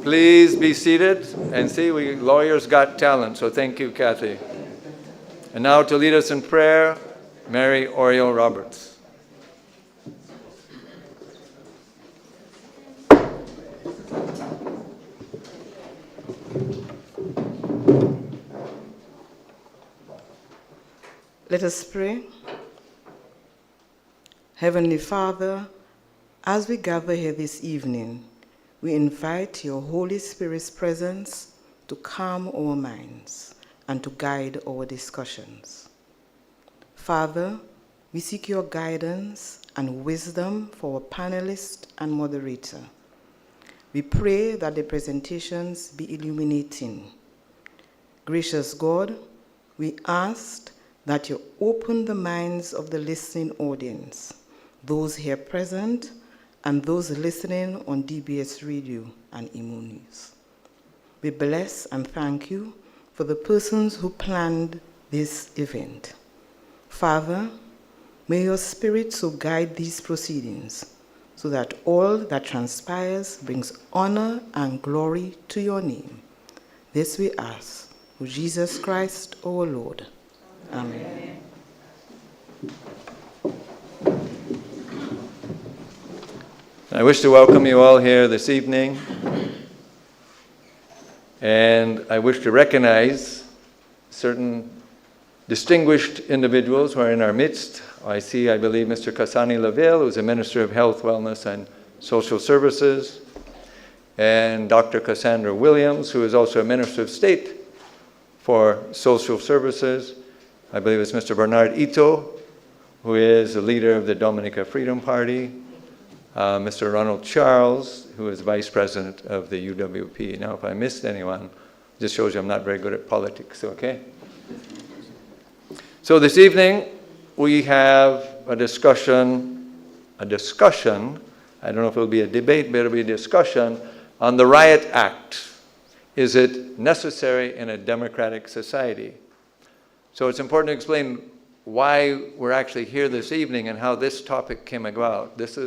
Please be seated, and see, we lawyers got talent, so thank you, Kathy. And now to lead us in prayer, Mary Oriole Roberts. Let us pray. Heavenly Father, as we gather here this evening, we invite your Holy Spirit's presence to calm our minds and to guide our discussions. Father, we seek your guidance and wisdom for our panelist and moderator. We pray that the presentations be illuminating. Gracious God, we ask that you open the minds of the listening audience, those here present and those listening on DBS Radio and Imo News. We bless and thank you for the persons who planned this event. Father, may your Spirit so guide these proceedings so that all that transpires brings honor and glory to your name. This we ask through Jesus Christ our Lord. Amen. I wish to welcome you all here this evening, and I wish to recognize certain distinguished individuals who are in our midst. I believe, Mr. Kasani Laville, who's a Minister of Health, Wellness, and Social Services, and Dr. Cassandra Williams, who is also a Minister of State for Social Services. I believe it's Mr. Bernard Ito, who is the leader of the Dominica Freedom Party. Mr. Ronald Charles, who is Vice President of the UWP. Now, if I missed anyone, just shows you I'm not very good at politics, okay? So this evening, we have a discussion, I don't know if it'll be a debate, but it'll be a discussion on the Riot Act. Is it necessary in a democratic society? So it's important to explain why we're actually here this evening and how this topic came about. This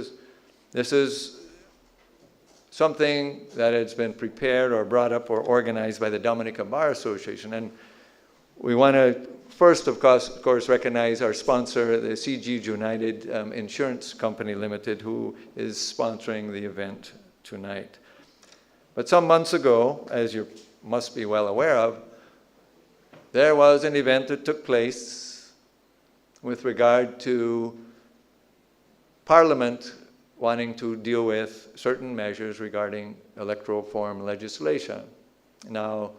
is something that has been prepared or brought up or organized by the Dominica Bar Association. And we want to first, of course, recognize our sponsor, the CG United Insurance Company Limited, who is sponsoring the event tonight. But some months ago, as you must be well aware of, there was an event that took place with regard to Parliament wanting to deal with certain measures regarding electoral reform legislation. Now,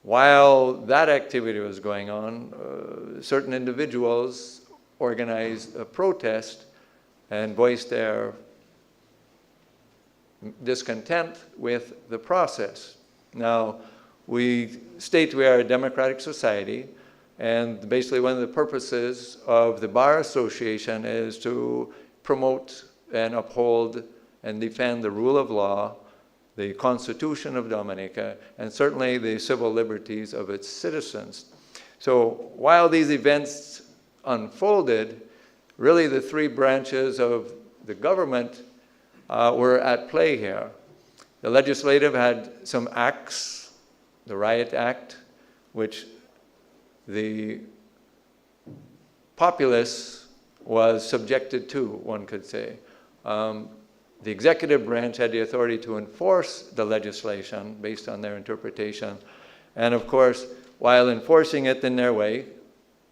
while that activity was going on, certain individuals organized a protest and voiced their discontent with the process. Now, we state we are a democratic society, and basically one of the purposes of the Bar Association is to promote and uphold and defend the rule of law, the Constitution of Dominica, and certainly the civil liberties of its citizens. So while these events unfolded, really the three branches of the government were at play here. The legislative had some acts, the Riot Act, which the populace was subjected to, one could say. The executive branch had the authority to enforce the legislation based on their interpretation. And of course, while enforcing it in their way,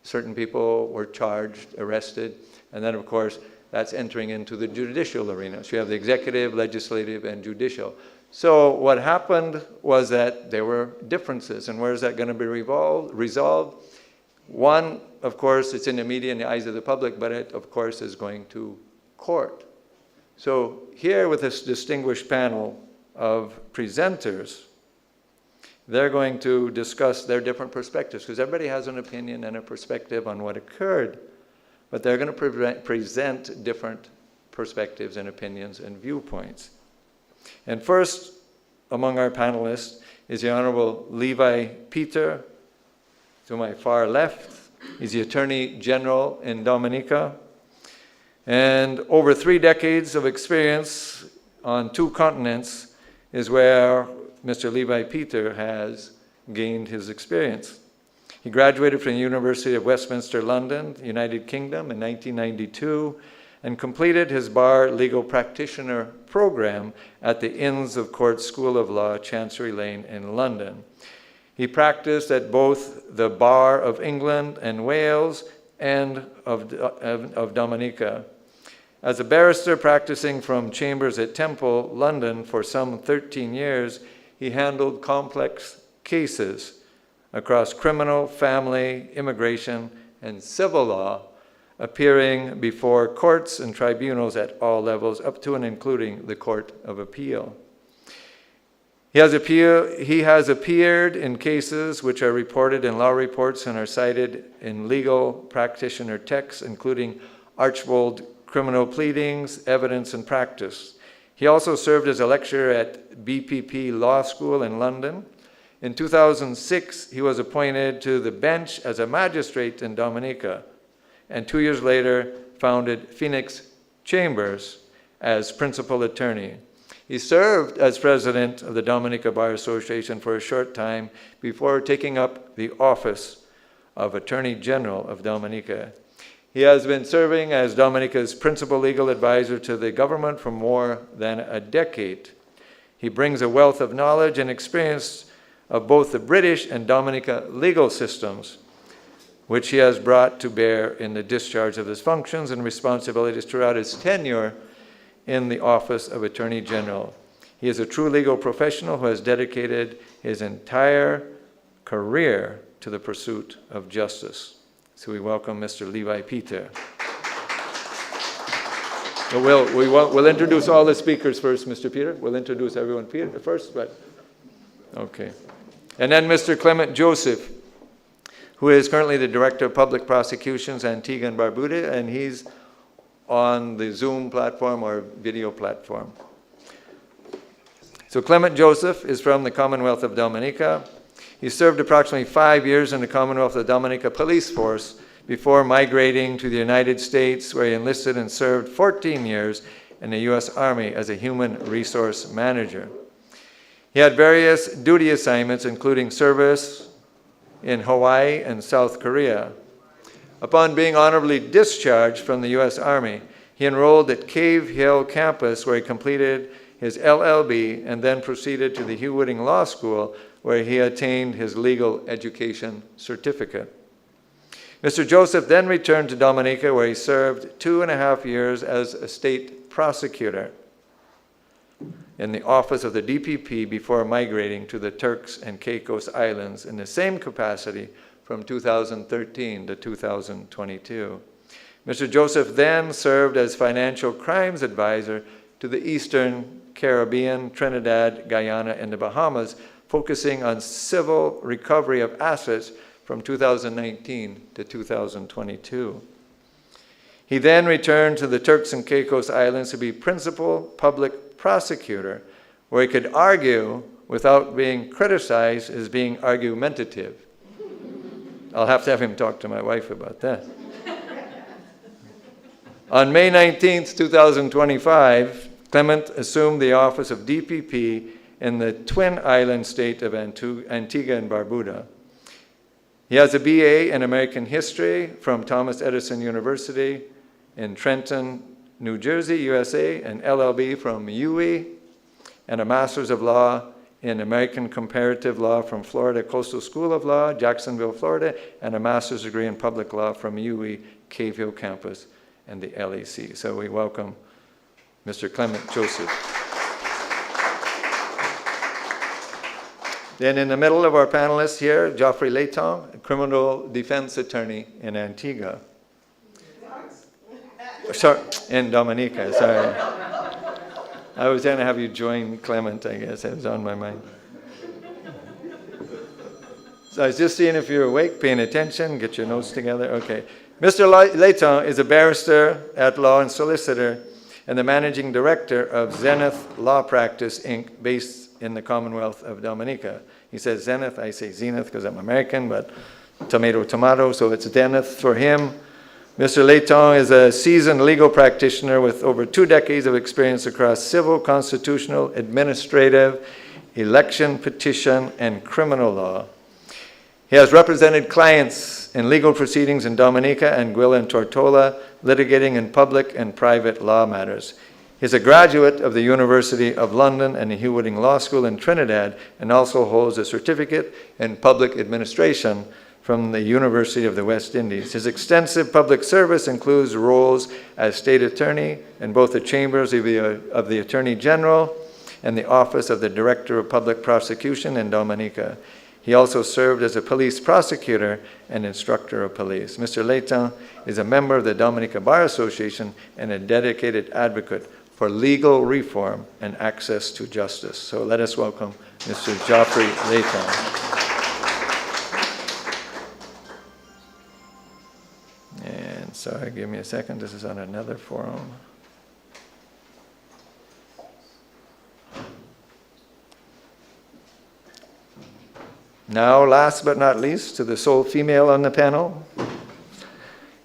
certain people were charged, arrested, and then of course, that's entering into the judicial arena. So you have the executive, legislative, and judicial. So what happened was that there were differences, and where is that going to be resolved? One, of course, it's in the media and the eyes of the public, but it, of course, is going to court. So here with this distinguished panel of presenters, they're going to discuss their different perspectives, because everybody has an opinion and a perspective on what occurred, but they're going to present different perspectives and opinions and viewpoints. And first among our panelists is the Honorable Levi Peter, to my far left. He's the Attorney General in Dominica, and over 3 decades of experience on 2 continents is where Mr. Levi Peter has gained his experience. He graduated from the University of Westminster, London, United Kingdom in 1992 and completed his bar legal practitioner program at the Inns of Court School of Law, Chancery Lane in London. He practiced at both the Bar of England and Wales and of Dominica. As a barrister practicing from chambers at Temple, London, for some 13 years, he handled complex cases across criminal, family, immigration, and civil law, appearing before courts and tribunals at all levels, up to and including the Court of Appeal. He has appeared in cases which are reported in law reports and are cited in legal practitioner texts, including Archbold Criminal Pleadings, Evidence and Practice. He also served as a lecturer at BPP Law School in London. In 2006, he was appointed to the bench as a magistrate in Dominica, and 2 years later founded Phoenix Chambers as principal attorney. He served as president of the Dominica Bar Association for a short time before taking up the office of Attorney General of Dominica. He has been serving as Dominica's principal legal advisor to the government for more than a decade. He brings a wealth of knowledge and experience of both the British and Dominica legal systems, which he has brought to bear in the discharge of his functions and responsibilities throughout his tenure in the office of Attorney General. He is a true legal professional who has dedicated his entire career to the pursuit of justice. So we welcome Mr. Levi Peter. We'll introduce all the speakers first, Mr. Peter. We'll introduce everyone Peter first, but okay. And then Mr. Clement Joseph, who is currently the Director of Public Prosecutions, Antigua and Barbuda, and he's on the Zoom platform or video platform. So Clement Joseph is from the Commonwealth of Dominica. He served approximately 5 years in the Commonwealth of Dominica Police Force before migrating to the United States, where he enlisted and served 14 years in the U.S. Army as a human resource manager. He had various duty assignments, including service in Hawaii and South Korea. Upon being honorably discharged from the U.S. Army, he enrolled at Cave Hill campus, where he completed his LLB and then proceeded to the Hugh Wooding Law School, where he attained his legal education certificate. Mr. Joseph then returned to Dominica, where he served 2.5 years as a state prosecutor in the office of the DPP before migrating to the Turks and Caicos Islands in the same capacity from 2013 to 2022. Mr. Joseph then served as financial crimes advisor to the Eastern Caribbean, Trinidad, Guyana, and the Bahamas, focusing on civil recovery of assets from 2019 to 2022. He then returned to the Turks and Caicos Islands to be principal public prosecutor, where he could argue without being criticized as being argumentative. I'll have to have him talk to my wife about that. On May 19th, 2025, Clement assumed the office of DPP in the Twin Island state of Antigua and Barbuda. He has a BA in American History from Thomas Edison University in Trenton, New Jersey, USA, an LLB from UWI, and a Master's of Law in American Comparative Law from Florida Coastal School of Law, Jacksonville, Florida, and a Master's degree in Public Law from UWI Cave Hill campus and the LAC. So we welcome Mr. Clement Joseph. Then in the middle of our panelists here, Geoffrey Layton, a criminal defense attorney in Antigua. Sorry, in Dominica, sorry. I was going to have you join Clement, I guess. It was on my mind. So I was just seeing if you're awake, paying attention, get your notes together. Okay. Mr. Layton is a barrister at law and solicitor and the managing director of Zenith Law Practice, Inc., based in the Commonwealth of Dominica. He says Zenith, I say Zenith because I'm American, but tomato, tomato, so it's Zenith for him. Mr. Leighton is a seasoned legal practitioner with over 2 decades of experience across civil, constitutional, administrative, election, petition, and criminal law. He has represented clients in legal proceedings in Dominica, Anguilla, and Tortola, litigating in public and private law matters. He is a graduate of the University of London and the Hugh Wooding Law School in Trinidad, and also holds a certificate in public administration from the University of the West Indies. His extensive public service includes roles as state attorney in both the chambers of the Attorney General and the Office of the Director of Public Prosecution in Dominica. He also served as a police prosecutor and instructor of police. Mr. Leighton is a member of the Dominica Bar Association and a dedicated advocate for legal reform and access to justice. So let us welcome Mr. Geoffrey Leighton. And sorry, give me a second. This is on another forum. Now, last but not least, to the sole female on the panel.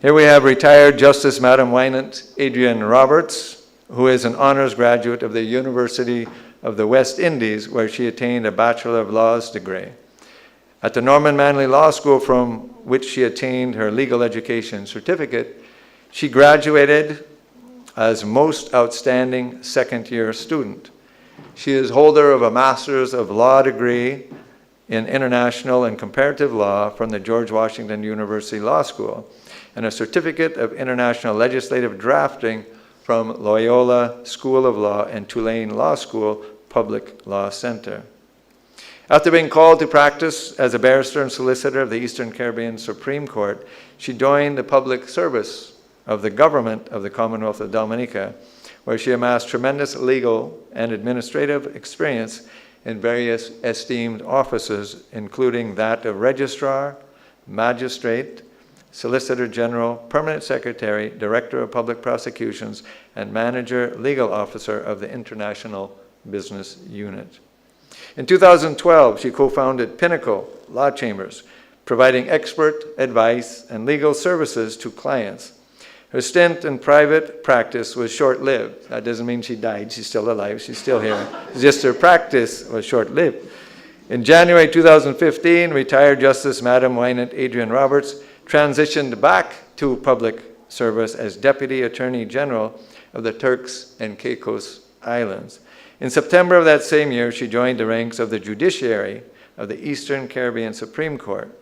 Here we have retired Justice Madam Wynant Adrian Roberts, who is an honors graduate of the University of the West Indies, where she attained a Bachelor of Laws degree. At the Norman Manley Law School, from which she attained her legal education certificate, she graduated as most outstanding second-year student. She is holder of a Master's of Law degree in International and Comparative Law from the George Washington University Law School, and a Certificate of International Legislative Drafting from Loyola School of Law and Tulane Law School Public Law Center. After being called to practice as a barrister and solicitor of the Eastern Caribbean Supreme Court, she joined the public service of the government of the Commonwealth of Dominica, where she amassed tremendous legal and administrative experience in various esteemed offices, including that of Registrar, Magistrate, Solicitor General, Permanent Secretary, Director of Public Prosecutions, and Manager Legal Officer of the International Business Unit. In 2012, she co-founded Pinnacle Law Chambers, providing expert advice and legal services to clients. Her stint in private practice was short-lived. That doesn't mean she died. She's still alive. She's still here. Just her practice was short-lived. In January 2015, retired Justice Madam Wynant Adrian Roberts transitioned back to public service as Deputy Attorney General of the Turks and Caicos Islands. In September of that same year, she joined the ranks of the judiciary of the Eastern Caribbean Supreme Court.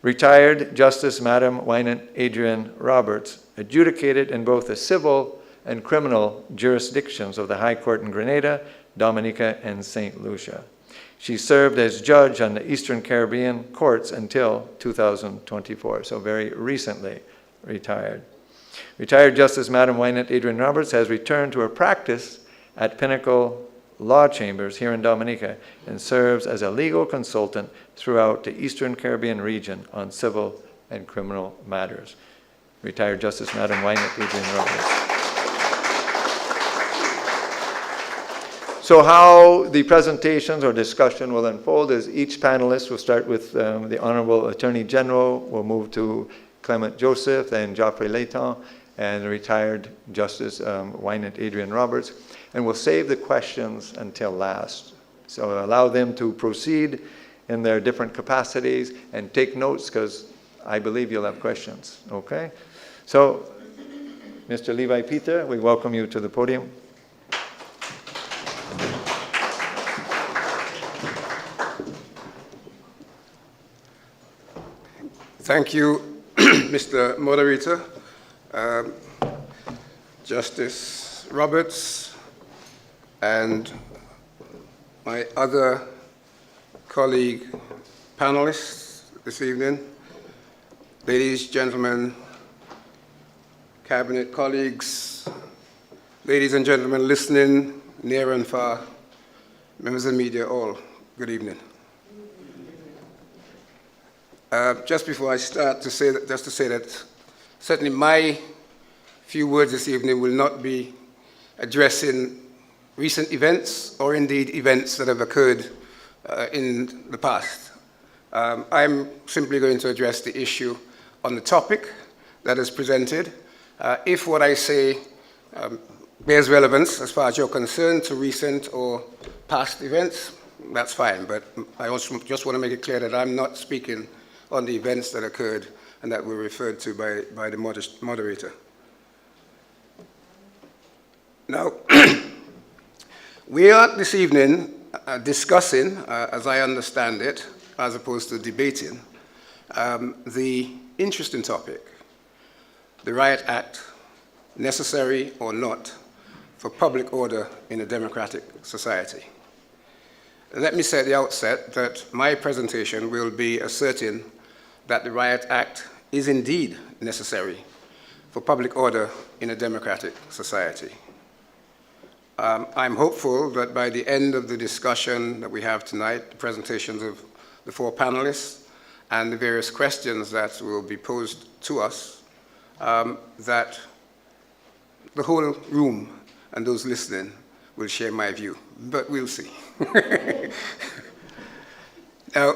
Retired Justice Madam Wynant Adrian Roberts adjudicated in both the civil and criminal jurisdictions of the High Court in Grenada, Dominica, and St. Lucia. She served as judge on the Eastern Caribbean courts until 2024, so very recently retired. Retired Justice Madam Wynant Adrian Roberts has returned to her practice at Pinnacle Law Chambers here in Dominica and serves as a legal consultant throughout the Eastern Caribbean region on civil and criminal matters. Retired Justice Madam Wynant Adrian Roberts. So how the presentations or discussion will unfold is each panelist will start with the Honorable Attorney General, we'll move to Clement Joseph, then Geoffrey Leighton, and retired Justice Wynant Adrian Roberts. And we'll save the questions until last. So allow them to proceed in their different capacities and take notes, because I believe you'll have questions, okay? So, Mr. Levi Peter, we welcome you to the podium. Thank you, Mr. Moderator. Justice Roberts and my other colleague panelists this evening, ladies, gentlemen, cabinet colleagues, ladies and gentlemen listening near and far, members of the media, all, good evening. Just before I start, to say that certainly my few words this evening will not be addressing recent events or indeed events that have occurred in the past. I'm simply going to address the issue on the topic that is presented. If what I say bears relevance as far as you're concerned to recent or past events, that's fine, but I also just want to make it clear that I'm not speaking on the events that occurred and that were referred to by the moderator. Now, we are this evening discussing, as I understand it, as opposed to debating, the interesting topic, the Riot Act, necessary or not for public order in a democratic society. Let me say at the outset that my presentation will be asserting that the Riot Act is indeed necessary for public order in a democratic society. I'm hopeful that by the end of the discussion that we have tonight, the presentations of the four panelists and the various questions that will be posed to us, that the whole room and those listening will share my view, but we'll see. Now,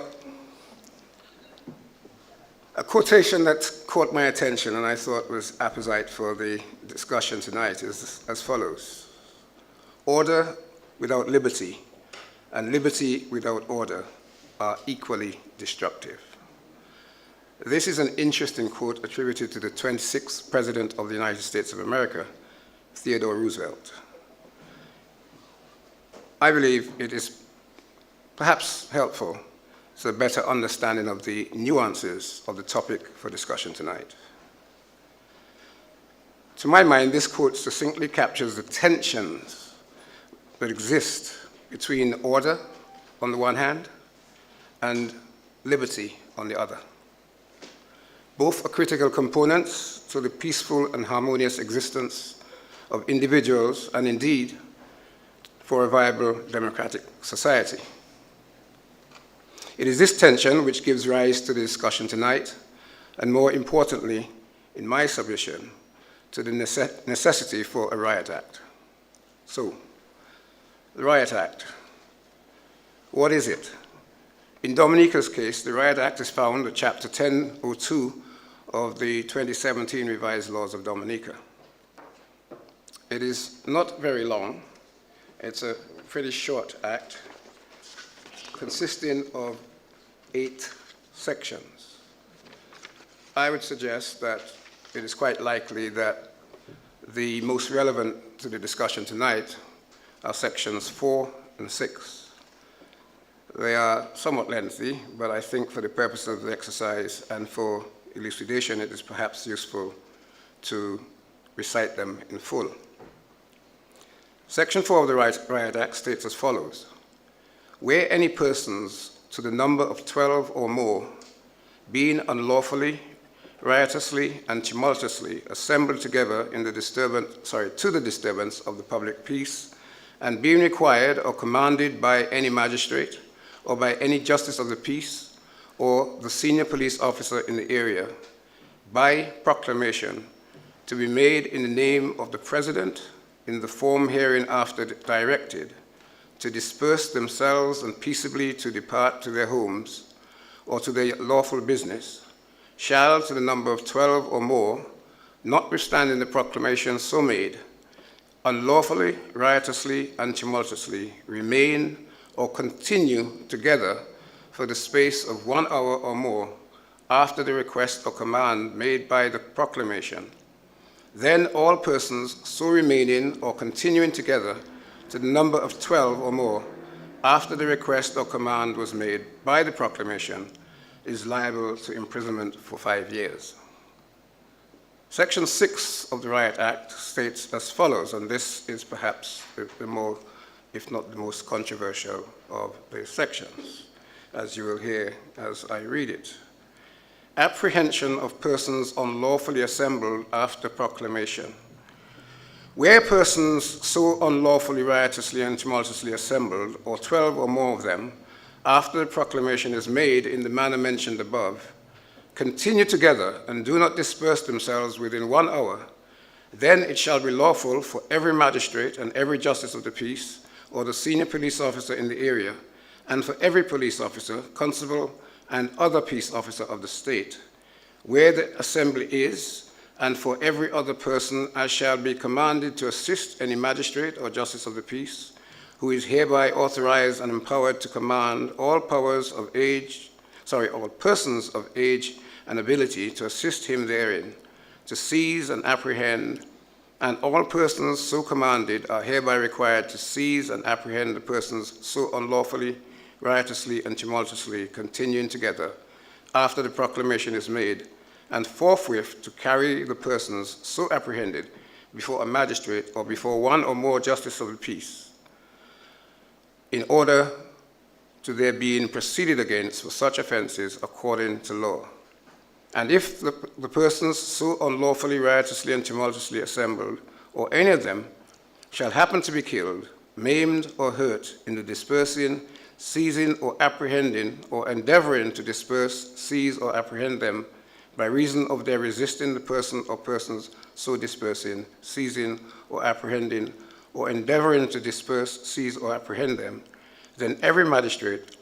a quotation that caught my attention and I thought was apposite for the discussion tonight is as follows: "Order without liberty and liberty without order are equally destructive." This is an interesting quote attributed to the 26th President of the United States of America, Theodore Roosevelt. I believe it is perhaps helpful to a better understanding of the nuances of the topic for discussion tonight. To my mind, this quote succinctly captures the tensions that exist between order on the one hand and liberty on the other. Both are critical components to the peaceful and harmonious existence of individuals and indeed for a viable democratic society. It is this tension which gives rise to the discussion tonight, and more importantly, in my submission, to the necessity for a Riot Act. So, the Riot Act. What is it? In Dominica's case, the Riot Act is found at Chapter 1002 of the 2017 Revised Laws of Dominica. It is not very long. It's a pretty short act consisting of 8 sections. I would suggest that it is quite likely that the most relevant to the discussion tonight are sections 4 and 6. They are somewhat lengthy, but I think for the purpose of the exercise and for elucidation, it is perhaps useful to recite them in full. Section 4 of the Riot Act states as follows: "Where any persons to the number of 12 or more, being unlawfully, riotously, and tumultuously assembled together in the to the disturbance of the public peace, and being required or commanded by any magistrate or by any justice of the peace or the senior police officer in the area, by proclamation, to be made in the name of the President, in the form hereinafter directed, to disperse themselves and peaceably to depart to their homes or to their lawful business, shall to the number of 12 or more, notwithstanding the proclamation so made, unlawfully, riotously, and tumultuously remain or continue together for the space of 1 hour or more after the request or command made by the proclamation. Then all persons so remaining or continuing together to the number of 12 or more after the request or command was made by the proclamation is liable to imprisonment for 5 years." Section 6 of the Riot Act states as follows, and this is perhaps the more, if not the most controversial of the sections, as you will hear as I read it. "Apprehension of persons unlawfully assembled after proclamation. Where persons so unlawfully, riotously, and tumultuously assembled, or 12 or more of them, after the proclamation is made in the manner mentioned above, continue together and do not disperse themselves within 1 hour, then it shall be lawful for every magistrate and every justice of the peace, or the senior police officer in the area, and for every police officer, constable, and other peace officer of the state, where the assembly is, and for every other person as shall be commanded to assist any magistrate or justice of the peace, who is hereby authorized and empowered to command all persons of age and ability to assist him therein, to seize and apprehend, and all persons so commanded are hereby required to seize and apprehend the persons so unlawfully, riotously, and tumultuously continuing together after the proclamation is made, and forthwith to carry the persons so apprehended before a magistrate or before one or more justice of the peace, in order to their being proceeded against for such offenses according to law. And if the persons so unlawfully, riotously, and tumultuously assembled, or any of them, shall happen to be killed, maimed, or hurt in the dispersing, seizing, or apprehending, or endeavoring to disperse, seize, or apprehend them, by reason of their resisting the person or persons so dispersing, seizing, or apprehending, or endeavoring to disperse, seize, or apprehend them, then every magistrate,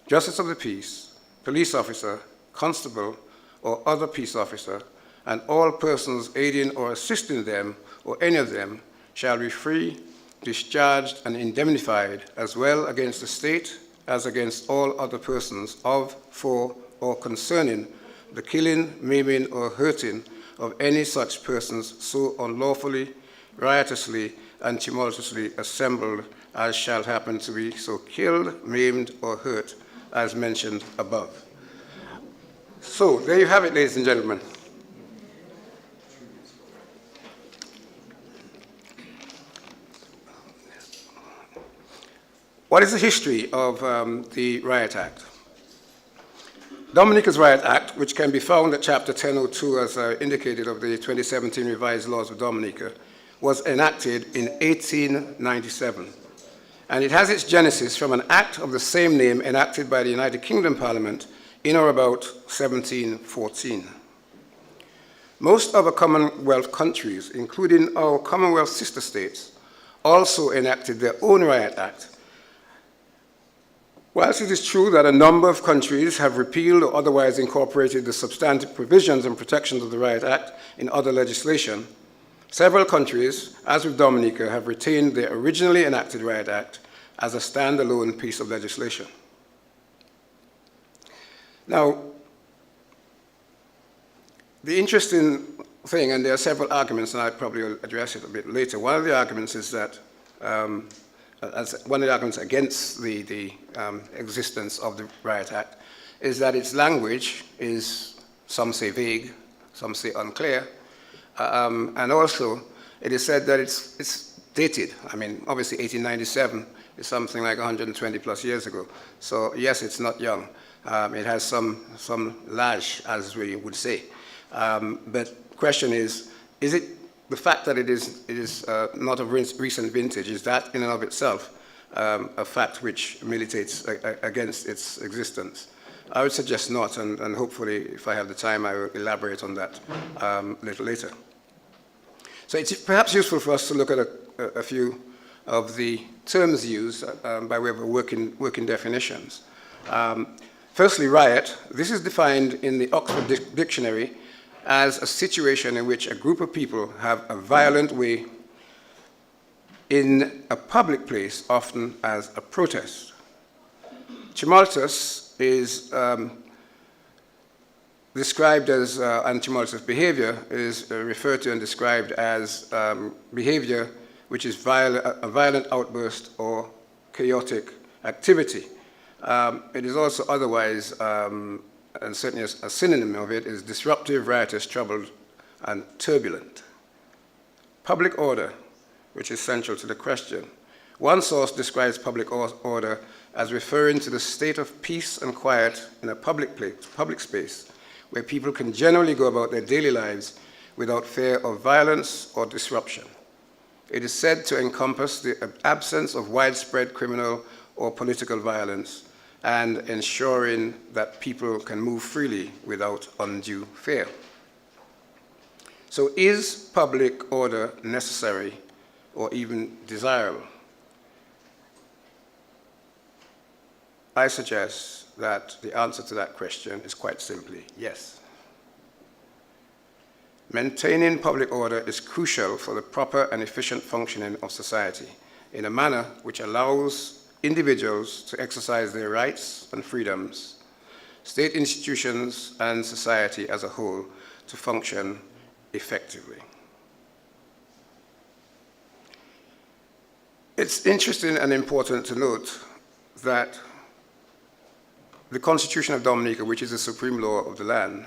justice of the peace, police officer, constable, or other peace officer, and all persons aiding or assisting them, or any of them, shall be free, discharged, and indemnified, as well against the state as against all other persons of, for, or concerning the killing, maiming, or hurting of any such persons so unlawfully, riotously, and tumultuously assembled as shall happen to be so killed, maimed, or hurt, as mentioned above. So, there you have it, ladies and gentlemen. What is the history of the Riot Act? Dominica's Riot Act, which can be found at Chapter 1002 as indicated of the 2017 revised laws of Dominica, was enacted in 1897. And it has its genesis from an act of the same name enacted by the United Kingdom Parliament in or about 1714. Most other Commonwealth countries, including our Commonwealth sister states, also enacted their own Riot Act. Whilst it is true that a number of countries have repealed or otherwise incorporated the substantive provisions and protections of the Riot Act in other legislation, several countries, as with Dominica, have retained their originally enacted Riot Act as a standalone piece of legislation. Now, the interesting thing, and there are several arguments, and I'll probably address it a bit later. One of the arguments is that, one of the arguments against the existence of the Riot Act is that its language is, some say vague, some say unclear, and also it is said that it's dated. I mean, obviously 1897 is something like 120 plus years ago. So yes, it's not young. It has some lash, as we would say. But the question is it the fact that it is not of recent vintage, is that in and of itself a fact which militates against its existence? I would suggest not, and hopefully, if I have the time, I will elaborate on that a little later. So it's perhaps useful for us to look at a few of the terms used by way of working definitions. Firstly, riot. This is defined in the Oxford Dictionary as a situation in which a group of people have a violent way in a public place, often as a protest. Tumultuous is described as, and tumultuous behavior is referred to and described as behavior which is a violent outburst or chaotic activity. It is also otherwise, and certainly a synonym of it, is disruptive, riotous, troubled, and turbulent. Public order, which is central to the question. One source describes public order as referring to the state of peace and quiet in a public space, where people can generally go about their daily lives without fear of violence or disruption. It is said to encompass the absence of widespread criminal or political violence and ensuring that people can move freely without undue fear. So is public order necessary or even desirable? I suggest that the answer to that question is quite simply yes. Maintaining public order is crucial for the proper and efficient functioning of society in a manner which allows individuals to exercise their rights and freedoms, state institutions, and society as a whole to function effectively. It's interesting and important to note that the Constitution of Dominica, which is the supreme law of the land,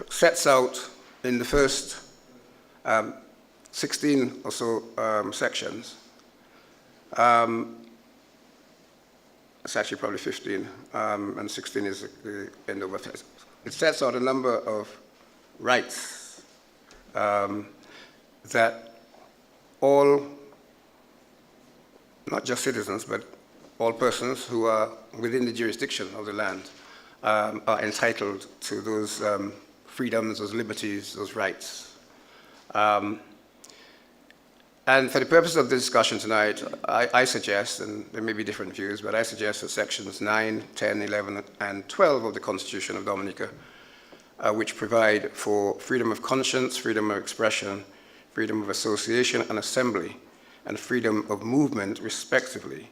sets out in the first 16 or so sections, it's actually probably 15, and 16 is the end of it. It sets out a number of rights that all, not just citizens, but all persons who are within the jurisdiction of the land are entitled to those freedoms, those liberties, those rights. And for the purpose of the discussion tonight, I suggest, and there may be different views, but I suggest that sections 9, 10, 11, and 12 of the Constitution of Dominica, which provide for freedom of conscience, freedom of expression, freedom of association and assembly, and freedom of movement, respectively,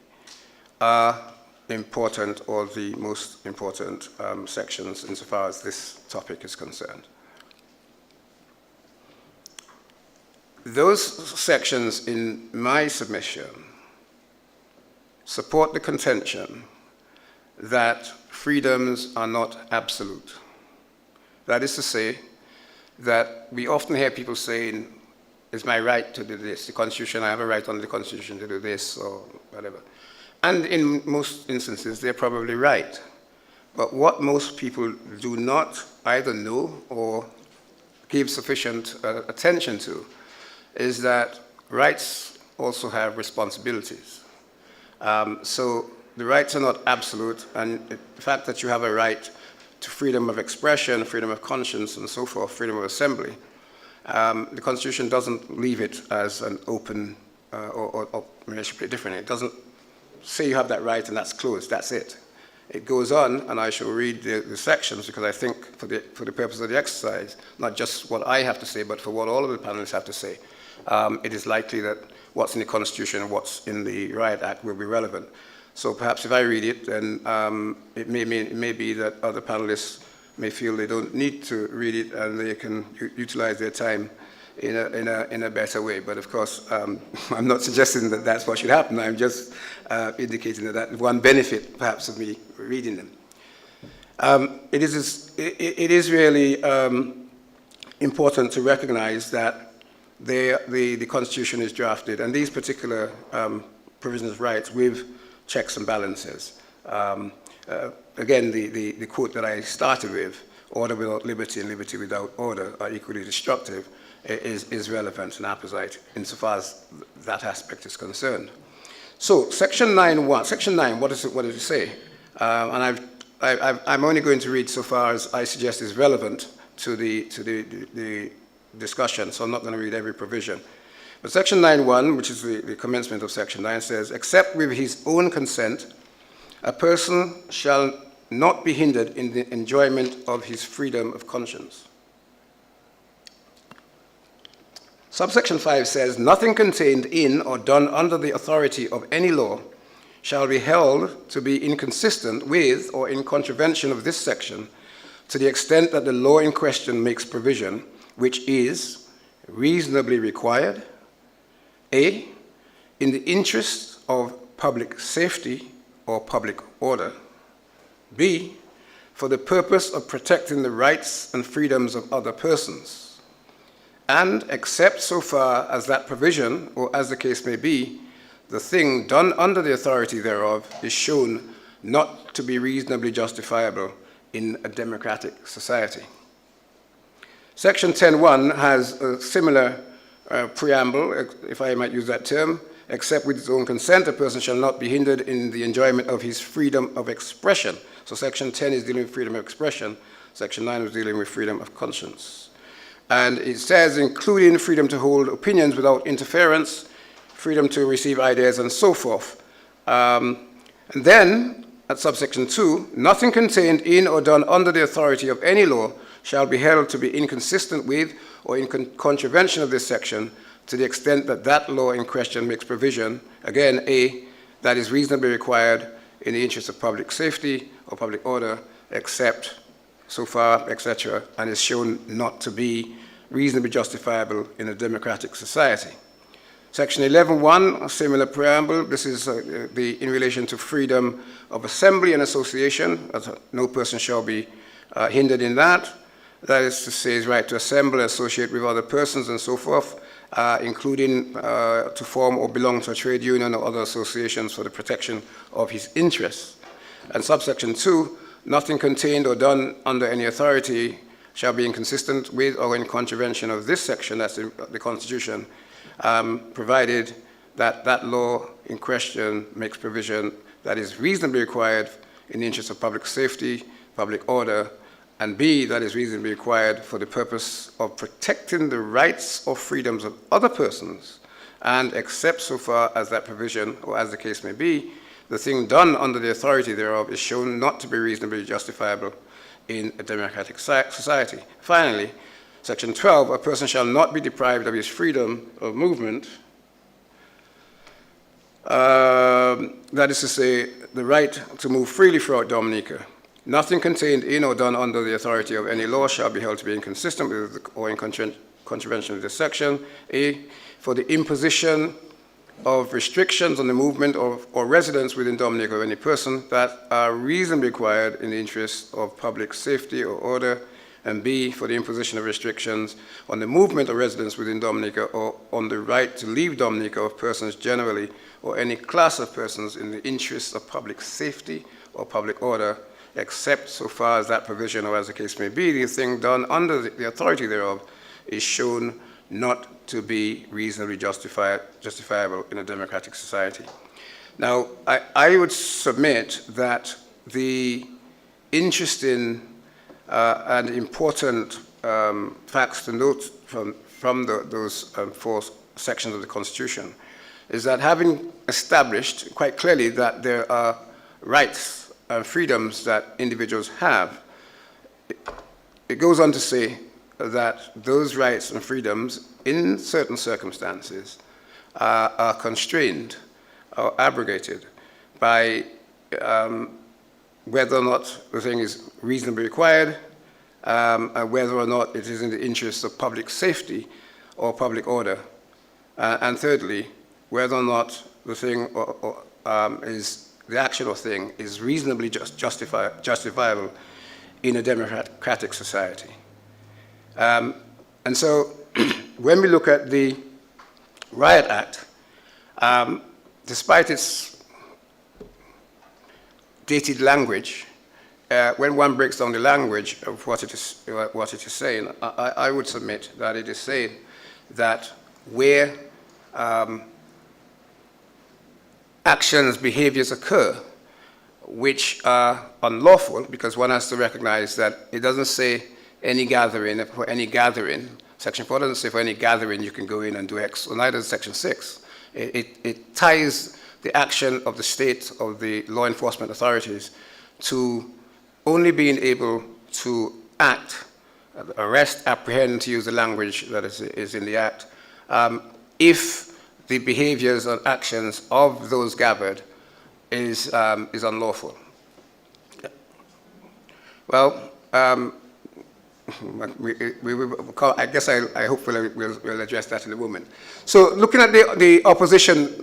are important, or the most important sections insofar as this topic is concerned. Those sections in my submission support the contention that freedoms are not absolute. That is to say, that we often hear people saying, it's my right to do this, the Constitution, I have a right under the Constitution to do this, or whatever. And in most instances, they're probably right. But what most people do not either know or give sufficient attention to is that rights also have responsibilities. So the rights are not absolute, and the fact that you have a right to freedom of expression, freedom of conscience, and so forth, freedom of assembly, the Constitution doesn't leave it as an open, or I should put it differently. It doesn't say you have that right and that's closed, that's it. It goes on, and I shall read the sections, because I think for the purpose of the exercise, not just what I have to say, but for what all of the panelists have to say, it is likely that what's in the Constitution and what's in the Riot Act will be relevant. So perhaps if I read it, then it may be that other panelists may feel they don't need to read it and they can utilize their time in a better way. But of course, I'm not suggesting that that's what should happen. I'm just indicating that one benefit, perhaps, of me reading them. It is really important to recognize that the Constitution is drafted, and these particular provisions of rights with checks and balances. Again, the quote that I started with, order without liberty and liberty without order are equally destructive, is relevant and apposite insofar as that aspect is concerned. So, Section 9, what does it say? And I'm only going to read so far as I suggest is relevant to the discussion, so I'm not going to read every provision. But Section 9.1, which is the commencement of Section 9, says, except with his own consent, a person shall not be hindered in the enjoyment of his freedom of conscience. Subsection 5 says, nothing contained in or done under the authority of any law shall be held to be inconsistent with or in contravention of this section to the extent that the law in question makes provision which is reasonably required, A, in the interest of public safety or public order, B, for the purpose of protecting the rights and freedoms of other persons, and except so far as that provision, or as the case may be, the thing done under the authority thereof is shown not to be reasonably justifiable in a democratic society. Section 10.1 has a similar preamble, if I might use that term, except with his own consent, a person shall not be hindered in the enjoyment of his freedom of expression. So Section 10 is dealing with freedom of expression. Section 9 is dealing with freedom of conscience. And it says, including freedom to hold opinions without interference, freedom to receive ideas, and so forth. And then, at subsection 2, nothing contained in or done under the authority of any law shall be held to be inconsistent with or in contravention of this section to the extent that that law in question makes provision, again, A, that is reasonably required in the interest of public safety or public order, except so far, etc., and is shown not to be reasonably justifiable in a democratic society. Section 11.1, a similar preamble. This is in relation to freedom of assembly and association. No person shall be hindered in that. That is to say, his right to assemble, associate with other persons, and so forth, including to form or belong to a trade union or other associations for the protection of his interests. And subsection 2, nothing contained or done under any authority shall be inconsistent with or in contravention of this section, that's the Constitution, provided that that law in question makes provision that is reasonably required in the interest of public safety, public order, and B, that is reasonably required for the purpose of protecting the rights or freedoms of other persons, and except so far as that provision, or as the case may be, the thing done under the authority thereof is shown not to be reasonably justifiable in a democratic society. Finally, Section 12, a person shall not be deprived of his freedom of movement, that is to say, the right to move freely throughout Dominica. Nothing contained in or done under the authority of any law shall be held to be inconsistent with or in contravention of this section. A, for the imposition of restrictions on the movement or residence within Dominica of any person that are reasonably required in the interest of public safety or order, and B, for the imposition of restrictions on the movement or residence within Dominica or on the right to leave Dominica of persons generally or any class of persons in the interest of public safety or public order, except so far as that provision, or as the case may be, the thing done under the authority thereof is shown not to be reasonably justifiable in a democratic society. Now, I would submit that the interesting and important facts to note from those 4 sections of the Constitution is that having established quite clearly that there are rights and freedoms that individuals have, it goes on to say that those rights and freedoms in certain circumstances are constrained or abrogated by whether or not the thing is reasonably required, and whether or not it is in the interest of public safety or public order, and thirdly, whether or not the thing is the action or thing is reasonably justifiable in a democratic society. And so when we look at the Riot Act, despite its dated language, when one breaks down the language of what it is saying, I would submit that it is saying that where actions, behaviors occur which are unlawful, because one has to recognize that it doesn't say any gathering, for any gathering. Section 4 doesn't say for any gathering you can go in and do X, or neither does Section 6. It ties the action of the state, of the law enforcement authorities, to only being able to act, arrest, apprehend, to use the language that is in the Act, if the behaviors and actions of those gathered is unlawful. Well, I guess I hopefully we'll address that in a moment. So looking at the opposition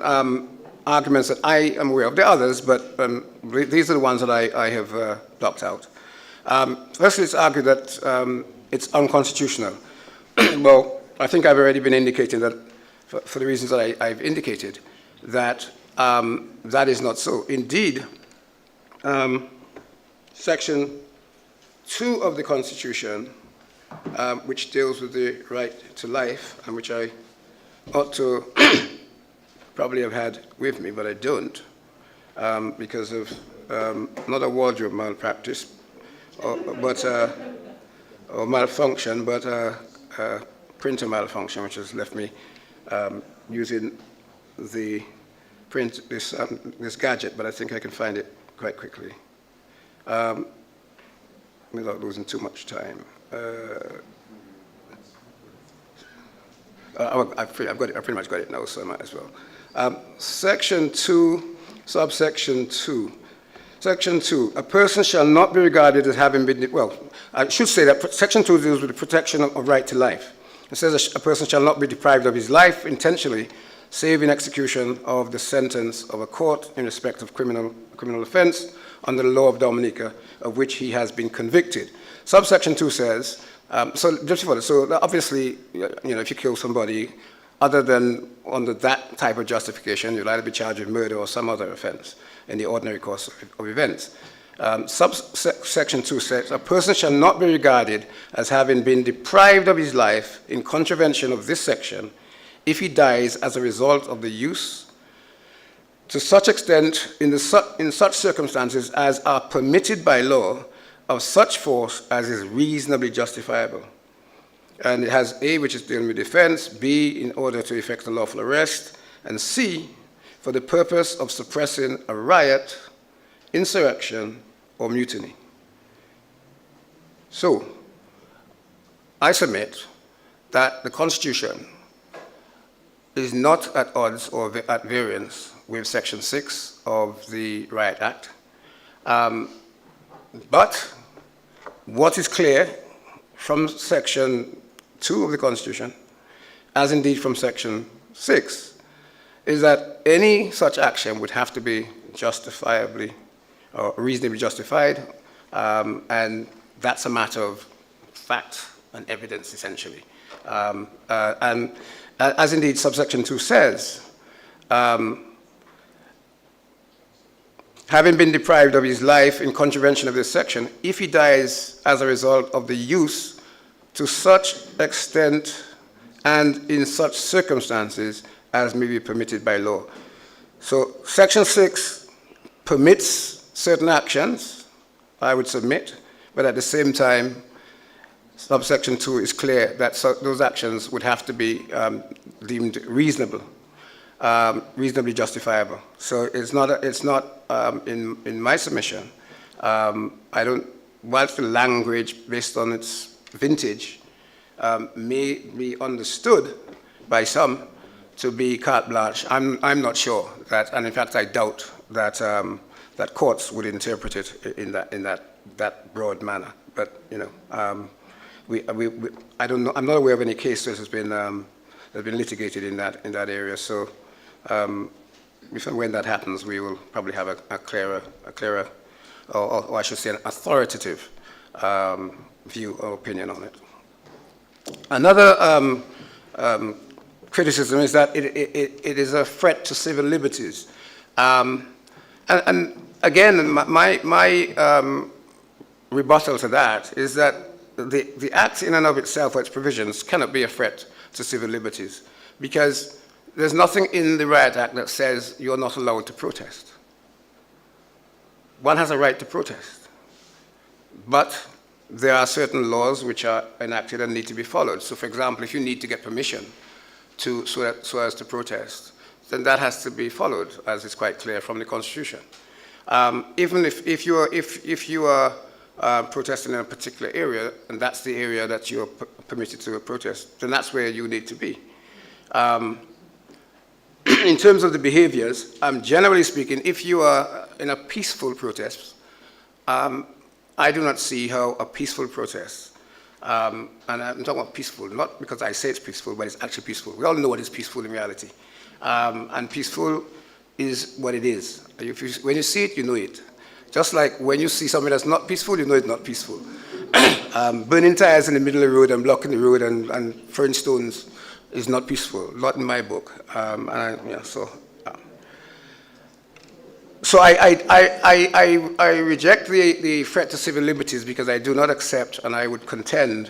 arguments that I am aware of, there are others, but these are the ones that I have blocked out. Firstly, it's argued that it's unconstitutional. Well, I think I've already been indicating that, for the reasons that I've indicated, that that is not so. Indeed, Section 2 of the Constitution, which deals with the right to life, and which I ought to probably have had with me, but I don't, because of not a wardrobe malpractice, or malfunction, but a printer malfunction, which has left me using the print, this gadget, but I think I can find it quite quickly without losing too much time. I've pretty much got it now, so I might as well. Section 2, subsection 2. Section 2, a person shall not be regarded as having been, well, I should say that Section 2 deals with the protection of right to life. It says a person shall not be deprived of his life intentionally, save in execution of the sentence of a court in respect of criminal offense under the law of Dominica, of which he has been convicted. Subsection 2 says, so obviously, if you kill somebody, other than under that type of justification, you'll either be charged with murder or some other offense in the ordinary course of events. Subsection 2 says, a person shall not be regarded as having been deprived of his life in contravention of this section if he dies as a result of the use to such extent in such circumstances as are permitted by law of such force as is reasonably justifiable. And it has A, which is dealing with defense, B, in order to effect a lawful arrest, and C, for the purpose of suppressing a riot, insurrection, or mutiny. So, I submit that the Constitution is not at odds or at variance with Section 6 of the Riot Act. But what is clear from Section 2 of the Constitution, as indeed from Section 6, is that any such action would have to be justifiably or reasonably justified, and that's a matter of fact and evidence, essentially. And as indeed subsection 2 says, having been deprived of his life in contravention of this section, if he dies as a result of the use to such extent and in such circumstances as may be permitted by law. So Section 6 permits certain actions, I would submit, but at the same time, subsection 2 is clear that those actions would have to be deemed reasonable, reasonably justifiable. So it's not in my submission, whilst the language based on its vintage may be understood by some to be carte blanche, I'm not sure that, and in fact I doubt that that courts would interpret it in that broad manner. But I don't know. I'm not aware of any case that has been litigated in that area. So if and when that happens, we will probably have a clearer, or I should say, an authoritative view or opinion on it. Another criticism is that it is a threat to civil liberties, and again, my rebuttal to that is that the Act in and of itself or its provisions cannot be a threat to civil liberties, because there's nothing in the Riot Act that says you're not allowed to protest. One has a right to protest, but there are certain laws which are enacted and need to be followed. So for example, if you need to get permission so as to protest, then that has to be followed, as is quite clear from the Constitution. Even if you are protesting in a particular area, and that's the area that you're permitted to protest, then that's where you need to be. In terms of the behaviors, generally speaking, if you are in a peaceful protest, I do not see how a peaceful protest, and I'm talking about peaceful, not because I say it's peaceful, but it's actually peaceful. We all know what is peaceful in reality. And peaceful is what it is. When you see it, you know it. Just like when you see something that's not peaceful, you know it's not peaceful. Burning tires in the middle of the road and blocking the road and throwing stones is not peaceful, not in my book. So I reject the threat to civil liberties because I do not accept, and I would contend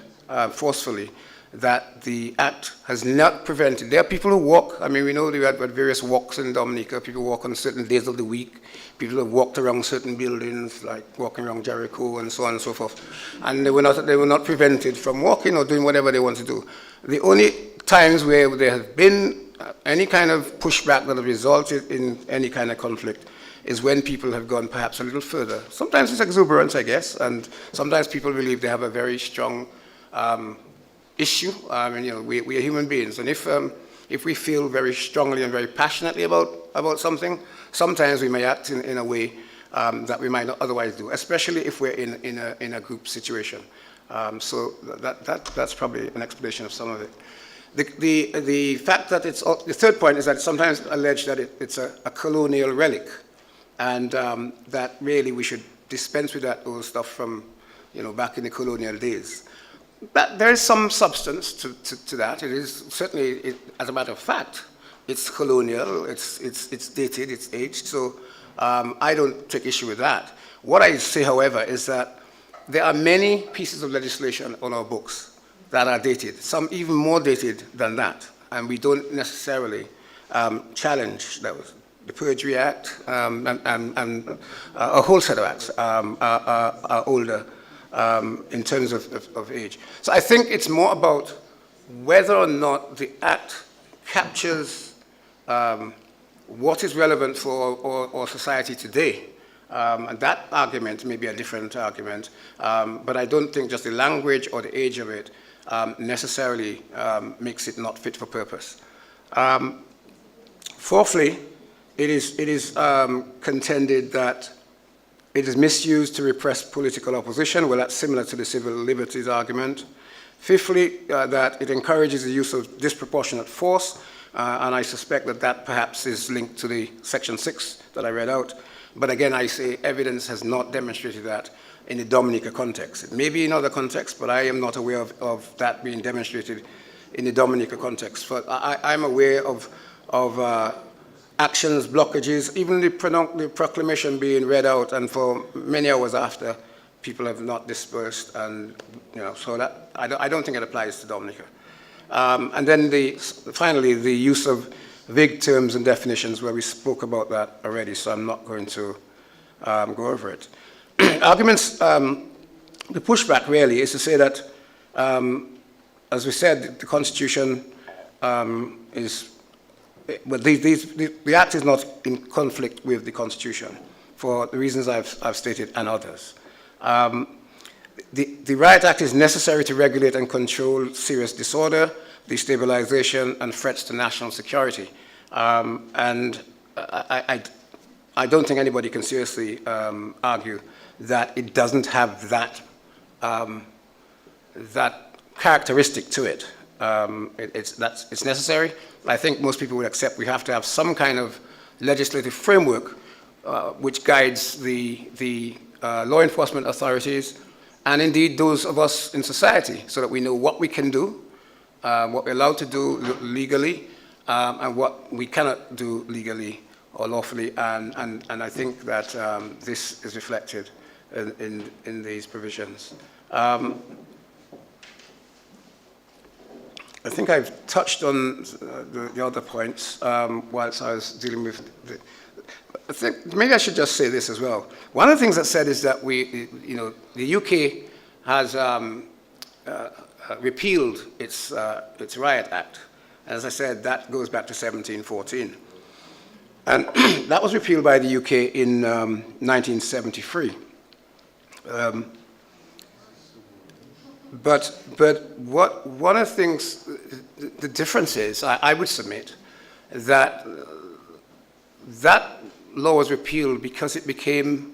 forcefully, that the Act has not prevented. There are people who walk. I mean, we know there are various walks in Dominica. People walk on certain days of the week. People have walked around certain buildings, like walking around Jericho and so on and so forth. And they were not prevented from walking or doing whatever they want to do. The only times where there has been any kind of pushback that has resulted in any kind of conflict is when people have gone perhaps a little further. Sometimes it's exuberance, I guess, and sometimes people believe they have a very strong issue. We are human beings, and if we feel very strongly and very passionately about something, sometimes we may act in a way that we might not otherwise do, especially if we're in a group situation. So that's probably an explanation of some of it. The fact that the third point is that it's sometimes alleged that it's a colonial relic, and that really we should dispense with that old stuff from back in the colonial days. But there is some substance to that. It is certainly, as a matter of fact, it's colonial, it's dated, it's aged. So I don't take issue with that. What I say, however, is that there are many pieces of legislation on our books that are dated, some even more dated than that, and we don't necessarily challenge those. The Perjury Act and a whole set of acts are older in terms of age. So I think it's more about whether or not the act captures what is relevant for our society today. And that argument may be a different argument, but I don't think just the language or the age of it necessarily makes it not fit for purpose. Fourthly, it is contended that it is misused to repress political opposition. Well, that's similar to the civil liberties argument. Fifthly, that it encourages the use of disproportionate force, and I suspect that perhaps is linked to the Section 6 that I read out. But again, I say evidence has not demonstrated that in the Dominica context. It may be in other contexts, but I am not aware of that being demonstrated in the Dominica context. But I'm aware of actions, blockages, even the proclamation being read out, and for many hours after, people have not dispersed, and so that I don't think it applies to Dominica. And then finally, the use of vague terms and definitions, where we spoke about that already, so I'm not going to go over it. Arguments, the pushback really is to say that, as we said, the Constitution is, well, the Act is not in conflict with the Constitution for the reasons I've stated and others. The Riot Act is necessary to regulate and control serious disorder, destabilization, and threats to national security. And I don't think anybody can seriously argue that it doesn't have that characteristic to it. It's necessary. I think most people would accept we have to have some kind of legislative framework which guides the law enforcement authorities and indeed those of us in society, so that we know what we can do, what we're allowed to do legally, and what we cannot do legally or lawfully. And I think that this is reflected in these provisions. I think I've touched on the other points whilst I was dealing with I think maybe I should just say this as well. One of the things that's said is that the UK has repealed its Riot Act. As I said, that goes back to 1714. And that was repealed by the UK in 1973. But one of the things, the difference is, I would submit, that law was repealed because it became,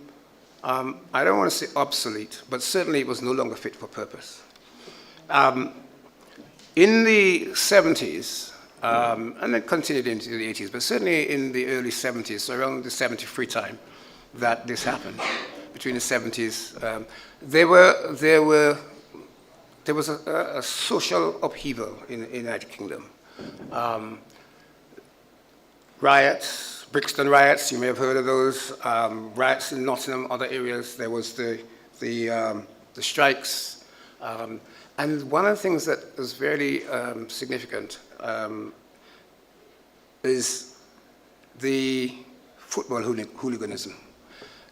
I don't want to say obsolete, but certainly it was no longer fit for purpose. In the 70s, and it continued into the 80s, but certainly in the early 70s, so around the 73 time that this happened, between the 70s, there was a social upheaval in the United Kingdom. Riots, Brixton riots, you may have heard of those. Riots in Nottingham, other areas. There was the strikes. And one of the things that was very significant is the football hooliganism.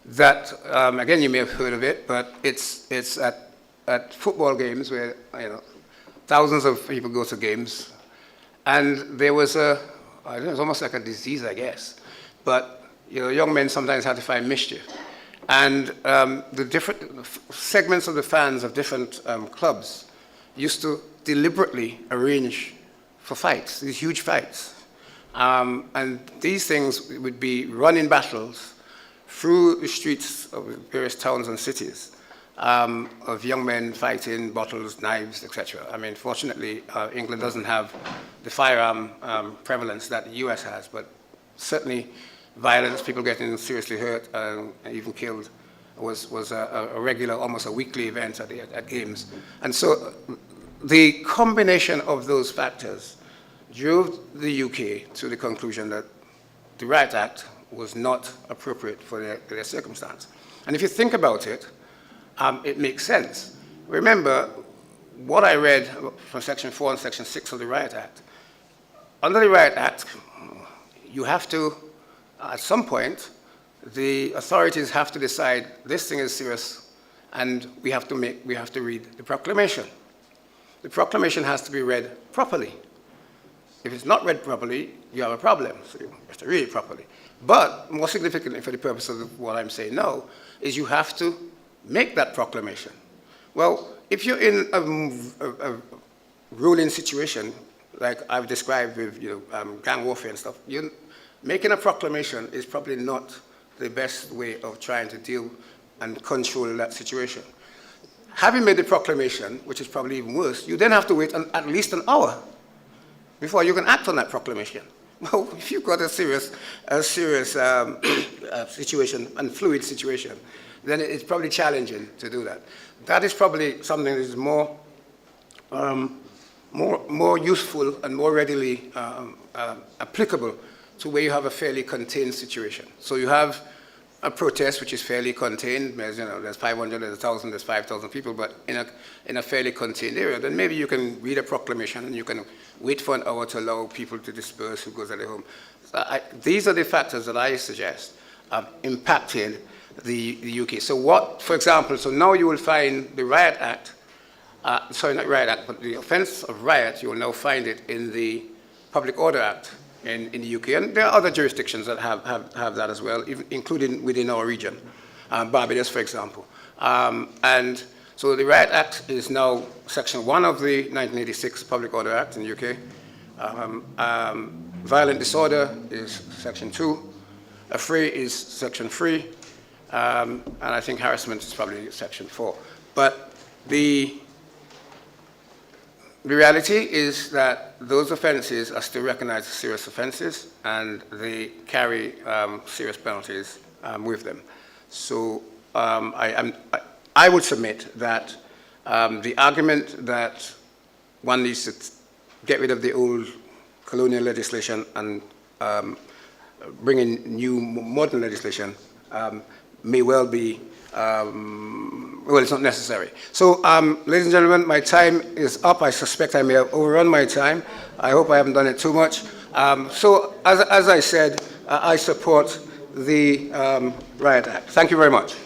That, again, you may have heard of it, but it's at football games where thousands of people go to games, and there was I don't know, it was almost like a disease, I guess. But young men sometimes had to find mischief, and the different segments of the fans of different clubs used to deliberately arrange for fights, these huge fights. And these things would be running battles through the streets of various towns and cities of young men fighting, bottles, knives, etc. I mean, fortunately, England doesn't have the firearm prevalence that the US has, but certainly violence, people getting seriously hurt and even killed was a regular, almost a weekly event at games. And so the combination of those factors drove the UK to the conclusion that the Riot Act was not appropriate for their circumstance. And if you think about it, it makes sense. Remember, what I read from Section 4 and Section 6 of the Riot Act. Under the Riot Act, you have to, at some point, the authorities have to decide this thing is serious, and we have to read the proclamation. The proclamation has to be read properly. If it's not read properly, you have a problem, so you have to read it properly. But more significantly, for the purpose of what I'm saying now, is you have to make that proclamation. Well, if you're in a ruling situation, like I've described with gang warfare and stuff, making a proclamation is probably not the best way of trying to deal and control that situation. Having made the proclamation, which is probably even worse, you then have to wait at least an hour before you can act on that proclamation. Well, if you've got a serious situation and fluid situation, then it's probably challenging to do that. That is probably something that is more useful and more readily applicable to where you have a fairly contained situation. So you have a protest which is fairly contained. There's 500, there's 1,000, there's 5,000 people, but in a fairly contained area. Then maybe you can read a proclamation and you can wait for an hour to allow people to disperse who goes at their home. So these are the factors that I suggest impacted the UK. So what, for example, so now you will find the Riot Act, sorry, not Riot Act, but the offense of riot, you will now find it in the Public Order Act in the UK. And there are other jurisdictions that have that as well, including within our region, Barbados, for example. And so the Riot Act is now Section 1 of the 1986 Public Order Act in the UK. Violent disorder is Section 2. Affray is Section 3. And I think harassment is probably Section 4. But the reality is that those offenses are still recognized as serious offenses, and they carry serious penalties with them. So I would submit that the argument that one needs to get rid of the old colonial legislation and bring in new modern legislation may well be, well, it's not necessary. So, ladies and gentlemen, my time is up. I suspect I may have overrun my time. I hope I haven't done it too much. So, as I said, I support the Riot Act. Thank you very much.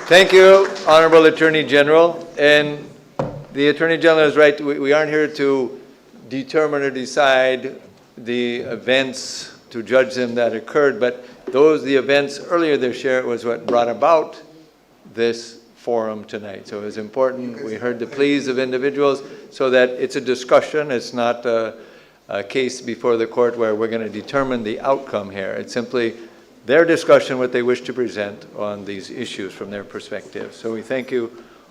Thank you, Honorable Attorney General. And the Attorney General is right. We aren't here to determine or decide the events, to judge them that occurred, but the events earlier this year was what brought about this forum tonight. So it was important. We heard the pleas of individuals so that it's a discussion. It's not a case before the court where we're going to determine the outcome here. It's simply their discussion, what they wish to present on these issues from their perspective. So we thank you,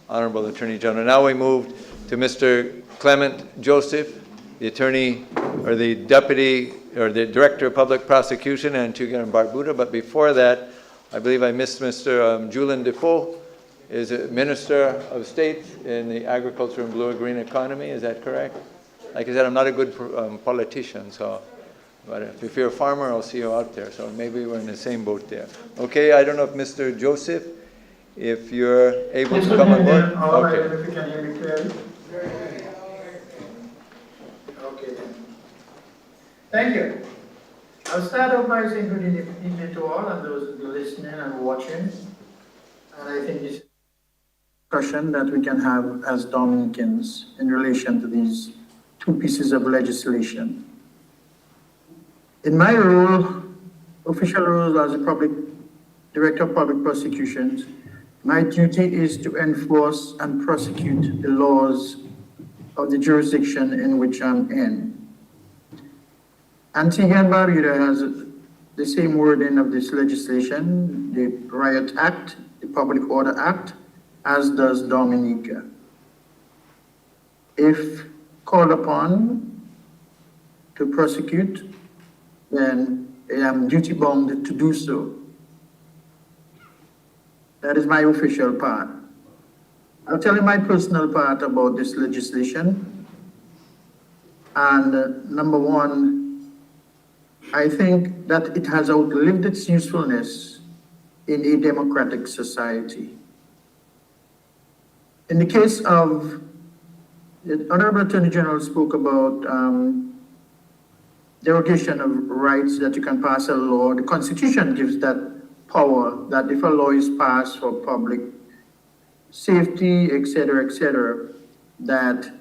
Honorable Attorney General. Now we move to Mr. Clement Joseph, the Attorney, or the Deputy, or the Director of Public Prosecution, Antigua and Barbuda. But before that, I believe I missed Mr. Julian Defoe, is a Minister of State in the Agriculture and Blue and Green Economy. Is that correct? Like I said, I'm not a good politician, so, but if you're a farmer, I'll see you out there. So maybe we're in the same boat there. Okay, I don't know if Mr. Joseph, if you're able to come on board. Okay. If you can hear me clearly. Okay. Thank you. I'll start off by saying good evening to all and those listening and watching. And I think this is a discussion that we can have as Dominicans in relation to these two pieces of legislation. In my role, official role as a public Director of Public Prosecutions, my duty is to enforce and prosecute the laws of the jurisdiction in which I'm in. Antigua and Barbuda has the same wording of this legislation, the Riot Act, the Public Order Act, as does Dominica. If called upon to prosecute, then I am duty bound to do so. That is my official part. I'll tell you my personal part about this legislation. And number one, I think that it has outlived its usefulness in a democratic society. In the case of, the Honorable Attorney General spoke about derogation of rights, that you can pass a law. The Constitution gives that power, that if a law is passed for public safety, etc., that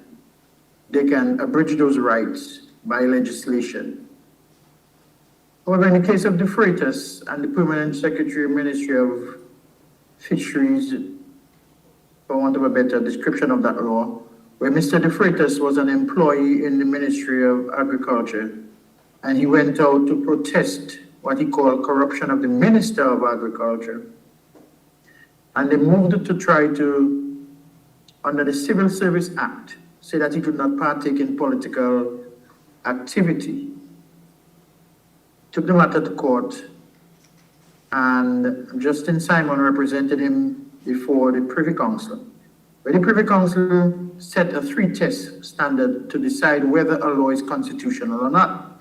they can abridge those rights by legislation. However, in the case of the Freitas and the Permanent Secretary, Ministry of Fisheries, for want of a better description of that law, where Mr. De Freitas was an employee in the Ministry of Agriculture, and he went out to protest what he called corruption of the Minister of Agriculture. And they moved to try to, under the Civil Service Act, say that he could not partake in political activity. Took the matter to court, and Justin Simon represented him before the Privy Council, where the Privy Council set a 3-test standard to decide whether a law is constitutional or not.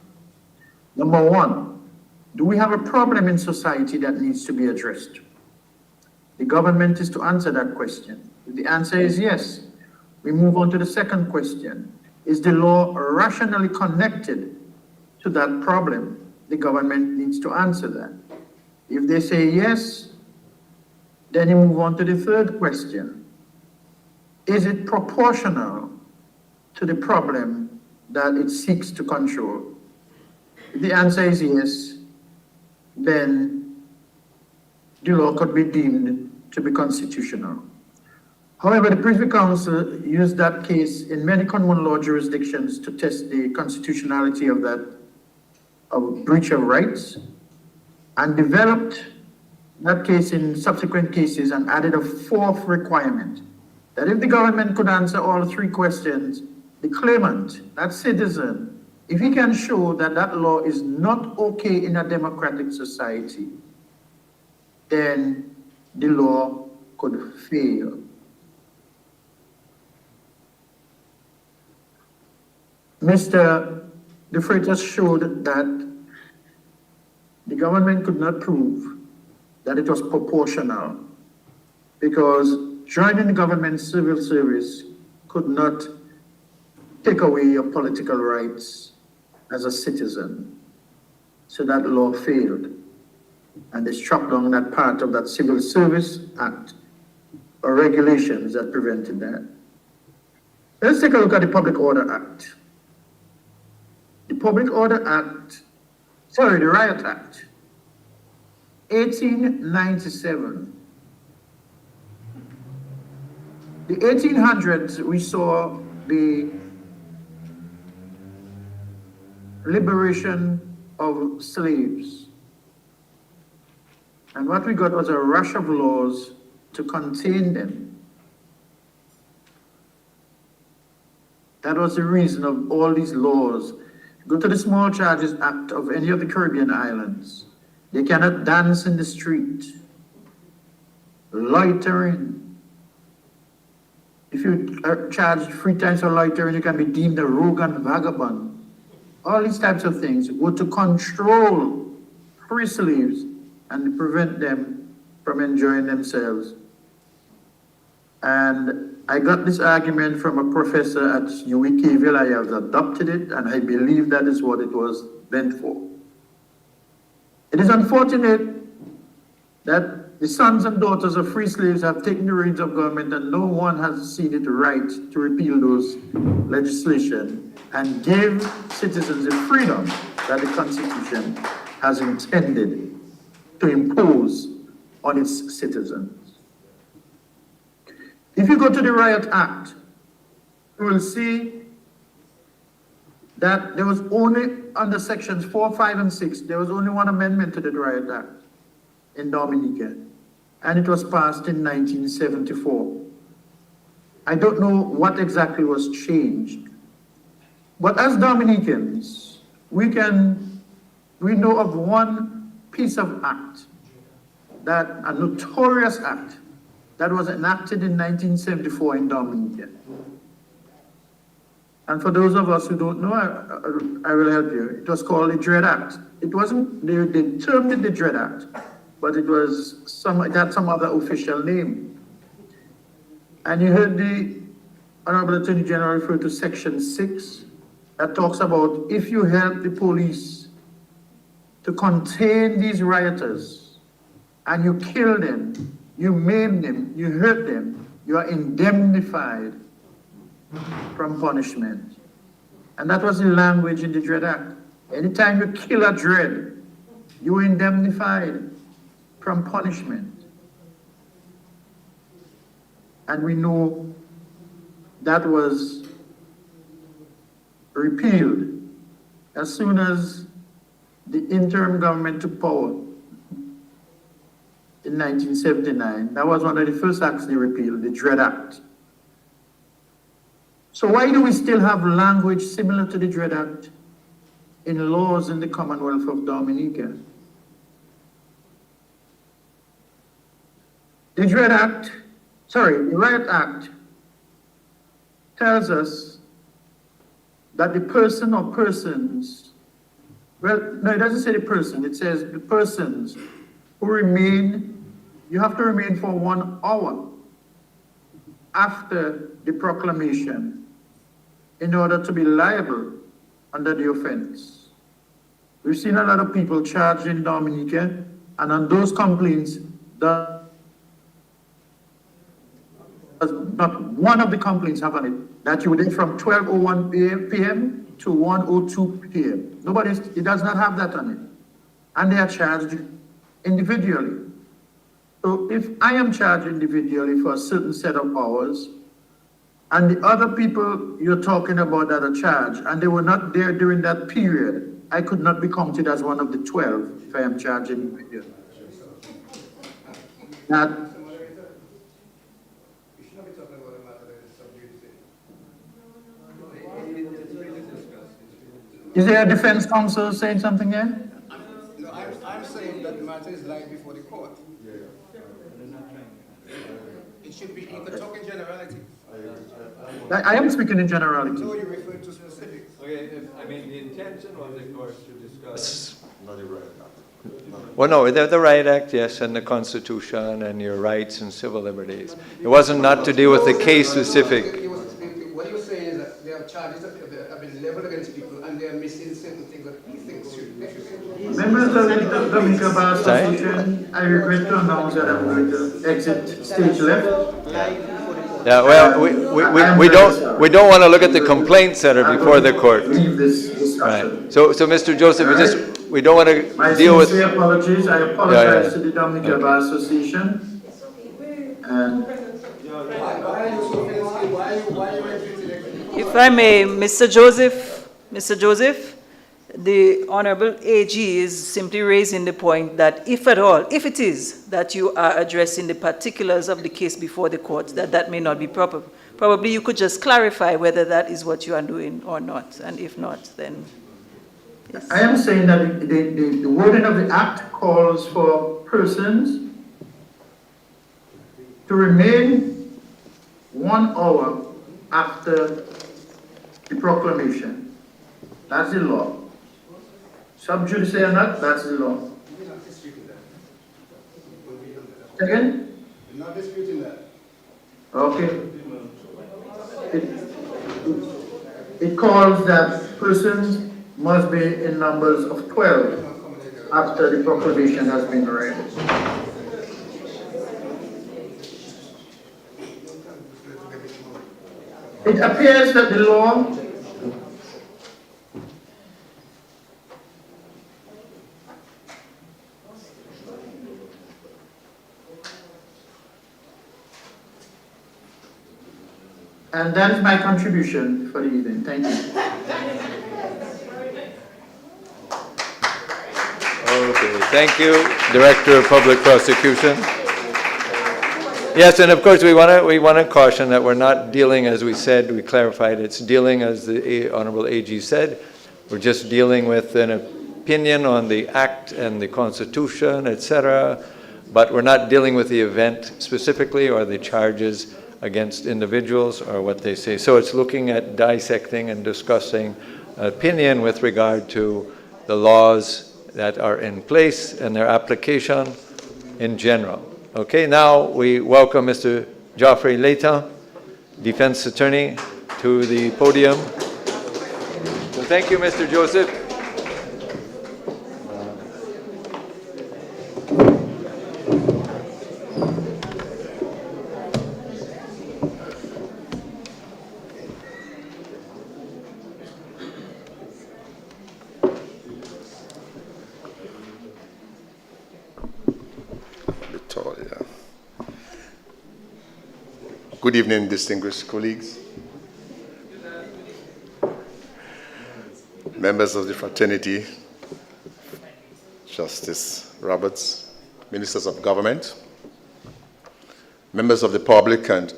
Number one, do we have a problem in society that needs to be addressed? The government is to answer that question. If the answer is yes, we move on to the second question. Is the law rationally connected to that problem? The government needs to answer that. If they say yes, then you move on to the third question. Is it proportional to the problem that it seeks to control? If the answer is yes, then the law could be deemed to be constitutional. However, the Privy Council used that case in many common law jurisdictions to test the constitutionality of that of breach of rights, and developed that case in subsequent cases and added a 4th requirement, that if the government could answer all 3 questions, the claimant, that citizen, if he can show that that law is not okay in a democratic society, then the law could fail. Mr. De Freitas showed that the government could not prove that it was proportional, because joining the government civil service could not take away your political rights as a citizen. So that law failed, and they struck down that part of that Civil Service Act or regulations that prevented that. Let's take a look at the Public Order Act. The Public Order Act, the Riot Act, 1897. The 1800s, we saw the liberation of slaves. And what we got was a rush of laws to contain them. That was the reason of all these laws. Go to the Small Charges Act of any of the Caribbean islands. They cannot dance in the street. Loitering. If you are charged 3 times for loitering, you can be deemed a rogue and vagabond. All these types of things were to control free slaves and prevent them from enjoying themselves. And I got this argument from a professor at UWI-Ville. I have adopted it, and I believe that is what it was meant for. It is unfortunate that the sons and daughters of free slaves have taken the reins of government, and no one has seen it right to repeal those legislation and give citizens the freedom that the Constitution has intended to impose on its citizens. If you go to the Riot Act, you will see that there was only, under sections 4, 5, and 6, there was only one amendment to the Riot Act in Dominica, and it was passed in 1974. I don't know what exactly was changed, but as Dominicans, we know of one piece of act, that a notorious act that was enacted in 1974 in Dominica. And for those of us who don't know, I will help you. It was called the Dread Act. It wasn't, they termed it the Dread Act, but it had some other official name. And you heard the Honorable Attorney General refer to Section 6, that talks about if you help the police to contain these rioters and you kill them, you maim them, you hurt them, you are indemnified from punishment. And that was the language in the Dread Act. Anytime you kill a dread, you are indemnified from punishment. And we know that was repealed as soon as the interim government took power in 1979. That was one of the first acts they repealed, the Dread Act. So why do we still have language similar to the Dread Act in laws in the Commonwealth of Dominica? The Riot Act tells us that the person or persons, well, no, it doesn't say the person, it says the persons who remain, you have to remain for 1 hour after the proclamation in order to be liable under the offense. We've seen a lot of people charged in Dominica, and on those complaints, not one of the complaints have on it that you were there from 12:01 p.m. to 1:02 p.m. It does not have that on it. And they are charged individually. So if I am charged individually for a certain set of hours, and the other people you're talking about that are charged, and they were not there during that period, I could not be counted as one of the 12 if I am charged individually. Now, is there a defense counsel saying something here? No, I'm saying that the matter is live before the court. It should be, you could talk in generality. I am speaking in generality. No, you refer to specifics. Okay, the intention was, of course, to discuss. Not the Riot Act. Well, no, the Riot Act, yes, and the Constitution and your rights and civil liberties. It wasn't not to deal with the case specific. What you're saying is that there are charges that have been leveled against people, and they are missing certain things that he thinks should be. Members of the Dominica Bar Association, I regret to announce that I'm going to exit stage left. Yeah, well, we don't want to look at the complaints that are before the court. Leave this discussion. Right. So Mr. Joseph, we don't want to My deal with. sincere apologies. I apologize to the Dominica Okay. Bar Association. And Why are you so offensive? Why are you exiting? If I may, Mr. Joseph, the Honorable AG is simply raising the point that if at all, if it is that you are addressing the particulars of the case before the court, that may not be proper. Probably you could just clarify whether that is what you are doing or not, and if not, then yes. I am saying that the wording of the act calls for persons to remain 1 hour after the proclamation. That's the law. Sub judice or not, that's the law. Again? You're not disputing that. Okay. It calls that persons must be in numbers of 12 after the proclamation has been read. It appears that the law And that is my contribution for the evening. Thank you. Okay, thank you, Director of Public Prosecution. Yes, and of course we want to caution that we're not dealing, as we said, we clarified, it's dealing, as the Honorable AG said, we're just dealing with an opinion on the Act and the Constitution, etc., but we're not dealing with the event specifically or the charges against individuals or what they say. So it's looking at dissecting and discussing opinion with regard to the laws that are in place and their application in general. Okay, now we welcome Mr. Geoffrey Leighton, Defense Attorney, to the podium. So thank you, Mr. Joseph. Good evening, distinguished colleagues, members of the fraternity, Justice Roberts, ministers of government, members of the public and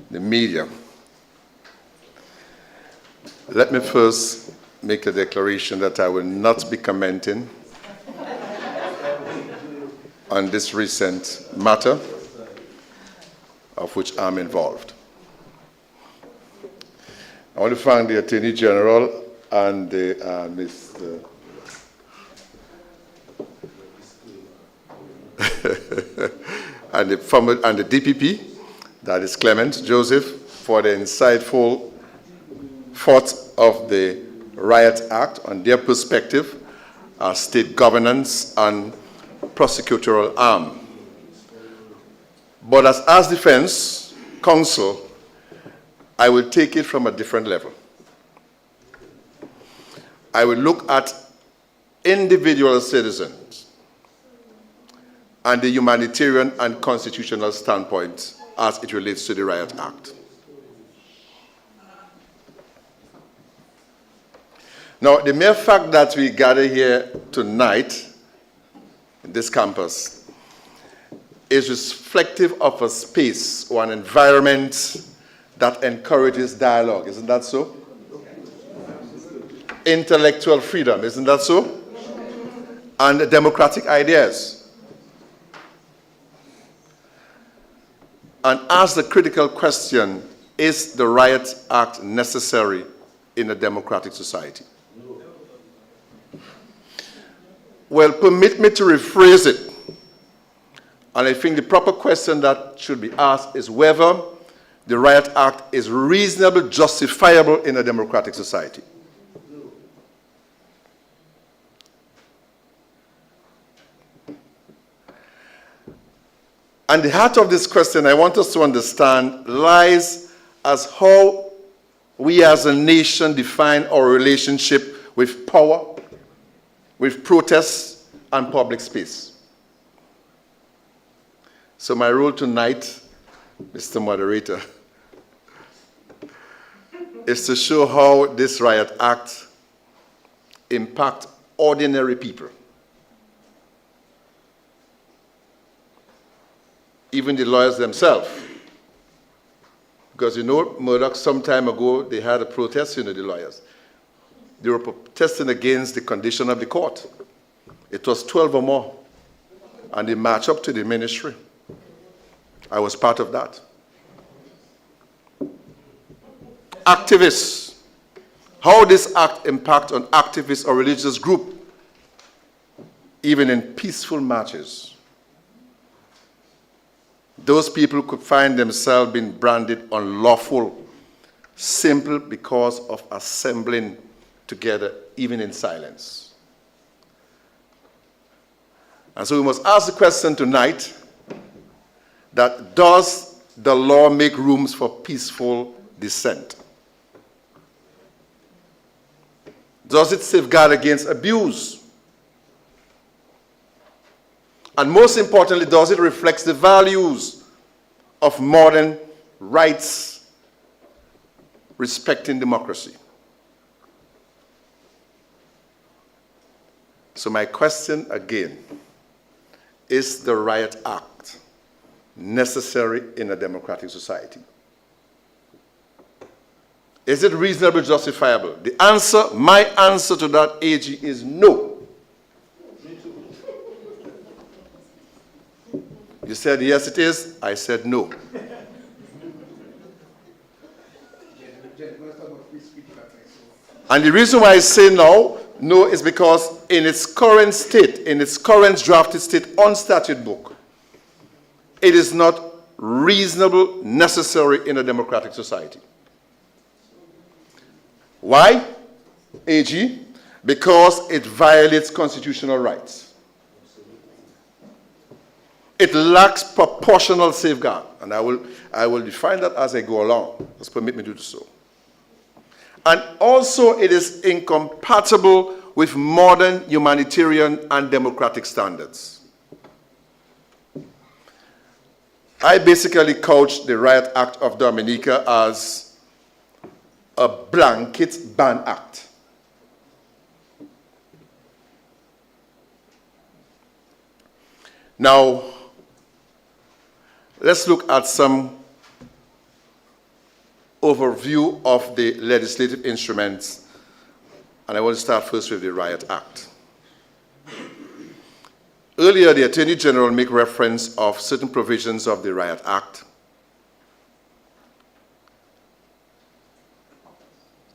the media. Let me first make a declaration that I will not be commenting on this recent matter of which I'm involved. I want to thank the Attorney General and Mr. and the DPP, that is Clement Joseph, for the insightful thoughts of the Riot Act on their perspective as state governance and prosecutorial arm. But as defense counsel, I will take it from a different level. I will look at individual citizens and the humanitarian and constitutional standpoint as it relates to the Riot Act. Now, the mere fact that we gather here tonight in this campus is reflective of a space or an environment that encourages dialogue, isn't that so? Intellectual freedom, isn't that so? And democratic ideas. And ask the critical question, is the Riot Act necessary in a democratic society? Well, permit me to rephrase it. And I think the proper question that should be asked is whether the Riot Act is reasonably justifiable in a democratic society. And the heart of this question, I want us to understand, lies as how we as a nation define our relationship with power, with protests, and public space. So my role tonight, Mr. Moderator, is to show how this Riot Act impacts ordinary people. Even the lawyers themselves. Because you know, Murdoch, some time ago, they had a protest, the lawyers. They were protesting against the condition of the court. It was 12 or more. And they marched up to the ministry. I was part of that. Activists. How this act impacts on activists or religious group, even in peaceful marches. Those people could find themselves being branded unlawful simply because of assembling together, even in silence. And so we must ask the question tonight, that does the law make rooms for peaceful dissent? Does it safeguard against abuse? And most importantly, does it reflect the values of modern rights respecting democracy. So my question again, is the Riot Act necessary in a democratic society? Is it reasonably justifiable? The answer, my answer to that, AG, is no. You said yes it is, I said no. And the reason why I say no is because in its current state, in its current drafted state on statute book, it is not reasonable, necessary in a democratic society. Why, AG? Because it violates constitutional rights. It lacks proportional safeguard, and I will define that as I go along. Just permit me to do so. And also it is incompatible with modern humanitarian and democratic standards. I basically couch the Riot Act of Dominica as a blanket ban act. Now, let's look at some overview of the legislative instruments, and I want to start first with the Riot Act. Earlier, the Attorney General made reference of certain provisions of the Riot Act.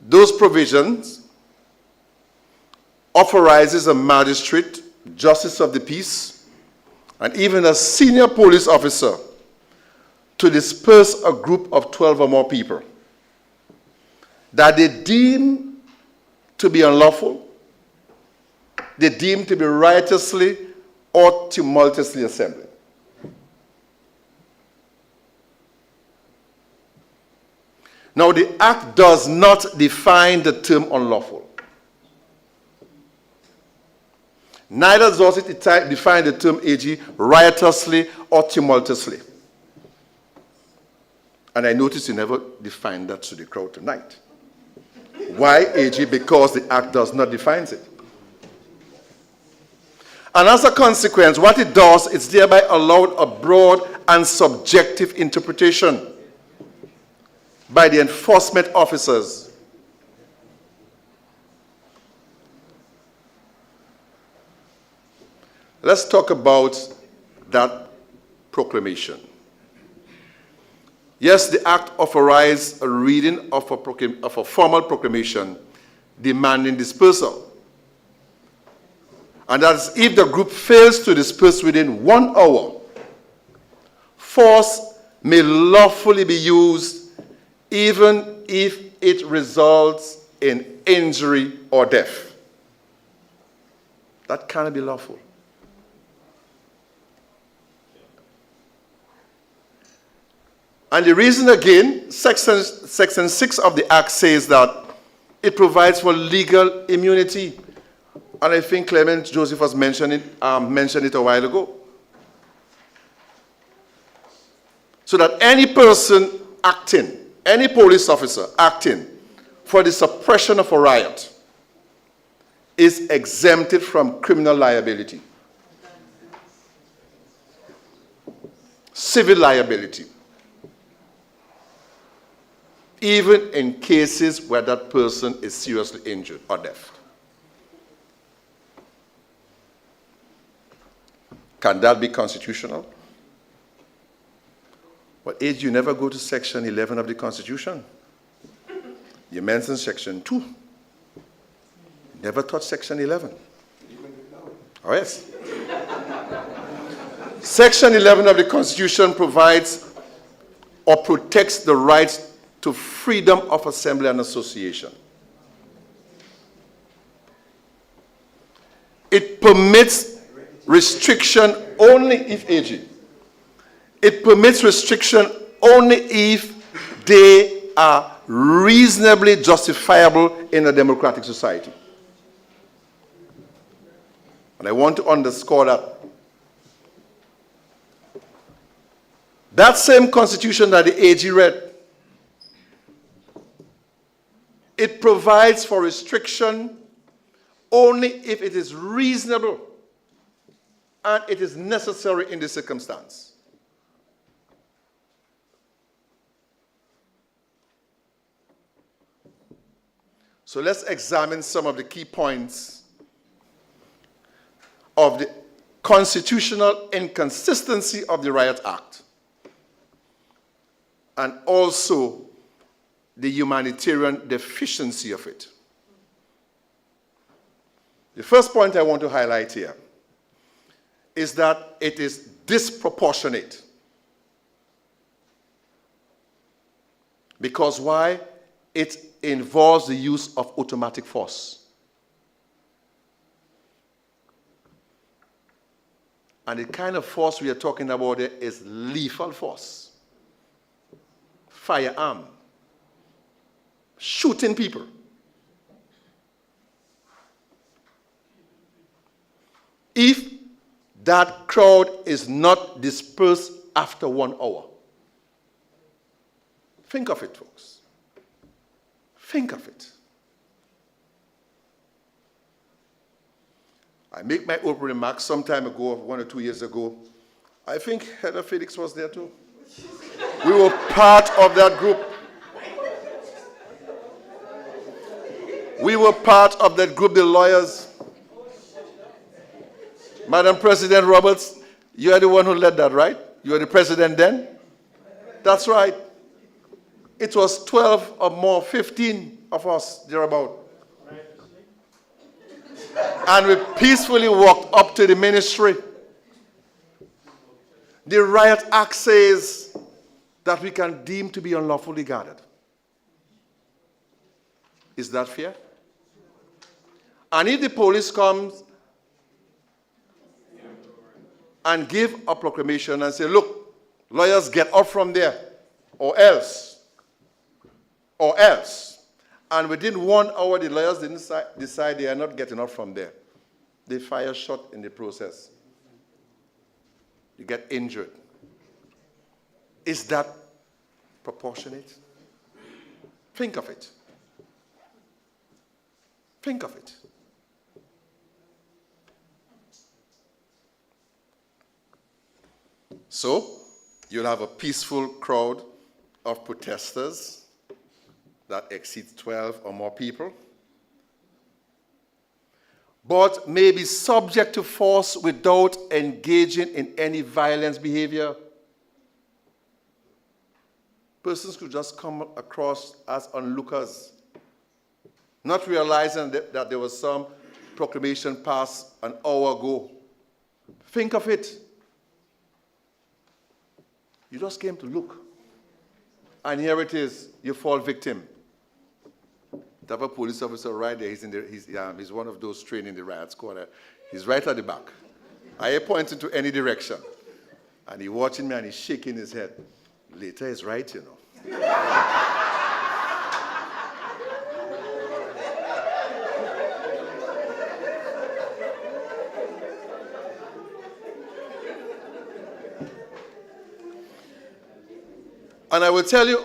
Those provisions authorizes a magistrate, justice of the peace, and even a senior police officer to disperse a group of 12 or more people that they deem to be unlawful, they deem to be riotously or tumultuously assembling. Now, the Act does not define the term unlawful. Neither does it define the term AG riotously or tumultuously. And I notice you never defined that to the crowd tonight. Why AG? Because the Act does not define it. And as a consequence, what it does, it's thereby allowed a broad and subjective interpretation by the enforcement officers. Let's talk about that proclamation. Yes, the Act authorized a reading of a formal proclamation demanding dispersal. And that is if the group fails to disperse within 1 hour, force may lawfully be used even if it results in injury or death. That cannot be lawful. And the reason again, Section 6 of the Act says that it provides for legal immunity. And I think Clement Joseph was mentioned it a while ago. So that any person acting, any police officer acting for the suppression of a riot is exempted from criminal liability, civil liability, even in cases where that person is seriously injured or deaf. Can that be constitutional? Well, you never go to Section 11 of the Constitution. You mention Section 2. Never touch Section 11. Oh, yes. Section 11 of the Constitution provides or protects the rights to freedom of assembly and association. It permits restriction only if AG. It permits restriction only if they are reasonably justifiable in a democratic society. And I want to underscore that. That same constitution that the AG read It provides for restriction only if it is reasonable and it is necessary in the circumstance. So let's examine some of the key points of the constitutional inconsistency of the Riot Act and also the humanitarian deficiency of it. The first point I want to highlight here is that it is disproportionate. Because why? It involves the use of automatic force. And the kind of force we are talking about there is lethal force. Firearm. Shooting people. If that crowd is not dispersed after 1 hour. Think of it, folks. Think of it. I make my opening remarks some time ago, 1 or 2 years ago. I think Heather Felix was there too. We were part of that group. We were part of that group, the lawyers. Madam President Roberts, you are the one who led that, right? You were the president then? That's right. It was 12 or more, 15 of us, thereabout. And we peacefully walked up to the ministry. The Riot Act says that we can deem to be unlawfully guarded. Is that fair? And if the police comes and give a proclamation and say, look, lawyers, get up from there, or else. And within 1 hour, the lawyers didn't decide they are not getting up from there. They fire shot in the process. You get injured. Is that proportionate? Think of it. Think of it. So, you'll have a peaceful crowd of protesters that exceeds 12 or more people, but may be subject to force without engaging in any violence behavior. Persons could just come across as onlookers, not realizing that there was some proclamation passed an hour ago. Think of it. You just came to look. And here it is, you fall victim. They have a police officer right there. He's one of those trained in the riot squad. He's right at the back. I point into any direction. And he's watching me and he's shaking his head. Later is right, you know. And I will tell you,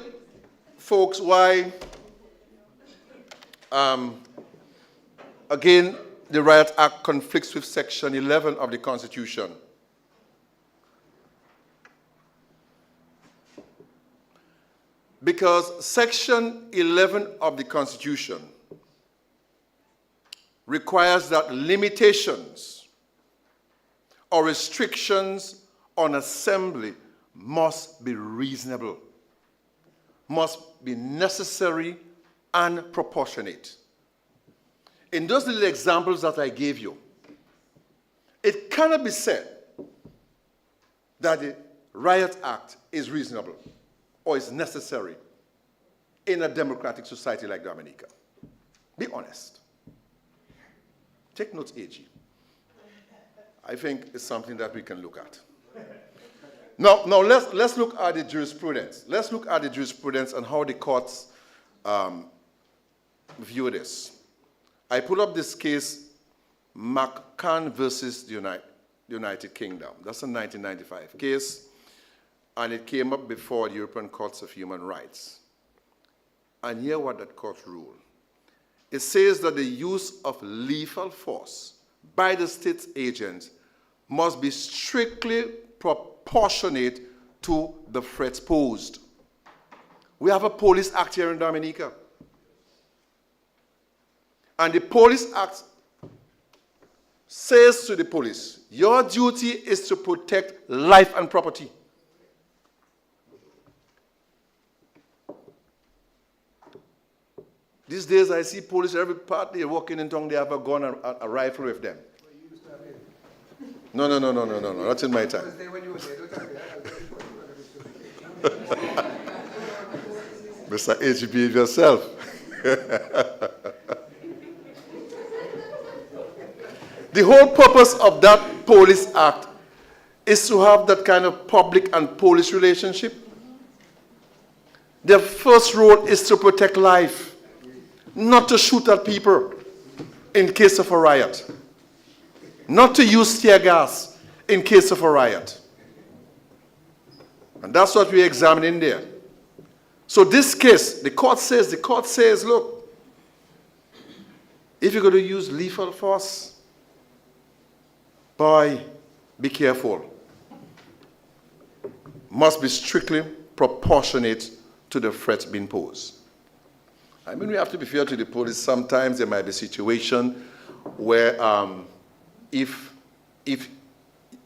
folks, why, again, the Riot Act conflicts with Section 11 of the Constitution. Because Section 11 of the Constitution requires that limitations or restrictions on assembly must be reasonable, must be necessary and proportionate. In those little examples that I gave you, it cannot be said that the Riot Act is reasonable or is necessary in a democratic society like Dominica. Be honest. Take notes, AG. I think it's something that we can look at. Now let's look at the jurisprudence. Let's look at the jurisprudence and how the courts view this. I put up this case, McCann versus the United Kingdom. That's a 1995 case, and it came up before the European Courts of Human Rights. And hear what that court ruled. it says that the use of lethal force by the state agents must be strictly proportionate to the threats posed. We have a police act here in Dominica. And the police act says to the police, your duty is to protect life and property. These days I see police every part they walking in town, they have a gun and a rifle with them. No, not in my time. Mr. H, behave yourself. The whole purpose of that police act is to have that kind of public and police relationship. Their first role is to protect life, not to shoot at people in case of a riot, not to use tear gas in case of a riot. And that's what we're examining there. So this case, the court says, look, if you're going to use lethal force, boy, be careful. Must be strictly proportionate to the threats being posed. I mean, we have to be fair to the police. Sometimes there might be a situation where if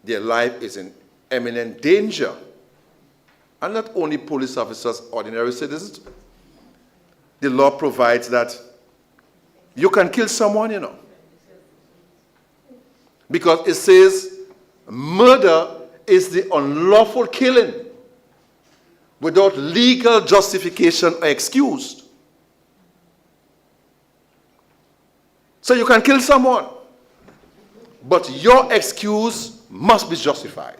their life is in imminent danger, and not only police officers, ordinary citizens, the law provides that you can kill someone, you know. Because it says murder is the unlawful killing without legal justification or excuse. So you can kill someone, but your excuse must be justified.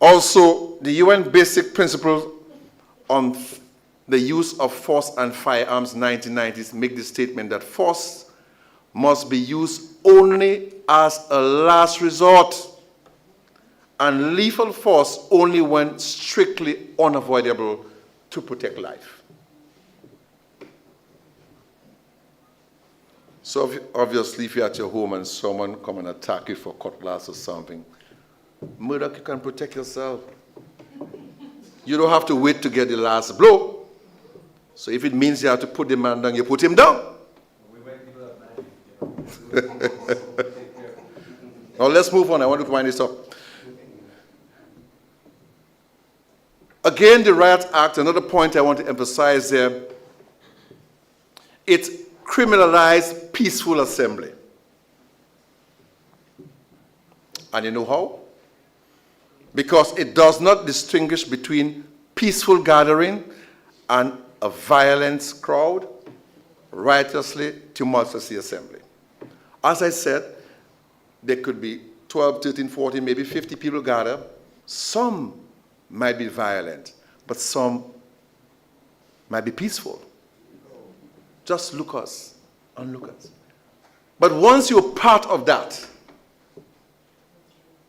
Also, the UN Basic Principles on the Use of Force and Firearms 1990s make the statement that force must be used only as a last resort and lethal force only when strictly unavoidable to protect life. So obviously, if you're at your home and someone come and attack you for cutlass or something, murder, you can protect yourself. You don't have to wait to get the last blow. So if it means you have to put the man down, you put him down. Now let's move on. I want to wind this up. Again, the Riot Act, another point I want to emphasize there, it criminalized peaceful assembly. And you know how? Because it does not distinguish between peaceful gathering and a violent crowd, riotously, tumultuously assembly. As I said, there could be 12, 13, 14, maybe 50 people gather. Some might be violent, but some might be peaceful. Just look us, onlookers. But once you're part of that,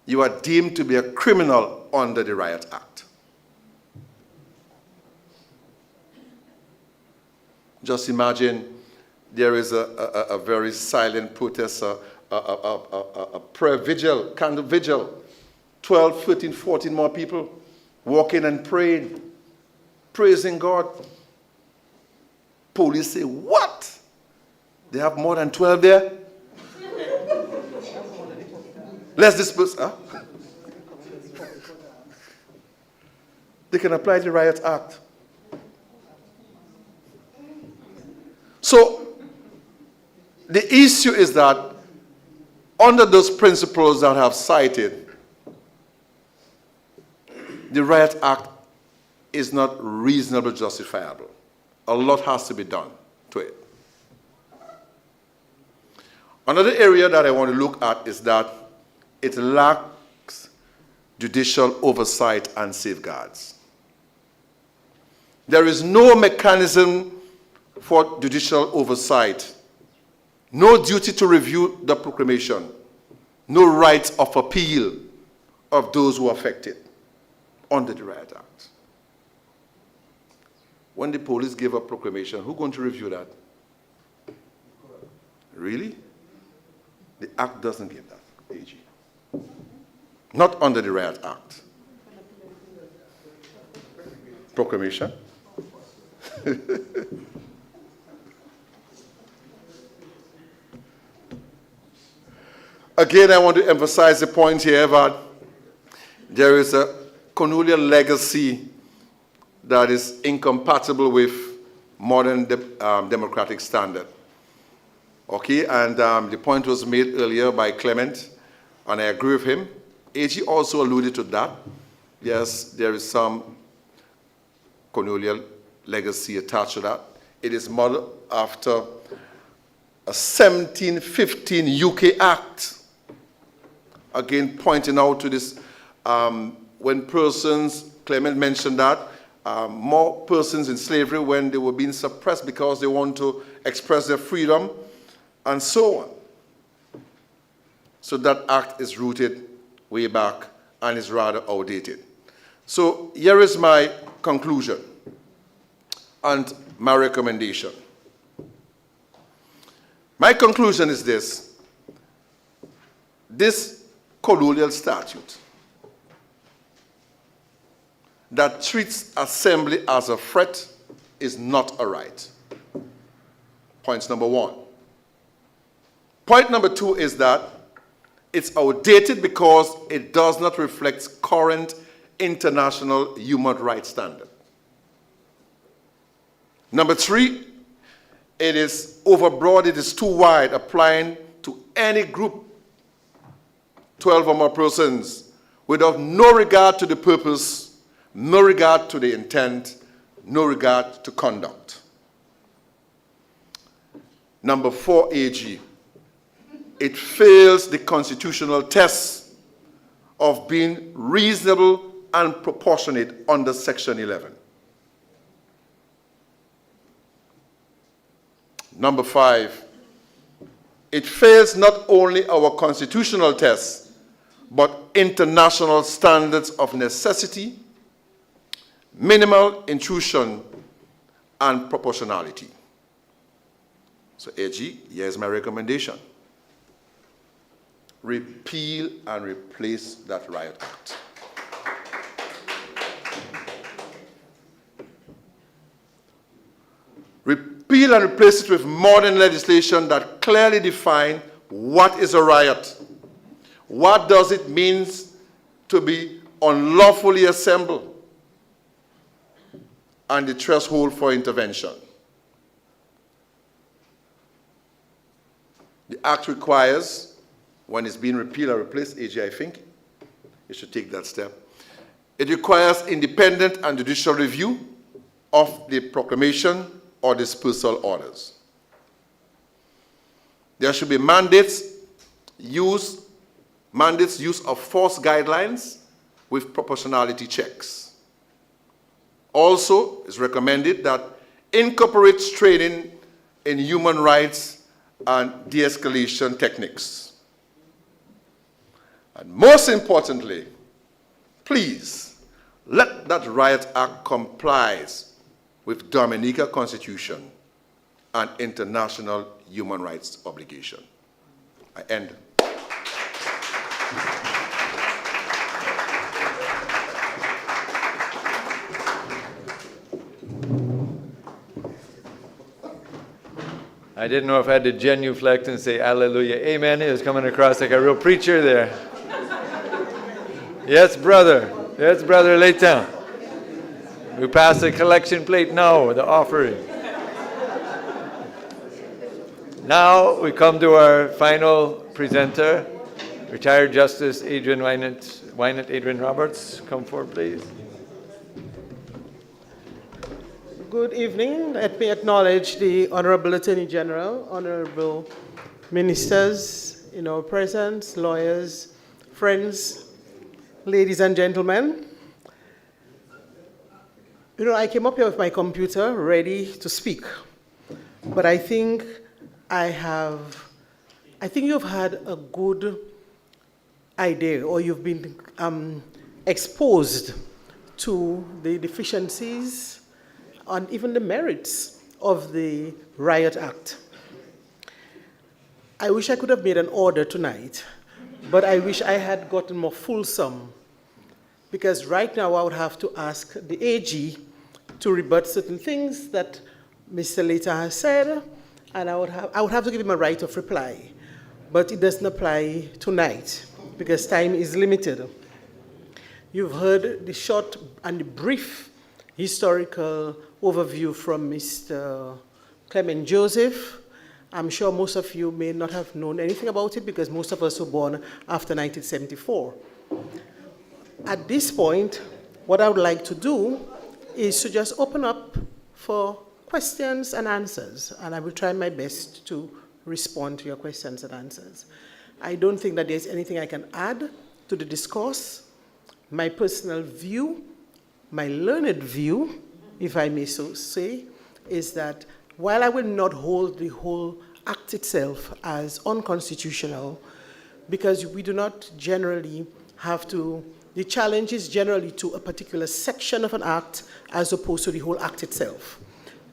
you are deemed to be a criminal under the Riot Act. Just imagine there is a very silent protest, a prayer vigil, candle vigil, 12, 13, 14 more people walking and praying, praising God. Police say, what? They have more than 12 there? Let's disperse. Huh? They can apply the Riot Act. So, the issue is that under those principles that I have cited, the Riot Act is not reasonably justifiable. A lot has to be done to it. Another area that I want to look at is that it lacks judicial oversight and safeguards. There is no mechanism for judicial oversight, no duty to review the proclamation, no right of appeal, of those who are affected under the Riot Act. When the police give a proclamation, who's going to review that? Really? The Act doesn't give that, AG. Not under the Riot Act. Proclamation. Again, I want to emphasize the point here that there is a colonial legacy that is incompatible with modern democratic standard. Okay, and the point was made earlier by Clement, and I agree with him. AG also alluded to that. Yes, there is some colonial legacy attached to that. It is modeled after a 1715 UK Act. Again, pointing out to this, when persons, Clement mentioned that, more persons in slavery when they were being suppressed because they want to express their freedom, and so on. So that act is rooted way back and is rather outdated. So here is my conclusion and my recommendation. My conclusion is this. This colonial statute that treats assembly as a threat is not a right. Point number one. Point number two is that it's outdated because it does not reflect current international human rights standard. Number three, it is overbroad, it is too wide, applying to any group, 12 or more persons, without no regard to the purpose, no regard to the intent, no regard to conduct. Number four, AG, it fails the constitutional test of being reasonable and proportionate under Section 11. Number five, it fails not only our constitutional test, but international standards of necessity, minimal intrusion, and proportionality. So AG, here's my recommendation. Repeal and replace that Riot Act. Repeal and replace it with modern legislation that clearly defines what is a riot. What does it mean to be unlawfully assembled? And the threshold for intervention. The Act requires, when it's being repealed or replaced, AG, I think, it should take that step. It requires independent and judicial review of the proclamation or dispersal orders. There should be mandates use of force guidelines with proportionality checks. Also, it's recommended that incorporates training in human rights and de-escalation techniques. And most importantly, please let that Riot Act complies with Dominica Constitution and international human rights obligation. I end. I didn't know if I had to genuflect and say hallelujah, amen. He was coming across like a real preacher there. Yes, brother. Yes, brother Leighton. We pass the collection plate now, the offering. Now we come to our final presenter, retired Justice Adrian Wynant Adrian Roberts. Come forward, please. Good evening. Let me acknowledge the Honorable Attorney General, honorable ministers in our presence, lawyers, friends, ladies and gentlemen. You know, I came up here with my computer ready to speak, but I think you've had a good idea, or you've been exposed to the deficiencies and even the merits of the Riot Act. I wish I could have made an order tonight, but I wish I had gotten more fulsome, because right now I would have to ask the AG to rebut certain things that Mr. Later has said, and I would have to give him a right of reply. But it doesn't apply tonight, because time is limited. You've heard the short and the brief historical overview from Mr. Clement Joseph. I'm sure most of you may not have known anything about it, because most of us were born after 1974. At this point, what I would like to do is to just open up for questions and answers, and I will try my best to respond to your questions and answers. I don't think that there's anything I can add to the discourse. My personal view, my learned view, if I may so say, is that while I will not hold the whole act itself as unconstitutional, because we do not generally have to, the challenge is generally to a particular section of an act as opposed to the whole act itself.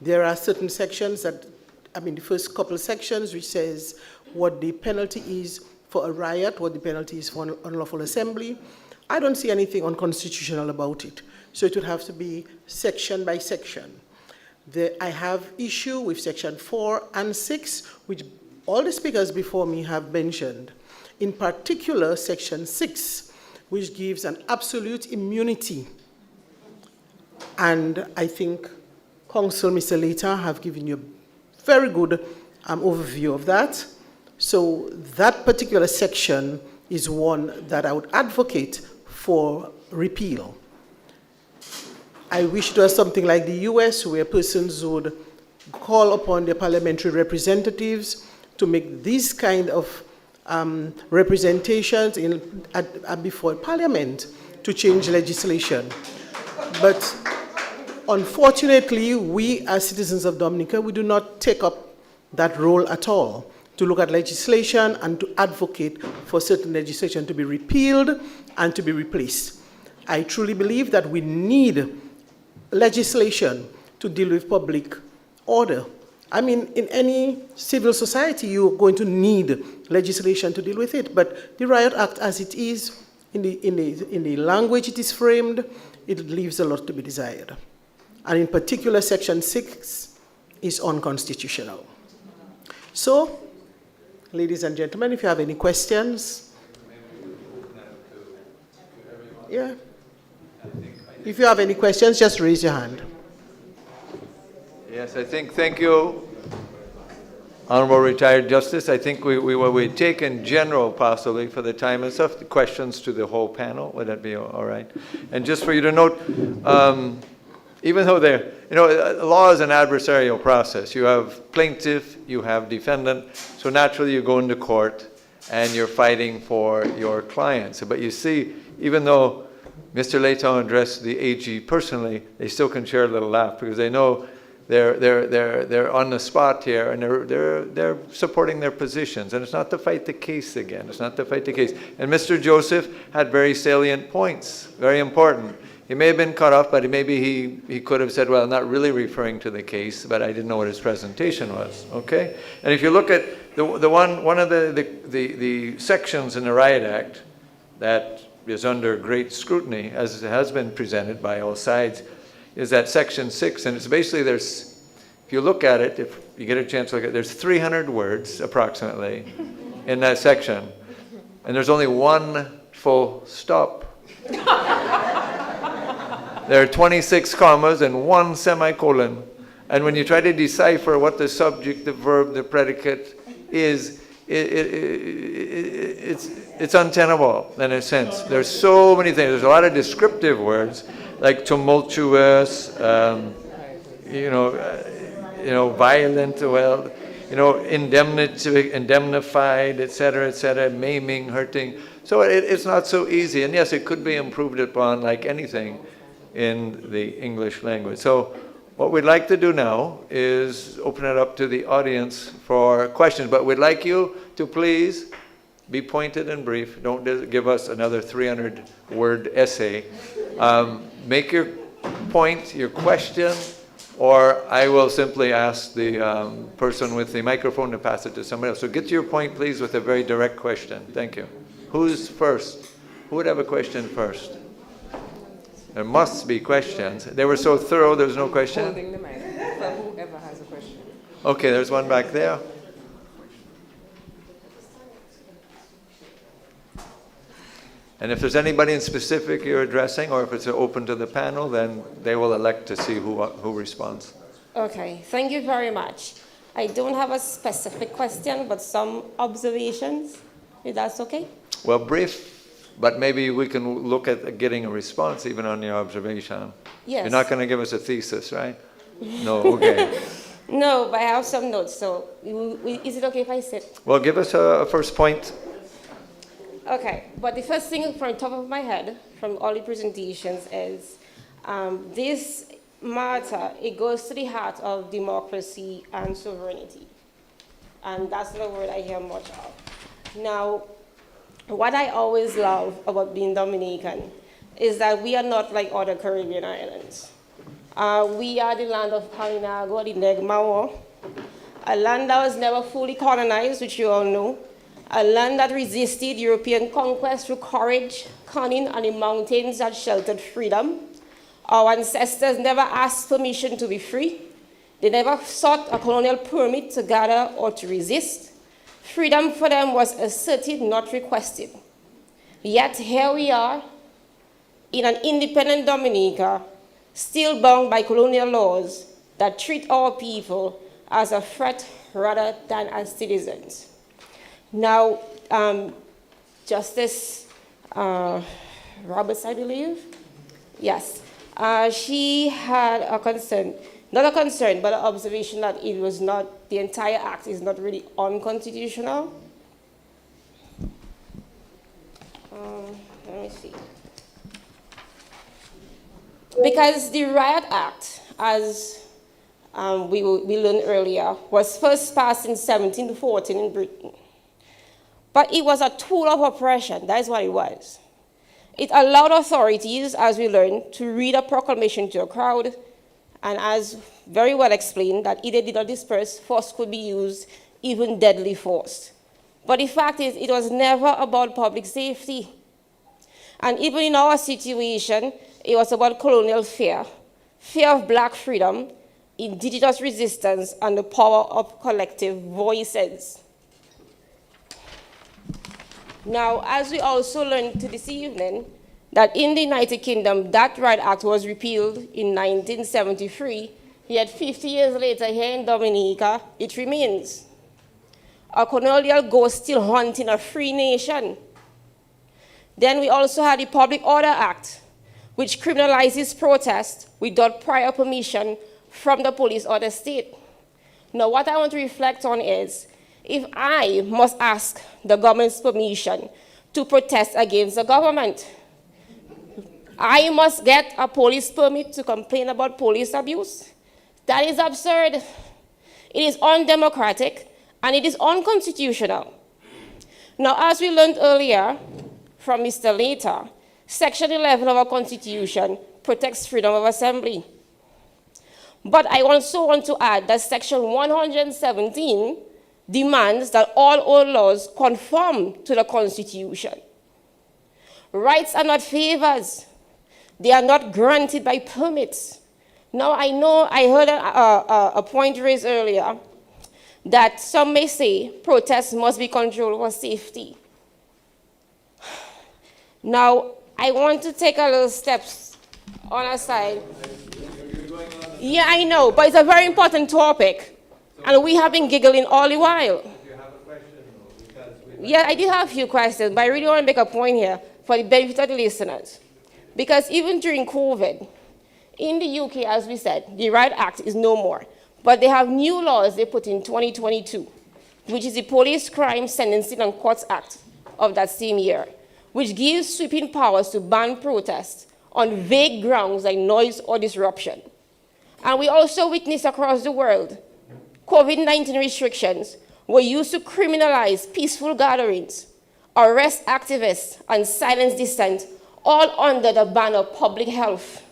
There are certain sections that, the first couple of sections, which says what the penalty is for a riot, what the penalty is for an unlawful assembly. I don't see anything unconstitutional about it. So it would have to be section by section. I have issue with section 4 and 6, which all the speakers before me have mentioned. In particular, section 6, which gives an absolute immunity. And I think counsel, Mr. Later, have given you a very good overview of that. So that particular section is one that I would advocate for repeal. I wish it was something like the US, where persons would call upon their parliamentary representatives to make these kind of representations before Parliament to change legislation. But unfortunately, we as citizens of Dominica, we do not take up that role at all, to look at legislation and to advocate for certain legislation to be repealed and to be replaced. I truly believe that we need legislation to deal with public order. In any civil society, you're going to need legislation to deal with it. But the Riot Act, as it is, in the language it is framed, it leaves a lot to be desired. And in particular, Section 6 is unconstitutional. So, ladies and gentlemen, if you have any questions, yeah. If you have any questions, just raise your hand. Yes, thank you, Honorable Retired Justice. I think we take in general, possibly, for the time and stuff, the questions to the whole panel. Would that be all right? And just for you to note, even though law is an adversarial process. You have plaintiff, you have defendant, so naturally you go into court and you're fighting for your clients. But you see, even though Mr. Layton addressed the AG personally, they still can share a little laugh, because they know they're on the spot here, and they're supporting their positions. And it's not to fight the case again. It's not to fight the case. And Mr. Joseph had very salient points, very important. He may have been cut off, but maybe he could have said, well, I'm not really referring to the case, but I didn't know what his presentation was. Okay? And if you look at one of the sections in the Riot Act that is under great scrutiny, as it has been presented by all sides, is that Section 6, and it's basically, if you look at it, if you get a chance to look at it, there's 300 words approximately in that section, and there's only one full stop. There are 26 commas and one semicolon, and when you try to decipher what the subject, the verb, the predicate is, it's untenable in a sense. There's so many things. There's a lot of descriptive words, like tumultuous, violent, indemnified, etc., maiming, hurting. So it's not so easy. And yes, it could be improved upon like anything in the English language. So what we'd like to do now is open it up to the audience for questions. But we'd like you to please Be pointed and brief. Don't give us another 300-word essay. Make your point, your question, or I will simply ask the person with the microphone to pass it to somebody else. So get to your point, please, with a very direct question. Thank you. Who's first? Who would have a question first? There must be questions. They were so thorough, there's no question? Holding the mic for whoever has a question. Okay, there's one back there. And if there's anybody in specific you're addressing, or if it's open to the panel, then they will elect to see who responds. Okay, thank you very much. I don't have a specific question, but some observations, if that's okay? Well, brief, but maybe we can look at getting a response even on your observation. Yes. You're not going to give us a thesis, right? No, okay. No, but I have some notes, so is it okay if I sit? Well, give us a first point. Okay, but the first thing from the top of my head, from all the presentations, is this matter, it goes to the heart of democracy and sovereignty. And that's not a word I hear much of. Now, what I always love about being Dominican is that we are not like other Caribbean islands. We are the land of Palinagua, the Negmao, a land that was never fully colonized, which you all know, a land that resisted European conquest through courage, cunning, and the mountains that sheltered freedom. Our ancestors never asked permission to be free. They never sought a colonial permit to gather or to resist. Freedom for them was asserted, not requested. Yet here we are, in an independent Dominica, still bound by colonial laws that treat our people as a threat rather than as citizens. Now, Justice Roberts, I believe, yes, she had a concern, not a concern, but an observation that it was not, the entire act is not really unconstitutional. Let me see. Because the Riot Act, as we learned earlier, was first passed in 1714 in Britain. But it was a tool of oppression, that is what it was. It allowed authorities, as we learned, to read a proclamation to a crowd, and as very well explained, that if they did not disperse, force could be used, even deadly force. But the fact is, it was never about public safety. And even in our situation, it was about colonial fear, fear of black freedom, indigenous resistance, and the power of collective voices. Now, as we also learned this evening, that in the United Kingdom, that Riot Act was repealed in 1973, yet 50 years later here in Dominica, it remains. A colonial ghost still haunting a free nation. Then we also had the Public Order Act, which criminalizes protest without prior permission from the police or the state. Now, what I want to reflect on is, if I must ask the government's permission to protest against the government, I must get a police permit to complain about police abuse? That is absurd. It is undemocratic, and it is unconstitutional. Now, as we learned earlier from Mr. Later, Section 11 of our Constitution protects freedom of assembly. But I also want to add that Section 117 demands that all old laws conform to the Constitution. Rights are not favors. They are not granted by permits. Now, I know I heard a point raised earlier that some may say protests must be controlled for safety. Now, I want to take a little steps on a side. Yeah, I know, but it's a very important topic. And we have been giggling all the while. Yeah, I did have a few questions, but I really want to make a point here for the benefit of the listeners. Because even during COVID, in the UK, as we said, the Riot Act is no more. But they have new laws they put in 2022, which is the Police Crime Sentencing and Courts Act of that same year, which gives sweeping powers to ban protests on vague grounds like noise or disruption. And we also witness across the world COVID-19 restrictions were used to criminalize peaceful gatherings, arrest activists, and silence dissent, all under the banner of public health.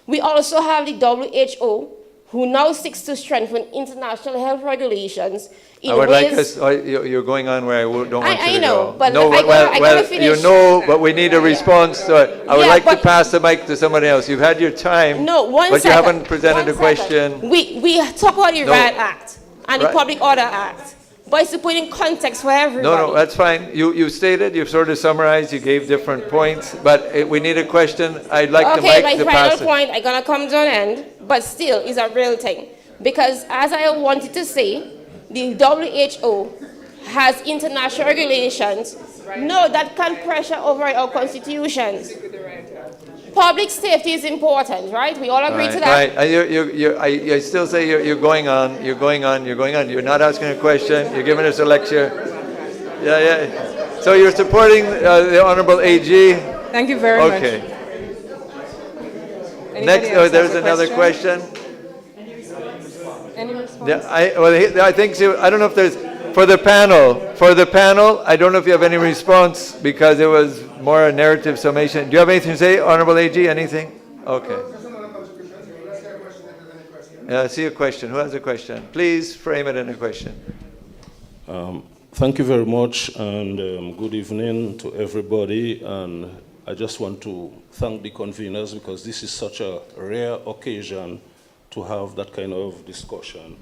We also have the WHO, who now seeks to strengthen international health regulations in I would ways... like us, you're going on where I don't want you I to know, go. but No, I gotta finish. you know, but we need a response to it. I would Yeah, like to but- pass the mic to somebody else. You've had your time, No, one but you second. haven't presented a One second. question. We talk about the No. Riot Act and the Right. Public Order Act, but it's to put in context for everybody. No, that's fine. You stated, you've sort of summarized, you gave different points, but we need a question. I'd like the Okay, mic to my pass final it. point, I'm gonna come to an end, but still, it's a real thing. Because as I wanted to say, the WHO has international regulations, no, that can pressure over our constitutions. Public safety is important, right? We all agree to that. Right. I still say you're going on. You're You're not asking a question. You're giving us a lecture. Yeah. So you're supporting the Honorable AG? Thank you very much. Okay. Anybody Next, else has there's a another question. Any response? Yeah, I think so. I don't know if there's for the panel. I don't know if you have any response because it was more a narrative summation. Do you have anything to say, Honorable AG? Anything? Okay. I see a question. Who has a question? Please frame it in a question. Thank you very much, and good evening to everybody. And I just want to thank the conveners because this is such a rare occasion to have that kind of discussion,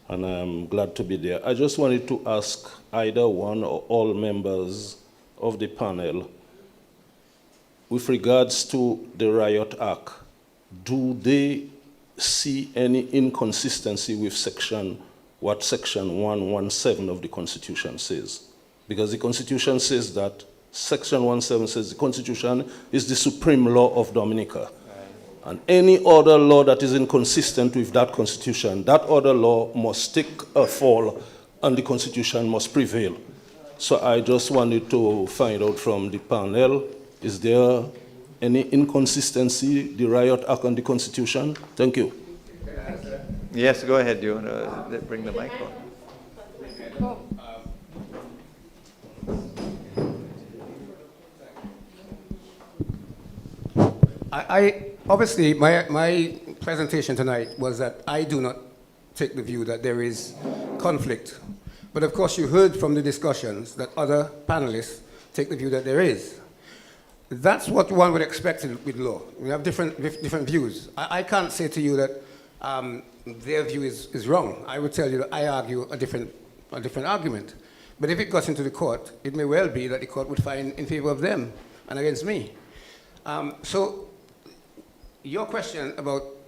and I'm glad to be there. I just wanted to ask either one or all members of the panel, with regards to the Riot Act, do they see any inconsistency with what Section 117 of the Constitution says? Because the Constitution says that Section 117 says the Constitution is the supreme law of Dominica. And any other law that is inconsistent with that Constitution, that other law must take a fall and the Constitution must prevail. So I just wanted to find out from the panel, is there any inconsistency, the Riot Act and the Constitution? Thank you. Yes, go ahead. Do you want to bring the mic on? Obviously, my presentation tonight was that I do not take the view that there is conflict. But of course, you heard from the discussions that other panelists take the view that there is. That's what one would expect with law. We have different views. I can't say to you that their view is wrong. I would tell you that I argue a different argument. But if it goes into the court, it may well be that the court would find in favor of them and against me. So your question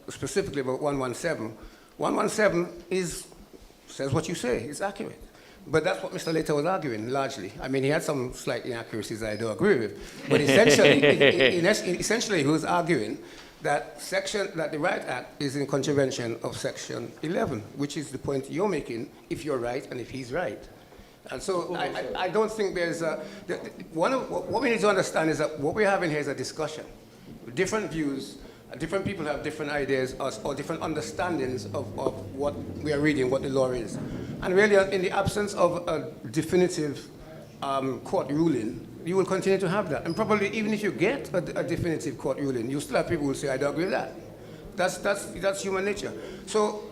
specifically about 117 says what you say, it's accurate. But that's what Mr. Later was arguing, largely. I mean, he had some slight inaccuracies I don't agree with. But essentially, he was arguing that the Riot Act is in contravention of Section 11, which is the point you're making, if you're right and if he's right. And so I don't think there's what we need to understand is that what we're having here is a discussion. Different views, different people have different ideas or different understandings of what we are reading, what the law is. And really, in the absence of a definitive court ruling, you will continue to have that. And probably even if you get a definitive court ruling, you still have people who will say, I don't agree with that. That's human nature. So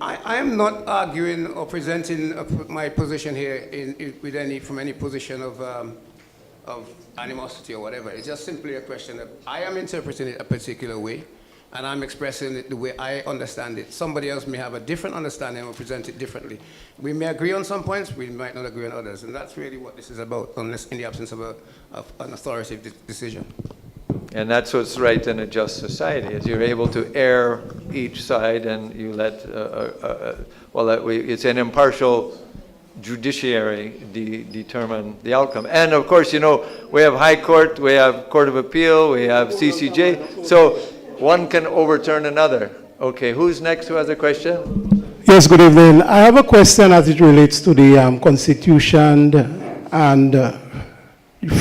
I am not arguing or presenting my position here from any position of animosity or whatever. It's just simply a question that I am interpreting it a particular way, and I'm expressing it the way I understand it. Somebody else may have a different understanding or present it differently. We may agree on some points, we might not agree on others, and that's really what this is about, unless in the absence of an authoritative decision. And that's what's right in a just society, is you're able to air each side and you let, it's an impartial judiciary determine the outcome. And of course, we have High Court, we have Court of Appeal, we have CCJ, so one can overturn another. Okay, who's next who has a question? Yes, good evening. I have a question as it relates to the Constitution and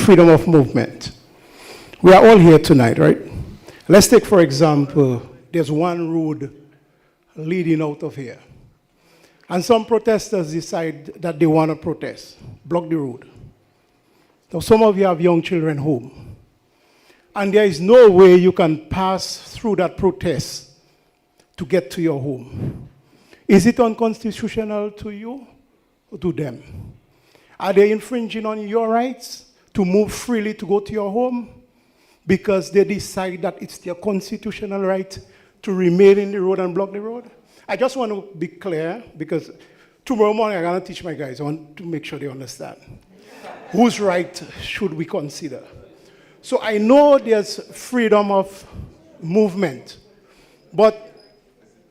freedom of movement. We are all here tonight, right? Let's take, for example, there's one road leading out of here. And some protesters decide that they want to protest, block the road. Now, some of you have young children home, and there is no way you can pass through that protest to get to your home. Is it unconstitutional to you or to them? Are they infringing on your rights to move freely to go to your home because they decide that it's their constitutional right to remain in the road and block the road? I just want to be clear, because tomorrow morning I'm going to teach my guys. I want to make sure they understand. Whose right should we consider? So I know there's freedom of movement, but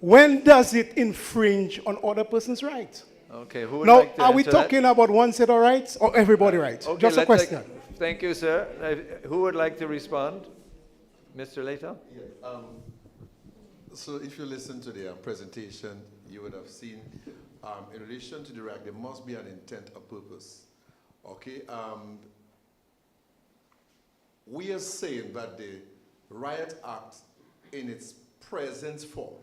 when does it infringe on other person's rights? Okay, who would Now, like to are we answer that? talking about one set of rights or everybody rights? Okay, Just a let's question. Thank you, sir. Who would like to respond? Mr. Later? Yeah, so if you listen to the presentation, you would have seen in relation to the right, there must be an intent or purpose. Okay, we are saying that the Riot Act in its present form,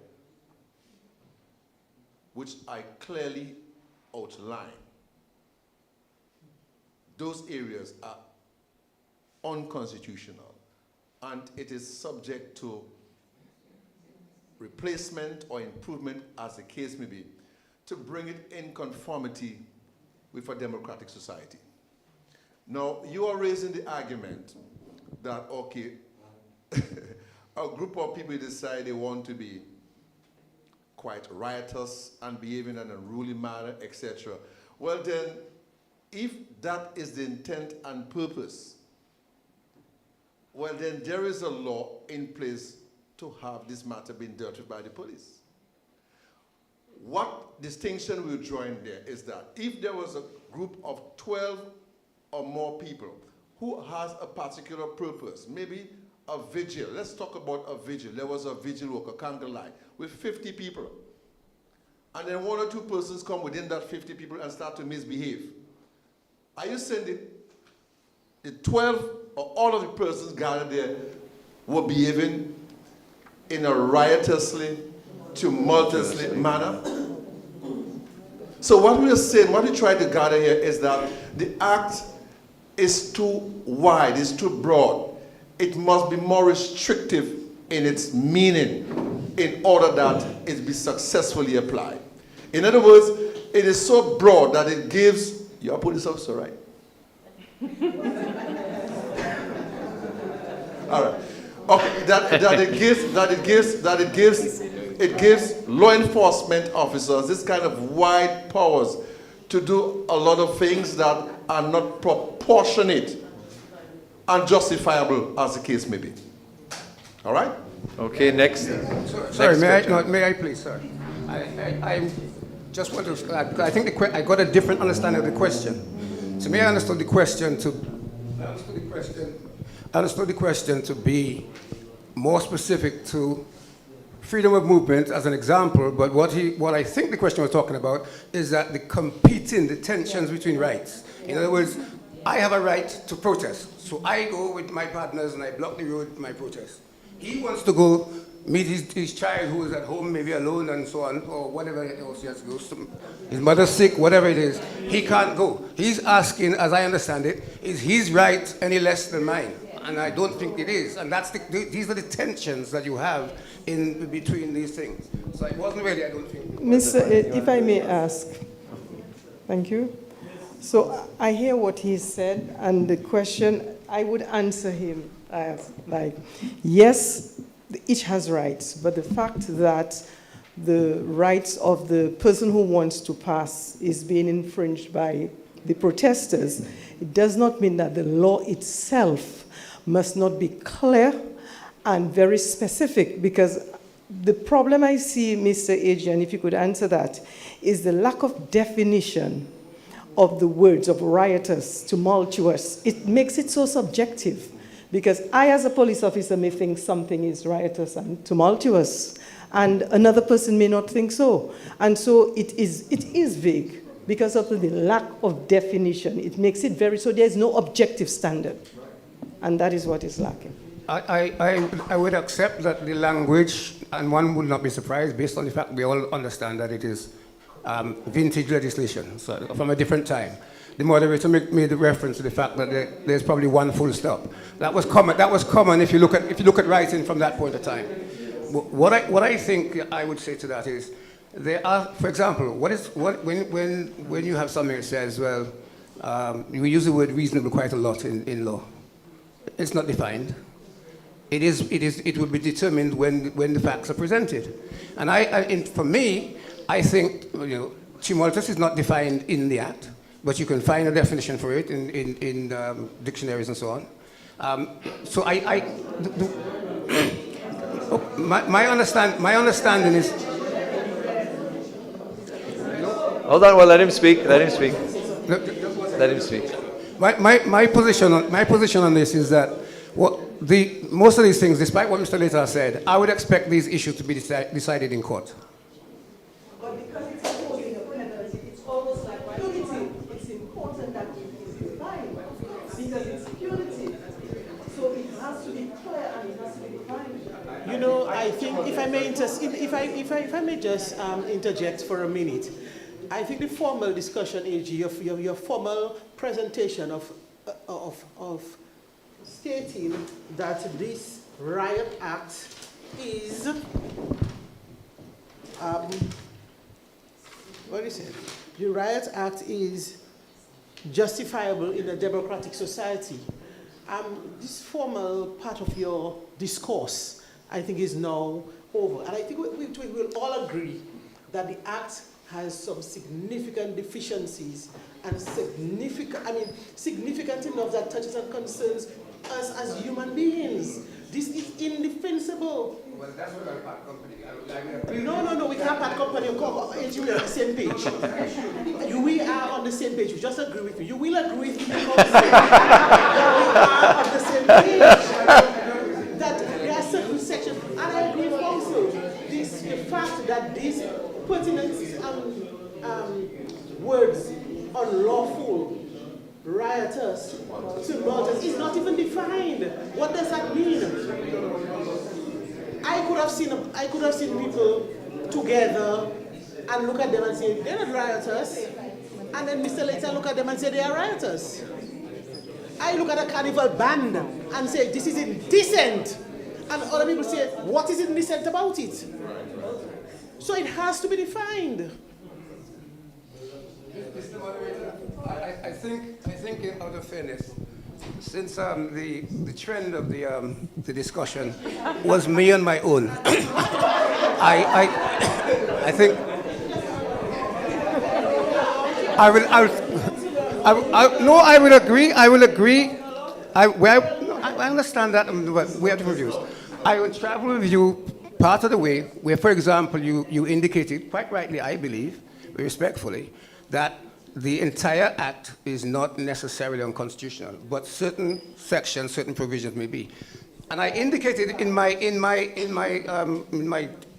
which I clearly outline, those areas are unconstitutional, and it is subject to replacement or improvement, as the case may be, to bring it in conformity with a democratic society. Now, you are raising the argument that, okay, a group of people decide they want to be quite riotous and behaving in an unruly manner, etc. Well then, if that is the intent and purpose, well then there is a law in place to have this matter being dealt with by the police. What distinction we're drawing there is that if there was a group of 12 or more people who has a particular purpose, maybe a vigil, let's talk about a vigil. There was a vigil work, a candlelight, with 50 people. And then one or two persons come within that 50 people and start to misbehave. Are you saying the 12 or all of the persons gathered there were behaving in a riotously, tumultuously manner? So what we are saying, what we try to gather here is that the act is too wide, it's too broad. It must be more restrictive in its meaning in order that it be successfully applied. In other words, it is so broad that it gives, you're a police officer, right? All right. Okay, it gives law enforcement officers this kind of wide powers to do a lot of things that are not proportionate and justifiable, as the case may be. All right? Okay, next. Sorry, may I please, sir? I just want to, I think I got a different understanding of the question. So may I understood the question to be more specific to freedom of movement as an example, but what I think the question was talking about is that the tensions between rights. In other words, I have a right to protest, so I go with my partners and I block the road with my protest. He wants to go meet his child who is at home, maybe alone and so on, or whatever else he has to go. His mother's sick, whatever it is, he can't go. He's asking, as I understand it, is his right any less than mine? And I don't think it is. And these are the tensions that you have in between these things. So it wasn't really, I don't think. If I may ask, thank you. So I hear what he said, and the question, I would answer him as like, yes, each has rights, but the fact that the rights of the person who wants to pass is being infringed by the protesters, it does not mean that the law itself must not be clear and very specific, because the problem I see, Mr. Adrian, if you could answer that, is the lack of definition of the words of riotous, tumultuous. It makes it so subjective, because I, as a police officer, may think something is riotous and tumultuous, and another person may not think so. And so it is vague because of the lack of definition. It makes it very, so there's no objective standard. And that is what is lacking. I would accept that the language, and one would not be surprised based on the fact we all understand that it is vintage legislation, so from a different time. The moderator made a reference to the fact that there's probably one full stop. That was common if you look at writing from that point of time. What I think I would say to that is, there are, for example, when you have something that says, well, we use the word reasonable quite a lot in law. It's not defined. It will be determined when the facts are presented. And for me, I think, tumultuous is not defined in the Act, but you can find a definition for it in dictionaries and so on. My understanding is. Hold on, well, let him speak. Let him speak. Let him speak. My position on this is that most of these things, despite what Mr. Later said, I would expect these issues to be decided in court. But because it's opposing a penalty, it's almost like purity. It's important that it is defined because it's purity. So it has to be clear and it has to be defined. You know, I think if I may just interject for a minute, I think the formal discussion, AG, your formal presentation of stating that this riot act is, what is it? The riot act is justifiable in a democratic society. This formal part of your discourse, I think, is now over. And I think we will all agree that the act has some significant deficiencies and significant enough that touches and concerns us as human beings. This is indefensible. Well, that's what I part company. No, we can't part company. We are on the same page. We are on the same page. We just agree with you. You will agree with me because we are on the same page. That there are certain sections, and I agree with also the fact that these pertinent words, unlawful, riotous, tumultuous, is not even defined. What does that mean? I could have seen people together and look at them and say they're not riotous, and then Mr. Later look at them and say they are riotous. I look at a carnival band and say this is indecent, and other people say what is indecent about it? So it has to be defined. Mr. Moderator, I think out of fairness, since the trend of the discussion was me on my own, I think I will agree. I understand that. We have different views. I will travel with you part of the way where, for example, you indicated, quite rightly, I believe, respectfully, that the entire act is not necessarily unconstitutional, but certain sections, certain provisions may be. And I indicated in my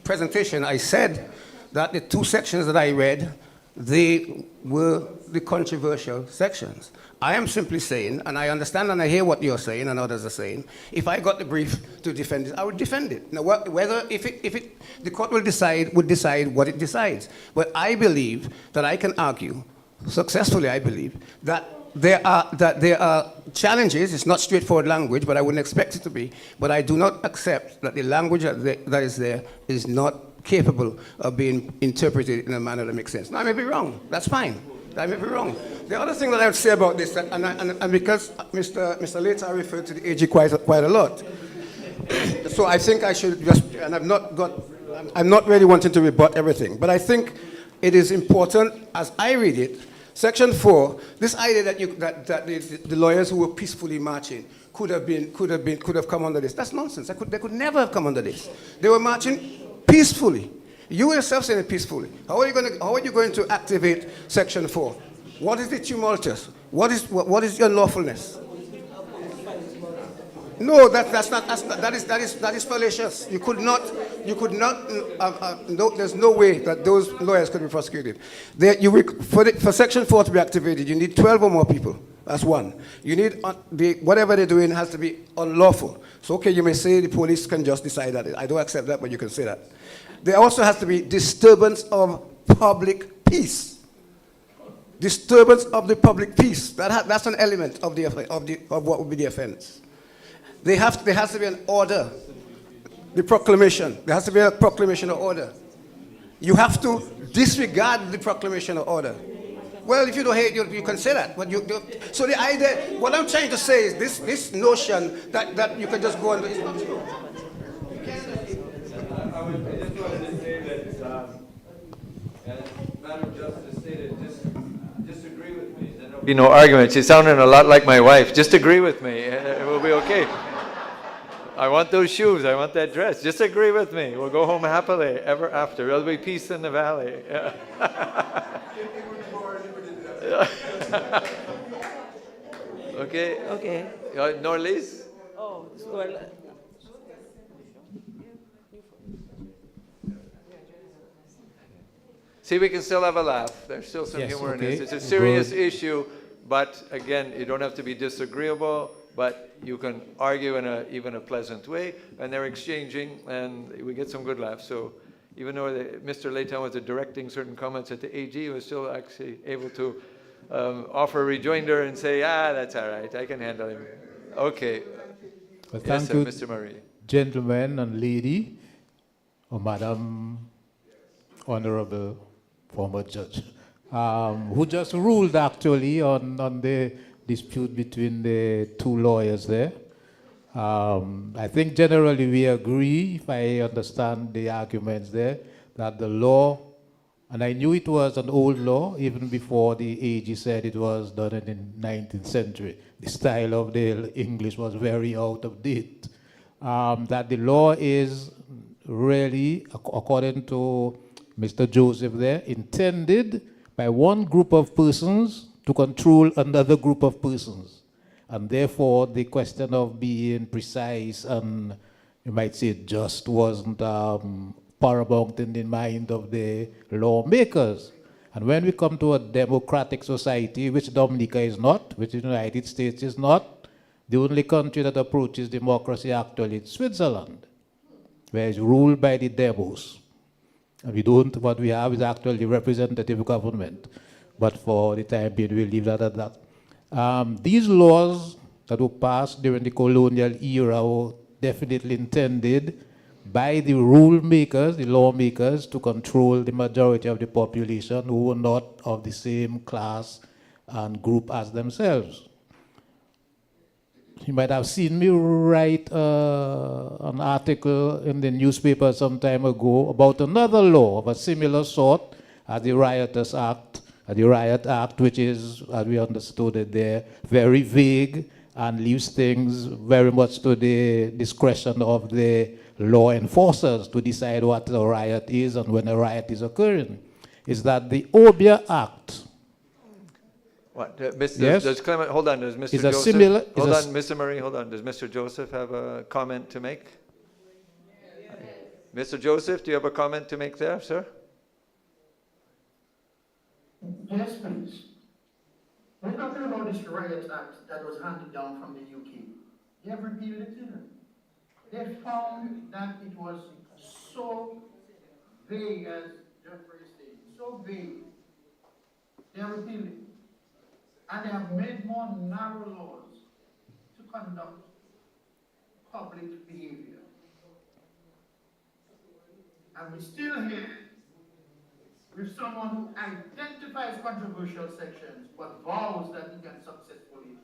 presentation, I said that the two sections that I read, they were the controversial sections. I am simply saying, and I understand and I hear what you're saying and others are saying, if I got the brief to defend it, I would defend it. Now, the court would decide what it decides. But I believe that I can argue, successfully I believe, that there are challenges. It's not straightforward language, but I wouldn't expect it to be. But I do not accept that the language that is there is not capable of being interpreted in a manner that makes sense. Now, I may be wrong. That's fine. I may be wrong. The other thing that I would say about this, and because Mr. Later referred to the AG quite a lot, so I think I should just, and I'm not really wanting to rebut everything, but I think it is important, as I read it, Section 4, this idea that the lawyers who were peacefully marching could have come under this. That's nonsense. They could never have come under this. They were marching peacefully. You yourself said it peacefully. How are you going to activate Section 4? What is the tumultuous? What is the unlawfulness? No, that is fallacious. You could not. No, there's no way that those lawyers could be prosecuted. For Section 4 to be activated, you need 12 or more people. That's one. You need whatever they're doing has to be unlawful. So okay, you may say the police can just decide that. I don't accept that, but you can say that. There also has to be disturbance of public peace. Disturbance of the public peace. That's an element of what would be the offense. There has to be an order. The proclamation. There has to be a proclamation of order. You have to disregard the proclamation of order. Well, if you don't hate, you can say that. But so the idea, what I'm trying to say is this notion that you can just go on is not true. I just wanted to say that, as Madam Justice stated, disagree with me. There'll be no argument. She's sounding a lot like my wife. Just agree with me, and it will be okay. I want those shoes. I want that dress. Just agree with me. We'll go home happily ever after. There'll be peace in the valley. Okay. Okay. Norlis? Oh, well, See, we can still have a laugh. There's still some humor in this. It's a serious issue, but again, you don't have to be disagreeable, but you can argue in even a pleasant way, and they're exchanging, and we get some good laughs. So even though Mr. Leighton was directing certain comments at the AG, he was still actually able to offer a rejoinder and say, that's all right, I can handle him. Okay. Well, Yes, thank you, Mr. Murray. gentlemen and lady, or Madam Honorable former judge, who just ruled actually on the dispute between the two lawyers there. I think generally we agree, if I understand the arguments there, that the law, and I knew it was an old law even before the AG said it was done in the 19th century. The style of the English was very out of date. That the law is really, according to Mr. Joseph there, intended by one group of persons to control another group of persons. And therefore, the question of being precise and, you might say, just wasn't paramount in the mind of the lawmakers. And when we come to a democratic society, which Dominica is not, which the United States is not, the only country that approaches democracy actually is Switzerland, where it's ruled by the demos. And what we have is actually representative government. But for the time being, we'll leave that at that. These laws that were passed during the colonial era were definitely intended by the rule makers, the lawmakers, to control the majority of the population who were not of the same class and group as themselves. You might have seen me write an article in the newspaper some time ago about another law of a similar sort as the Riotous Act, the Riot Act, which is, as we understood it there, very vague and leaves things very much to the discretion of the law enforcers to decide what a riot is and when a riot is occurring. Is that the Obia Act? What, Mr. Yes? Does Clement, hold on, does Mr. Is a Joseph, similar, hold on, Mr. Murray, hold on. Does Mr. Joseph have a comment to make? Mr. Joseph, do you have a comment to make there, sir? Yes, please. We're talking about this Riot Act that was handed down from the UK. They have repealed it, didn't they? They found that it was so vague, as Jeffrey said, so vague. They have repealed it. And they have made more narrow laws to conduct public behavior. And we're still here with someone who identifies controversial sections but vows that he can successfully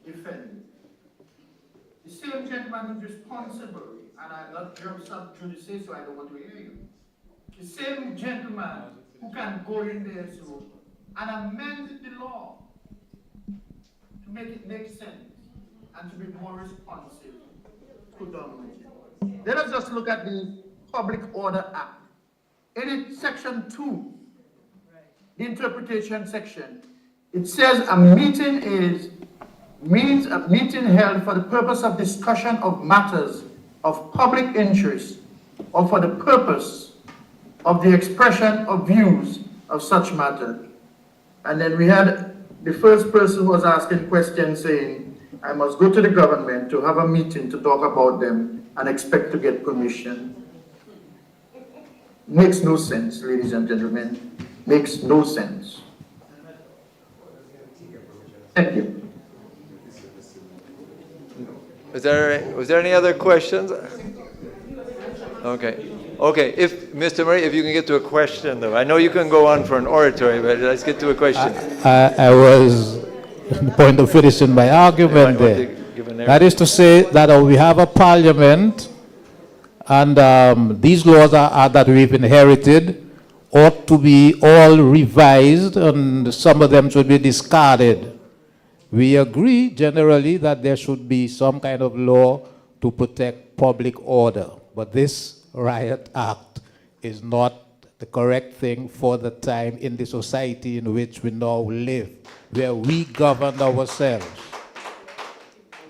defend it. The same gentleman who's responsible, and I'm not sub judice, so I don't want to hear you. The same gentleman who can go in there so and amend the law to make it make sense and to be more responsive to government. Let us just look at the Public Order Act. In its section 2, the interpretation section, it says a meeting means a meeting held for the purpose of discussion of matters of public interest or for the purpose of the expression of views of such matter. And then we had the first person who was asking questions saying, I must go to the government to have a meeting to talk about them and expect to get permission. makes no sense, ladies and gentlemen. Makes no sense. Thank you. Was there any other questions? Okay. Okay, if, Mr. Murray, if you can get to a question, though. I know you can go on for an oratory, but let's get to a question. I was on the point of finishing my argument there. That is to say that we have a parliament, and these laws that we've inherited ought to be all revised, and some of them should be discarded. We agree generally that there should be some kind of law to protect public order, but this Riot Act is not the correct thing for the time in the society in which we now live, where we govern ourselves.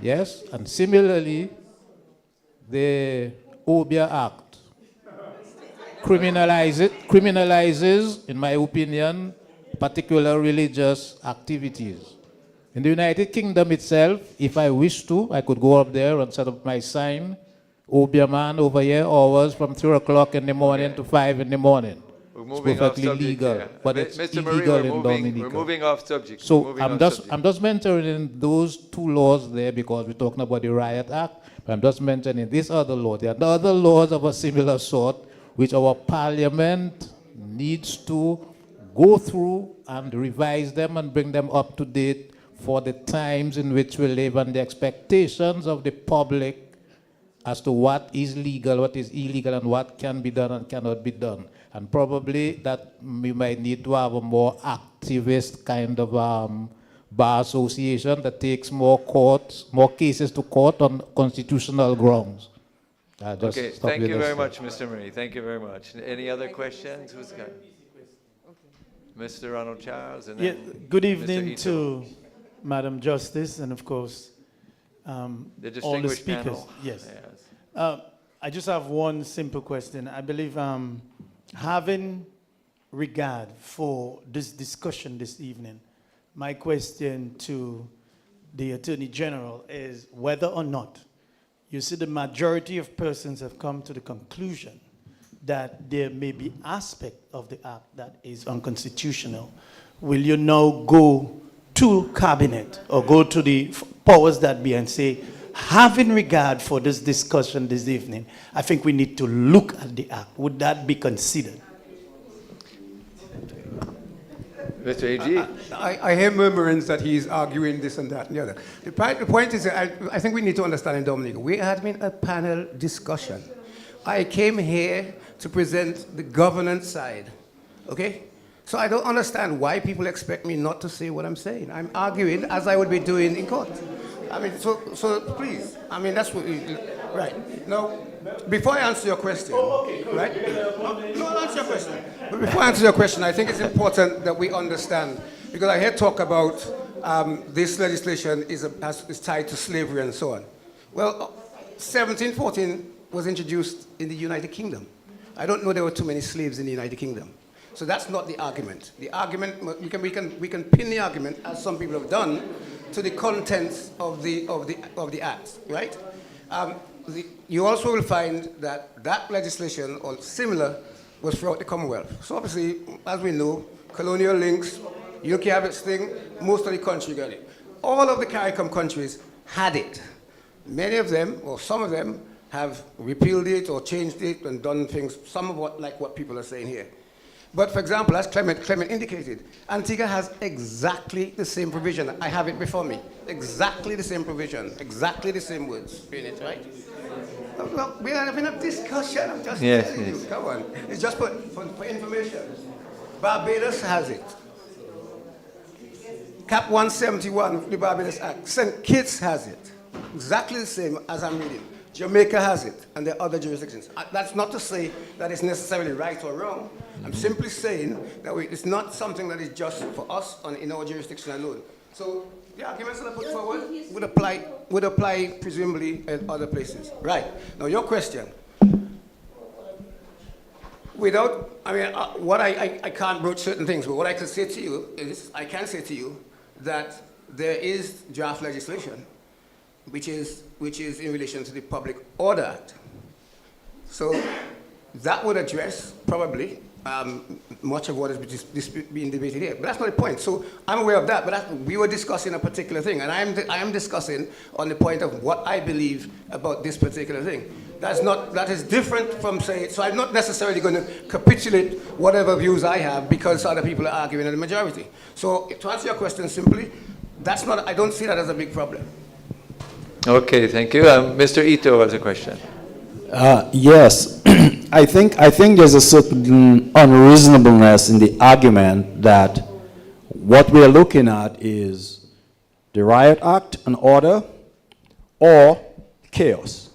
Yes, and similarly, the Obia Act criminalizes, in my opinion, particular religious activities. In the United Kingdom itself, if I wish to, I could go up there and set up my sign, Obia man over here, hours from 3 o'clock in the morning to 5 in the morning. It's perfectly legal, but it's Mr. illegal Murray, in Dominica. we're moving off subject. So I'm just mentioning those two laws there because we're talking about the Riot Act, but I'm just mentioning this other law. There are other laws of a similar sort which our parliament needs to go through and revise them and bring them up to date for the times in which we live and the expectations of the public as to what is legal, what is illegal, and what can be done and cannot be done. And probably that we might need to have a more activist kind of bar association that takes more cases to court on constitutional grounds. Okay, thank you very much, Mr. Murray. Thank you very much. Any other questions? Who's got? Mr. Ronald Charles, and then good evening Mr. Ito. to Madam Justice and, of course, the distinguished all the speakers. panel. Yes. I just have one simple question. I believe having regard for this discussion this evening, my question to the Attorney General is whether or not you see the majority of persons have come to the conclusion that there may be aspect of the act that is unconstitutional. Will you now go to cabinet or go to the powers that be and say, having regard for this discussion this evening, I think we need to look at the act. Would that be considered? Mr. AG? I hear murmurings that he's arguing this and that and the other. The point is, I think we need to understand in Dominica, we had been a panel discussion. I came here to present the governance side, okay? So I don't understand why people expect me not to say what I'm saying. I'm arguing as I would be doing in court. I mean, so please, I mean, that's what right. Now, before I answer your question, right? No, I'll answer your question. But before I answer your question, I think it's important that we understand, because I hear talk about this legislation is tied to slavery and so on. Well, 1714 was introduced in the United Kingdom. I don't know there were too many slaves in the United Kingdom. So that's not the argument. The argument, we can pin the argument, as some people have done, to the contents of the act, right? You also will find that that legislation or similar was throughout the Commonwealth. So obviously, as we know, colonial links, UK have its thing, most of the country got it. All of the CARICOM countries had it. Many of them, or some of them, have repealed it or changed it and done things, some of like what people are saying here. But for example, as Clement indicated, Antigua has exactly the same provision. I have it before me. Exactly the same provision, exactly the same words in it, right? Well, we are having a discussion. I'm just telling you. Come on. It's just for information. Barbados has it. Cap 171, the Barbados Act. St. Kitts has it. Exactly the same as I'm reading. Jamaica has it, and there are other jurisdictions. That's not to say that it's necessarily right or wrong. I'm simply saying that it's not something that is just for us in our jurisdiction alone. So the arguments that I put forward would apply presumably in other places. Right. Now your question. I can't broach certain things, but what I can say to you is, I can say to you that there is draft legislation which is in relation to the Public Order Act. So that would address, probably, much of what is being debated here. But that's not the point. So I'm aware of that, but we were discussing a particular thing, and I am discussing on the point of what I believe about this particular thing. That is different from, say, so I'm not necessarily going to capitulate whatever views I have because other people are arguing in the majority. So to answer your question simply, I don't see that as a big problem. Okay, thank you. Mr. Ito has a question. Yes, I think there's a certain unreasonableness in the argument that what we are looking at is the Riot Act, an order, or chaos.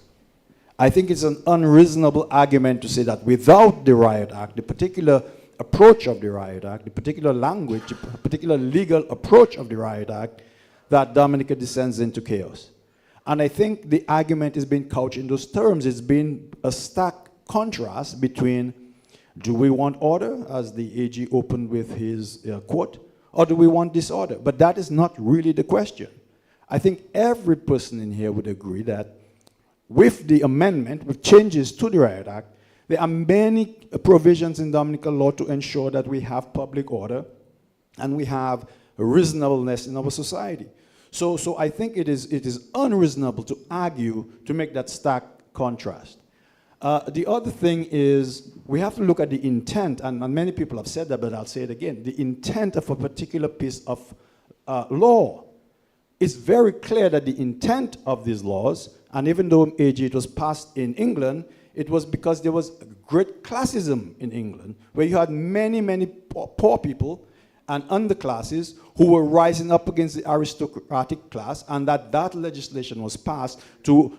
I think it's an unreasonable argument to say that without the Riot Act, the particular approach of the Riot Act, the particular language, the particular legal approach of the Riot Act, that Dominica descends into chaos. And I think the argument is being couched in those terms. It's been a stark contrast between, do we want order, as the AG opened with his quote, or do we want disorder? But that is not really the question. I think every person in here would agree that with the amendment, with changes to the Riot Act, there are many provisions in Dominica law to ensure that we have public order and we have reasonableness in our society. So I think it is unreasonable to argue to make that stark contrast. The other thing is we have to look at the intent, and many people have said that, but I'll say it again. The intent of a particular piece of law. It's very clear that the intent of these laws, and even though AG it was passed in England, it was because there was great classism in England, where you had many, many poor people and underclasses who were rising up against the aristocratic class, and that legislation was passed to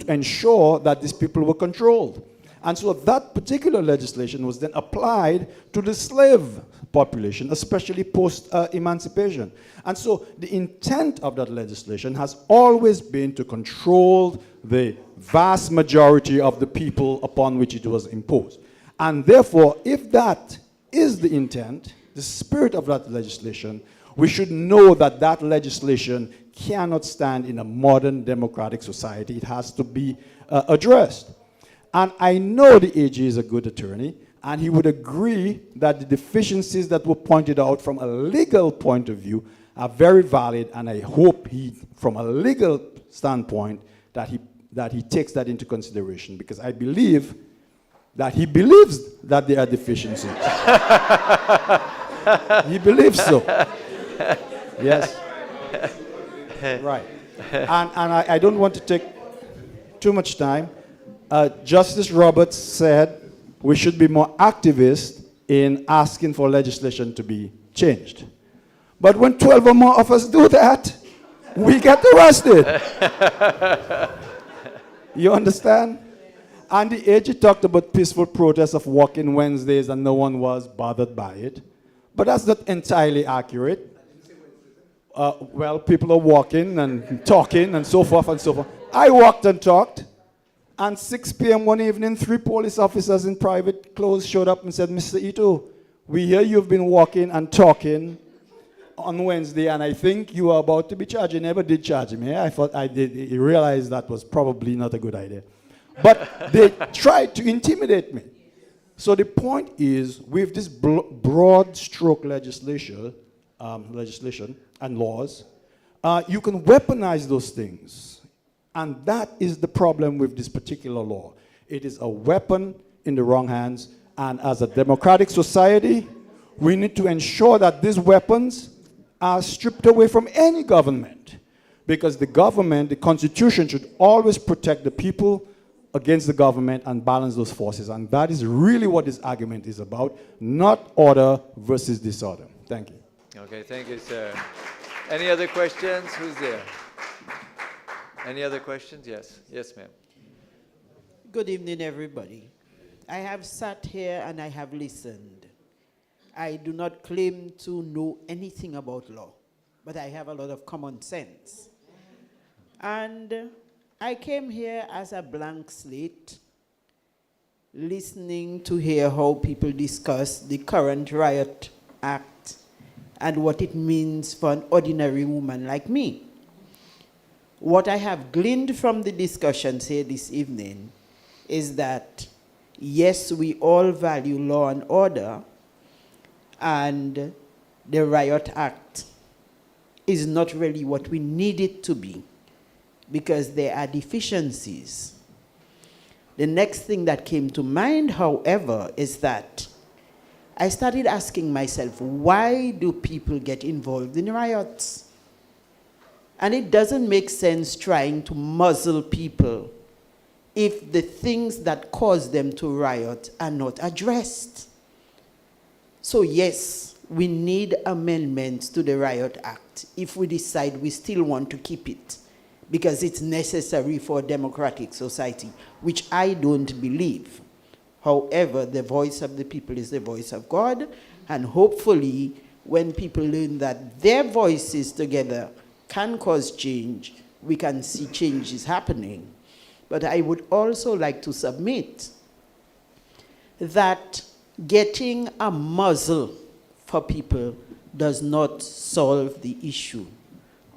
ensure that these people were controlled. And so that particular legislation was then applied to the slave population, especially post-emancipation. And so the intent of that legislation has always been to control the vast majority of the people upon which it was imposed. And therefore, if that is the intent, the spirit of that legislation, we should know that that legislation cannot stand in a modern democratic society. It has to be addressed. And I know the AG is a good attorney, and he would agree that the deficiencies that were pointed out from a legal point of view are very valid, and I hope from a legal standpoint, that he takes that into consideration, because I believe that he believes that there are deficiencies. He believes so. Yes. Right. And I don't want to take too much time. Justice Roberts said we should be more activist in asking for legislation to be changed. But when 12 or more of us do that, we get arrested. You understand? And the AG talked about peaceful protests of walking Wednesdays and no one was bothered by it. But that's not entirely accurate. Well, people are walking and talking and so forth and so forth. I walked and talked, and 6 p.m. one evening, 3 police officers in private clothes showed up and said, Mr. Ito, we hear you've been walking and talking on Wednesday, and I think you are about to be charged. You never did charge me. I thought I did. I realized that was probably not a good idea. But they tried to intimidate me. So the point is, with this broad stroke legislation and laws, you can weaponize those things. And that is the problem with this particular law. It is a weapon in the wrong hands. And as a democratic society, we need to ensure that these weapons are stripped away from any government. Because the government, the Constitution, should always protect the people against the government and balance those forces. And that is really what this argument is about, not order versus disorder. Thank you. Okay, thank you, sir. Any other questions? Who's there? Any other questions? Yes. Yes, ma'am. Good evening, everybody. I have sat here and I have listened. I do not claim to know anything about law, but I have a lot of common sense. And I came here as a blank slate, listening to hear how people discuss the current Riot Act and what it means for an ordinary woman like me. What I have gleaned from the discussions here this evening is that yes, we all value law and order, and the Riot Act is not really what we need it to be, because there are deficiencies. The next thing that came to mind, however, is that I started asking myself, why do people get involved in riots? And it doesn't make sense trying to muzzle people if the things that cause them to riot are not addressed. So yes, we need amendments to the Riot Act if we decide we still want to keep it, because it's necessary for a democratic society, which I don't believe. However, the voice of the people is the voice of God, and hopefully when people learn that their voices together can cause change, we can see changes happening. But I would also like to submit that getting a muzzle for people does not solve the issue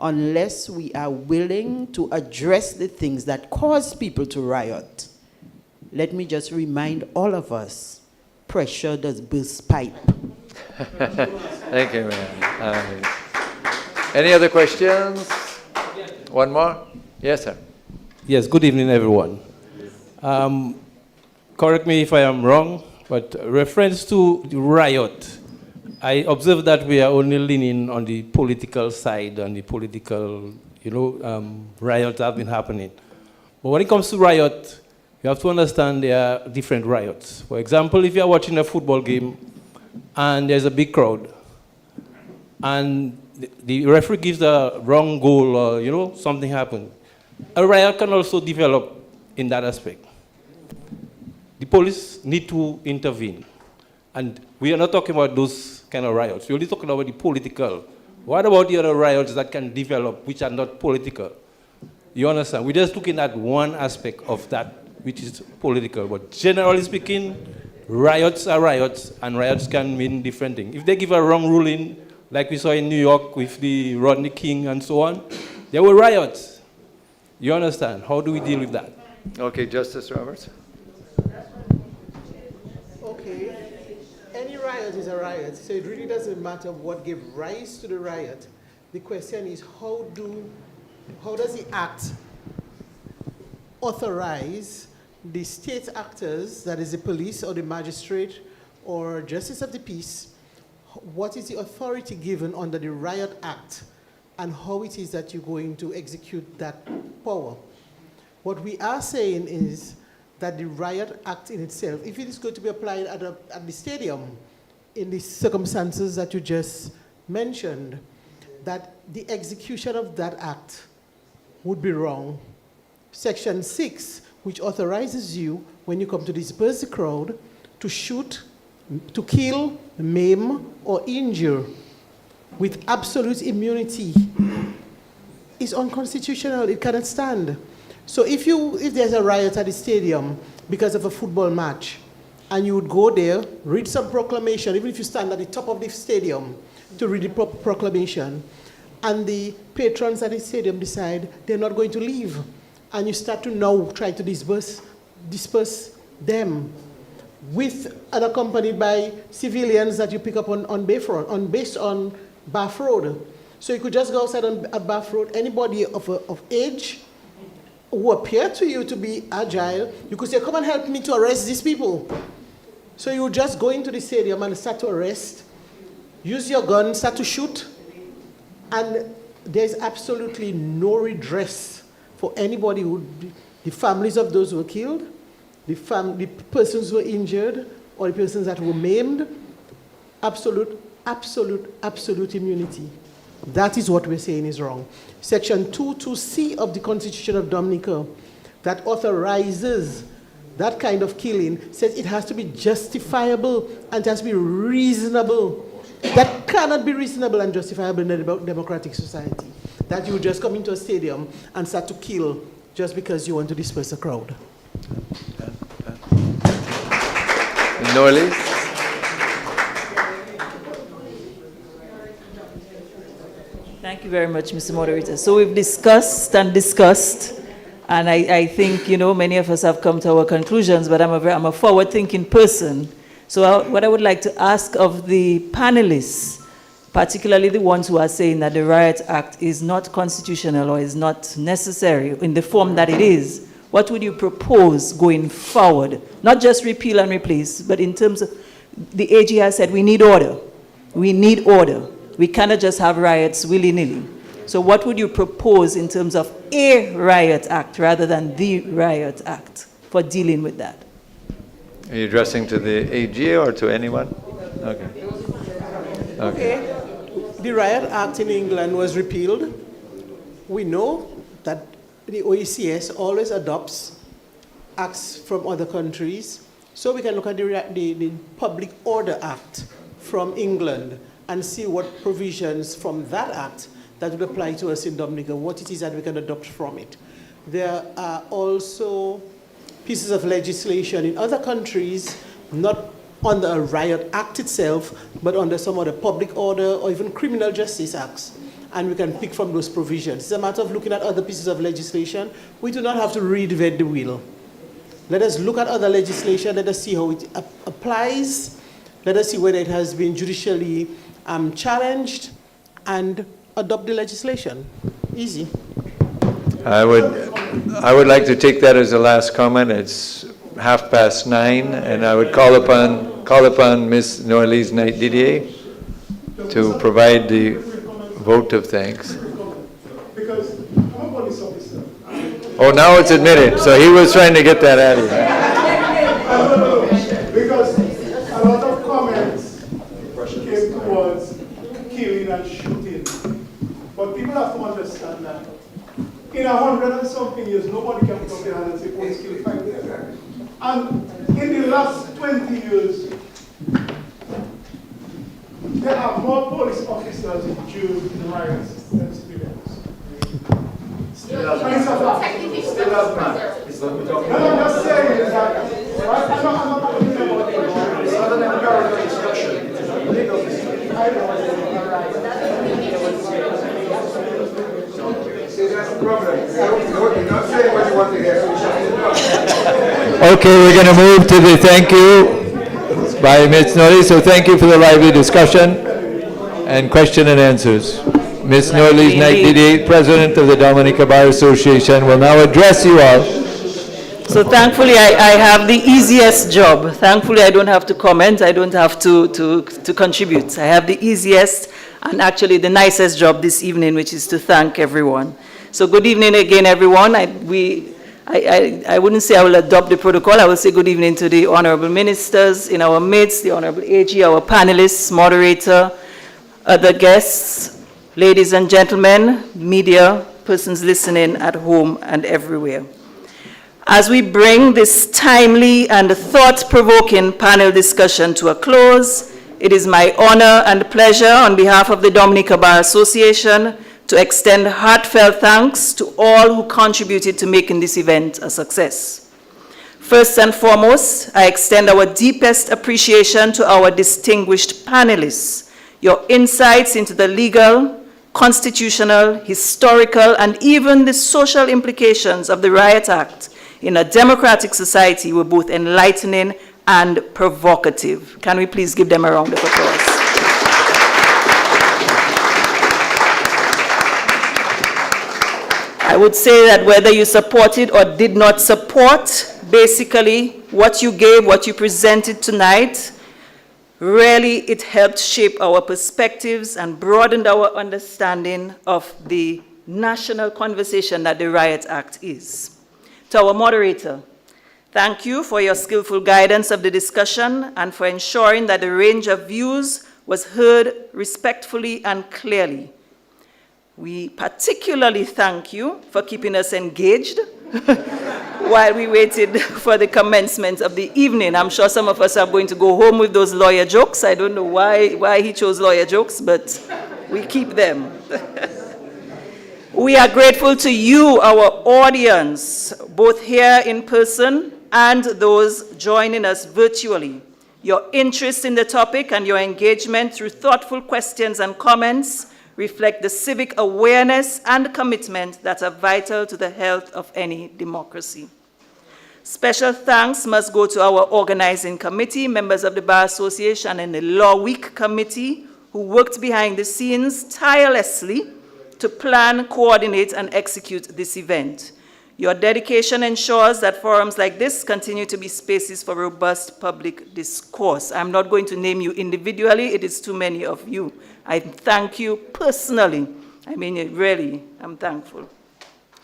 unless we are willing to address the things that cause people to riot. Let me just remind all of us, pressure does burst pipe. Thank you, ma'am. Any other questions? One more? Yes, sir. Yes, good evening, everyone. Correct me if I am wrong, but reference to the riot, I observe that we are only leaning on the political side, on the political, riots that have been happening. But when it comes to riot, you have to understand there are different riots. For example, if you are watching a football game and there's a big crowd, and the referee gives the wrong goal or, something happened, a riot can also develop in that aspect. The police need to intervene. And we are not talking about those kind of riots. We're only talking about the political. What about the other riots that can develop which are not political? You understand? We're just looking at one aspect of that which is political. But generally speaking, riots are riots, and riots can mean different things. If they give a wrong ruling, like we saw in New York with the Rodney King and so on, there were riots. You understand? How do we deal with that? Okay, Justice Roberts. Okay. Any riot is a riot, so it really doesn't matter what gave rise to the riot. The question is, how does the act authorize the state actors, that is the police or the magistrate or justice of the peace, what is the authority given under the Riot Act, and how it is that you're going to execute that power? What we are saying is that the Riot Act in itself, if it is going to be applied at the stadium, in the circumstances that you just mentioned, that the execution of that act would be wrong. Section 6, which authorizes you, when you come to disperse the crowd, to shoot, to kill, maim, or injure with absolute immunity, is unconstitutional. It cannot stand. So if there's a riot at the stadium because of a football match, and you would go there, read some proclamation, even if you stand at the top of the stadium to read the proclamation, and the patrons at the stadium decide they're not going to leave, and you start to now try to disperse them, and accompanied by civilians that you pick up based on Bath Road. So you could just go outside on Bath Road, anybody of age who appear to you to be agile, you could say, come and help me to arrest these people. So you would just go into the stadium and start to arrest, use your gun, start to shoot, and there's absolutely no redress for anybody the families of those who were killed, the persons who were injured, or the persons that were maimed. Absolute immunity. That is what we're saying is wrong. Section 22C of the Constitution of Dominica, that authorizes that kind of killing, says it has to be justifiable and it has to be reasonable. That cannot be reasonable and justifiable in a democratic society. That you just come into a stadium and start to kill just because you want to disperse a crowd. Noelle? Thank you very much, Mr. Moderator. So we've discussed and discussed, And I think, many of us have come to our conclusions, but I'm a forward-thinking person. So what I would like to ask of the panelists, particularly the ones who are saying that the Riot Act is not constitutional or is not necessary in the form that it is, what would you propose going forward? Not just repeal and replace, but in terms of, the AG has said we need order. We need order. We cannot just have riots willy-nilly. So what would you propose in terms of a riot act rather than the riot act for dealing with that? Are you addressing to the AG or to anyone? Okay. Okay. The Riot Act in England was repealed. We know that the OECS always adopts acts from other countries. So we can look at the Public Order Act from England and see what provisions from that act that would apply to us in Dominica, what it is that we can adopt from it. There are also pieces of legislation in other countries, not under a riot act itself, but under some other public order or even criminal justice acts. And we can pick from those provisions. It's a matter of looking at other pieces of legislation. We do not have to reinvent the wheel. Let us look at other legislation, let us see how it applies, let us see whether it has been judicially challenged, and adopt the legislation. Easy. I would like to take that as the last comment. It's 9:30, and I would call upon Ms. Norlise Knight Didier to provide the vote of thanks. Because I'm a police officer. Oh, now it's admitted. So he was trying to get that out of you. Because a lot of comments came towards killing and shooting. But people have to understand that in 100 and something years, nobody can put up their hand and say police killed 5 years. And in the last 20 years, there are more police officers during riots than civilians. No, I'm just saying that I'm not talking about Okay, we're going to move to the thank you by Ms. Norlise. So thank you for the lively discussion and question and answers. Ms. Norlise Knight Didier, President of the Dominica Bar Association, will now address you all. So thankfully, I have the easiest job. Thankfully, I don't have to comment. I don't have to contribute. I have the easiest and actually the nicest job this evening, which is to thank everyone. So good evening again, everyone. I wouldn't say I will adopt the protocol. I will say good evening to the honorable ministers in our midst, the honorable AG, our panelists, moderator, other guests, ladies and gentlemen, media, persons listening at home and everywhere. As we bring this timely and thought-provoking panel discussion to a close, it is my honor and pleasure on behalf of the Dominica Bar Association to extend heartfelt thanks to all who contributed to making this event a success. First and foremost, I extend our deepest appreciation to our distinguished panelists. Your insights into the legal, constitutional, historical, and even the social implications of the Riot Act in a democratic society were both enlightening and provocative. Can we please give them a round of applause? I would say that whether you supported or did not support, basically what you gave, what you presented tonight, really it helped shape our perspectives and broadened our understanding of the national conversation that the Riot Act is. To our moderator, thank you for your skillful guidance of the discussion and for ensuring that the range of views was heard respectfully and clearly. We particularly thank you for keeping us engaged while we waited for the commencement of the evening. I'm sure some of us are going to go home with those lawyer jokes. I don't know why he chose lawyer jokes, but we keep them. We are grateful to you, our audience, both here in person and those joining us virtually. Your interest in the topic and your engagement through thoughtful questions and comments reflect the civic awareness and commitment that are vital to the health of any democracy. Special thanks must go to our organizing committee, members of the Bar Association and the Law Week Committee, who worked behind the scenes tirelessly to plan, coordinate, and execute this event. Your dedication ensures that forums like this continue to be spaces for robust public discourse. I'm not going to name you individually, it is too many of you. I thank you personally. I mean it really, I'm thankful.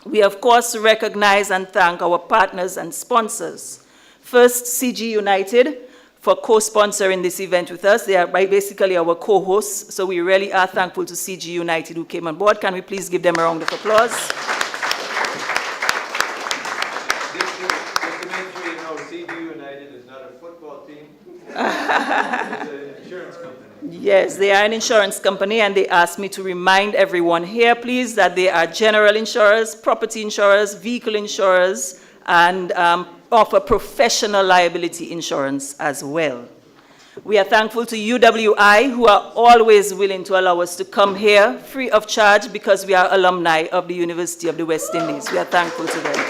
We of course recognize and thank our partners and sponsors. First, CG United for co-sponsoring this event with us. They are basically our co-hosts, so we really are thankful to CG United who came on board. Can we please give them a round of applause? Yes, they are an insurance company, and they asked me to remind everyone here, please, that they are general insurers, property insurers, vehicle insurers, and offer professional liability insurance as well. We are thankful to UWI, who are always willing to allow us to come here free of charge because we are alumni of the University of the West Indies. We are thankful to them.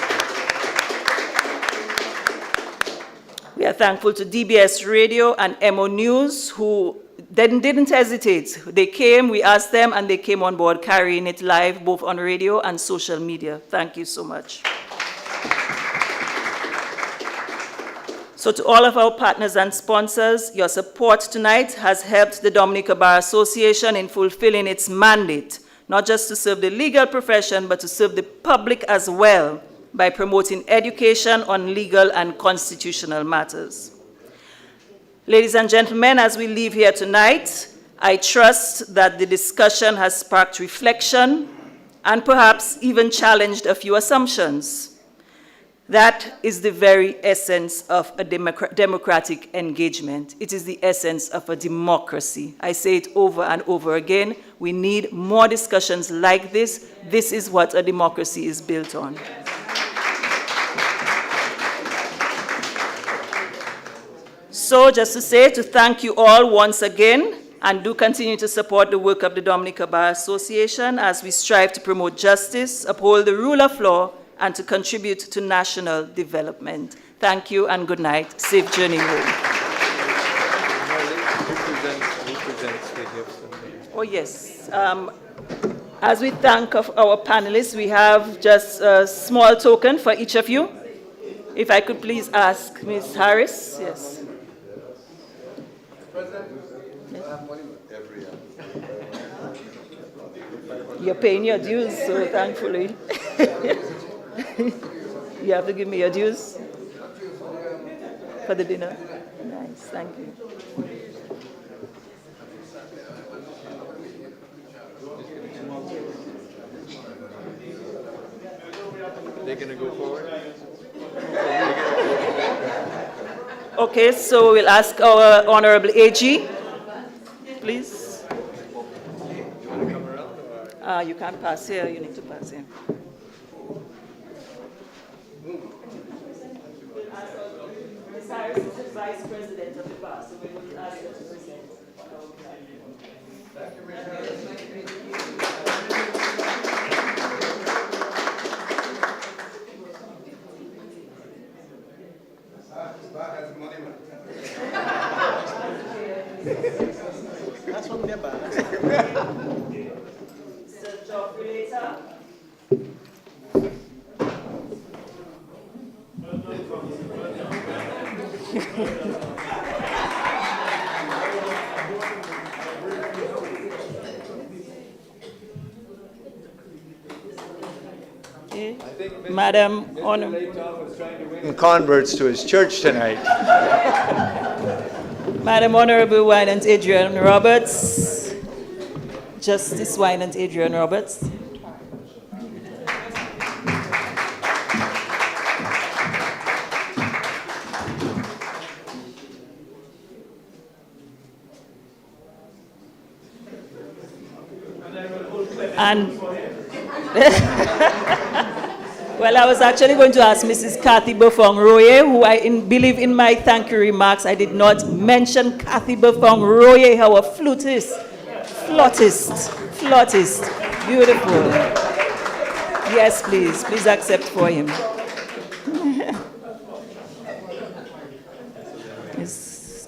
We are thankful to DBS Radio and MO News, who didn't hesitate. They came, we asked them, and they came on board carrying it live, both on radio and social media. Thank you so much. So to all of our partners and sponsors, your support tonight has helped the Dominica Bar Association in fulfilling its mandate, not just to serve the legal profession, but to serve the public as well, by promoting education on legal and constitutional matters. Ladies and gentlemen, as we leave here tonight, I trust that the discussion has sparked reflection and perhaps even challenged a few assumptions. That is the very essence of a democratic engagement. It is the essence of a democracy. I say it over and over again. We need more discussions like this. This is what a democracy is built on. So just to say, to thank you all once again, and do continue to support the work of the Dominica Bar Association as we strive to promote justice, uphold the rule of law, and to contribute to national development. Thank you and good night. Safe journey home. Oh yes. As we thank our panelists, we have just a small token for each of you. If I could please ask Ms. Harris. Yes. You're paying your dues, so thankfully. You have to give me your dues for the dinner. Nice, thank you. They're going to go forward? Okay, so we'll ask our Honorable AG, please. You want to come around? Or? You can't pass here, you need to pass here. Ms. Harris is the Vice President of the Bar, so we will ask her to present. Thank you, Ms. Harris. That's from their bar. Sir Geoffrey later. Madam Honorable was trying to win converts to his church tonight. Madam Honorable Wynant Adrian Roberts, Justice Wynant Adrian Roberts. And well, I was actually going to ask Mrs. Kathy Bafong-Roye, who I believe in my thank you remarks, I did not mention Kathy Bafong-Roye, our flautist, flautist. Beautiful. Yes, please. Please accept for him. Yes.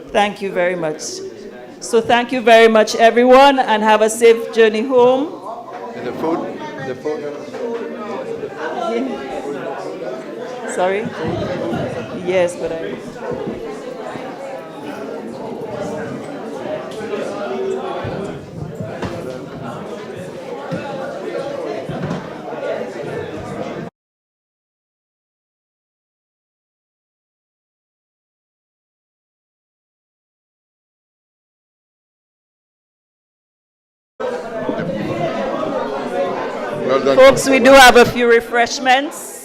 Thank you very much. So thank you very much, everyone, and have a safe journey home. And the food. Sorry? Yes, but I... Well done. Folks, we do have a few refreshments.